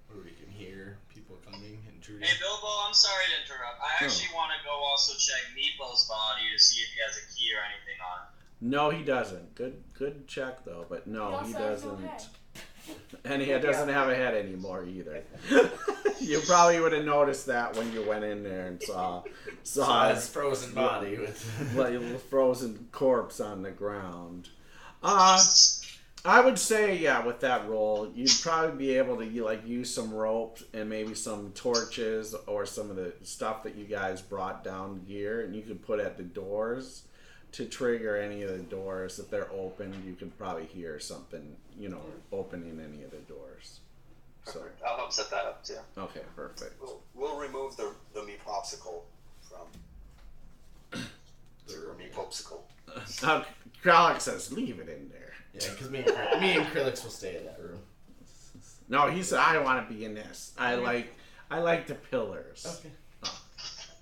where we can hear people people coming, intruding. Hey, Bilbo, I'm sorry to interrupt. I actually want to go also check Meepo's body to see if he has a key or anything on him. No, he doesn't. Good check though, but no, he also has no doesn't. head. And he doesn't have a head anymore either. You probably would have noticed that when you went in there and saw his frozen body with like a frozen corpse on the ground. I would say, yeah, with that roll, you'd probably be able to like use some rope and maybe some torches or some of the stuff that you guys brought down gear, and you could put at the doors to trigger any of the doors. If they're open, you could probably hear something, opening any of the doors. So I'll help set that up too. okay, perfect. We'll remove the meat popsicle from the meat popsicle. Calcryx says, leave it in there. Yeah, because me and Krillix will stay in that room. No, he said, I want to be in this. I like the pillars. Okay.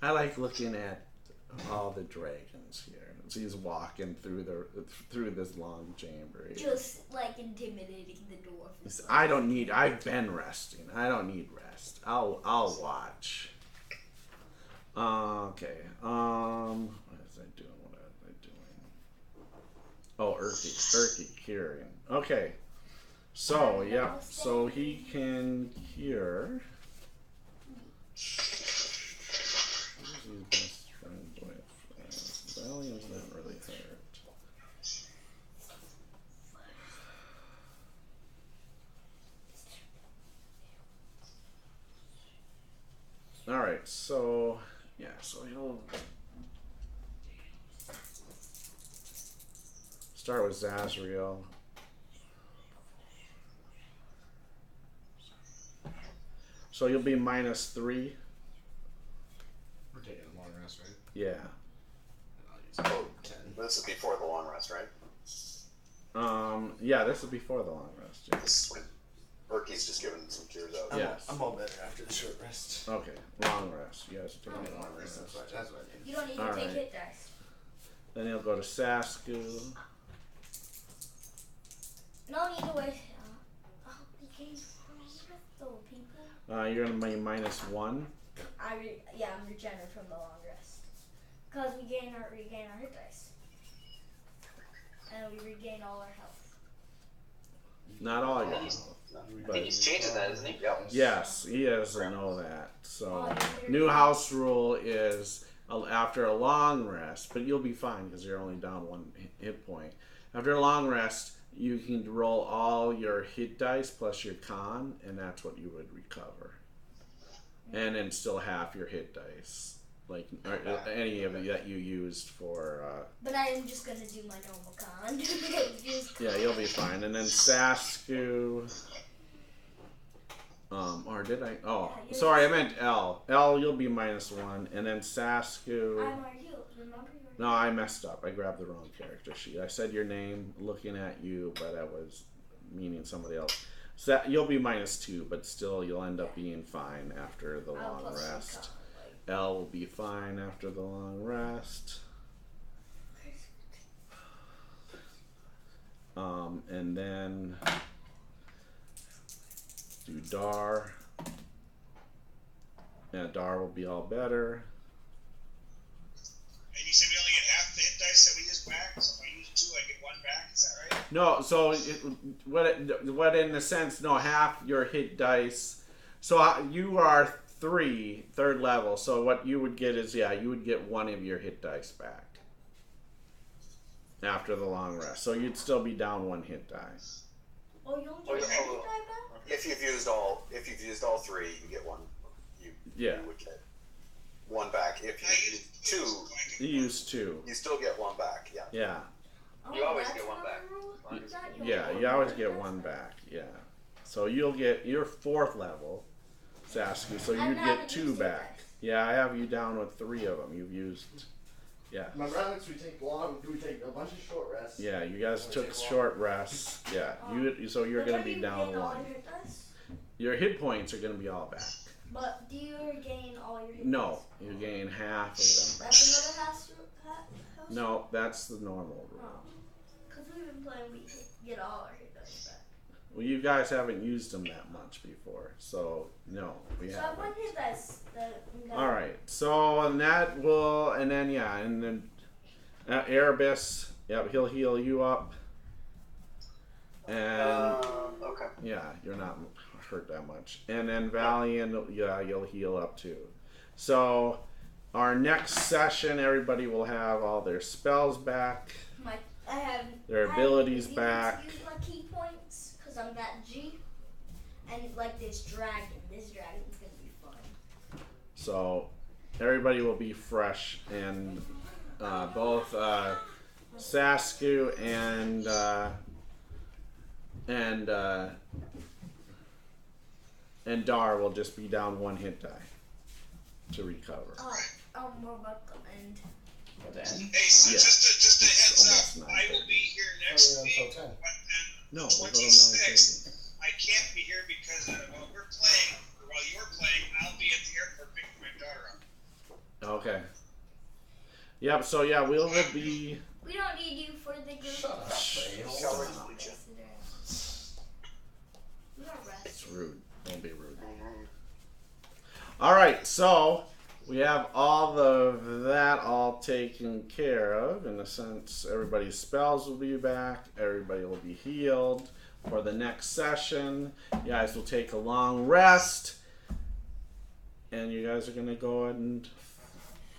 I like looking at all the dragons here. So he's walking through this long chamber here. Just like intimidating the dwarf. He said, I've been resting. I don't need rest. I'll watch. Okay. What is I doing? What am I doing? Oh, Erky hearing. Okay. So, yep. So he can hear. Who's his best friend with? Valiant's not really hurt. Alright, so yeah, so he'll start with Zazriel. So you'll be -3. We're taking a long rest, right? Yeah. And I'll use 10. This is before the long rest, right? Yeah, this is before the long rest. Yeah. This is when Berkey's just giving some tears out. Yes. I'm all better after the short rest. Okay, long rest. Yes, take a Long long rest. rest. That's what I need. You don't need to Alright. take hit dice. Then he'll go to Sasku. No need to waste. We gained though, people. You're gonna be -1. I'm regenerated from the long rest. Because we regain our hit dice. And we regain all our health. Not all your He's- health. I But think he's changing that, isn't he? Yep. yes, he doesn't know that. So Oh, new house rule is after a long rest, but you'll be fine because you're only down 1 hit point. After a long rest, you can roll all your hit dice plus your con, and that's what you would recover. And then still half your hit dice, like or any of it that you used for. But I am just gonna do my normal con. Yeah, you'll be fine. And then Sasku. Or did I? Oh, Yeah, sorry, I meant L. L, you'll be -1, and then Sasku. I'm our heal. Remember your No, I messed up. I grabbed the wrong character sheet. I said your name, looking at you, but I was meaning somebody else. So you'll be -2, but still, you'll end up being fine after the I'll long plus some rest. con, like- L will be fine after the long rest. And then do Dar. Yeah, Dar will be all better. And you said we only get half the hit dice that we use back, so if I use 2, I get 1 back. Is that right? No, so what in a sense, no, half your hit dice. So you are 3, third level. So what you would get is, you would get 1 of your hit dice back after the long rest. So you'd still be down 1 hit dice. Oh, you don't Oh, get yeah, any oh, die back? If you've used all 3, you get 1. Yeah. You would get 1 back. If you use 2, You use 2. you still get 1 back. Yeah. Yeah. Oh, You always that's get one another back. rule? As long as That you- Yeah, you always get 1 back. Yeah. So you'll get your 4th level, Sasku. So I you'd haven't get 2 used it back. Yeah, I have you down with 3 of them. You've used. Yeah. My brothers, we take a bunch of short rests. Yeah, you guys took short rests. Yeah, so you're But gonna don't be you down regain all 1. your hit dice? Your hit points are gonna be all back. But do you regain all your hit No, dice? you gain half of them back. That's another house. No, that's the normal rule. Because we've been playing, we get all our hit dice back. Well, you guys haven't used them that much before, so no, we So I haven't. want his All right. So and that will, and then Erebus. Yep, he'll heal you up. And Okay. yeah, you're not hurt that much. And then Valiant, yeah, you'll heal up too. So our next session, everybody will have all their spells back, I have their abilities I back. use my key points because I'm that G. And like this dragon. This dragon's gonna be fun. So everybody will be fresh, and both Sasku and Dar will just be down 1 hit die to recover. More about the end. At the end? Hey, so Yeah. just a It's heads up. almost I will 9:30. be here next Oh, week, yeah, until 10. but then No, the we'll go to 26th, I can't be here because while we're playing, or while you're playing, I'll be at the airport picking my daughter up. Okay. Yep. So yeah, we'll be. We don't need you for the group. Shut up, Ray. Calcryx will lead you. We don't rest. It's rude. Don't be rude. All right. So we have all of that all taken care of. In a sense, everybody's spells will be back. Everybody will be healed for the next session. You guys will take a long rest, and you guys are gonna go and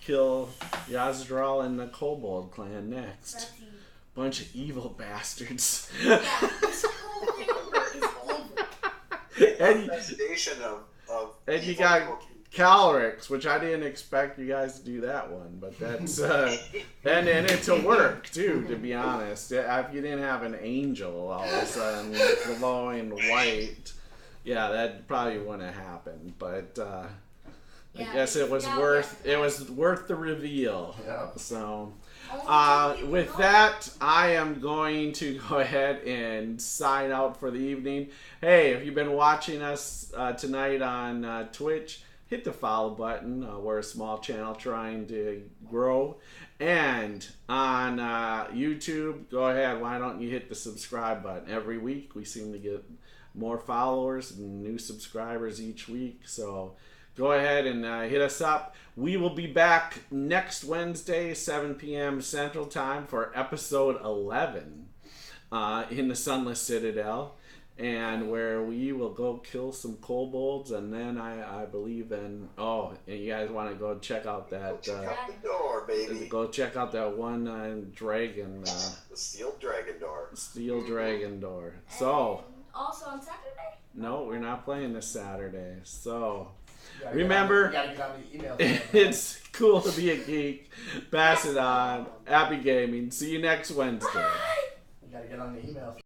kill Yazdral and the Kobold clan next. That's you. Bunch of evil bastards. Yeah, this whole thing is evil. and, Infestation of and you evil got people. Calcryx, which I didn't expect you guys to do that one, but that's and it to work too. To be honest, if you didn't have an angel all of a sudden glowing white, yeah, that probably wouldn't have happened. But I Yeah, guess it was now worth that's the reveal. Yeah. So. Only two people With know. that, I am going to go ahead and sign out for the evening. Hey, if you've been watching us tonight on Twitch, hit the follow button. We're a small channel trying to grow. And on YouTube, go ahead. Why don't you hit the subscribe button? Every week, we seem to get more followers and new subscribers each week. So go ahead and hit us up. We will be back next Wednesday, 7 p.m. Central Time for episode 11 in the Sunless Citadel, and where we will go kill some kobolds, and then I believe and you guys want to go check out that Check out the door, baby. go check out that one dragon The steel dragon door. steel dragon door. So And also on Saturday? no, we're not playing this Saturday. So. You gotta Remember, get on, you gotta get on the email. It's cool to be a geek. Pass it on. Happy gaming. See you next Wednesday. You gotta get on the email.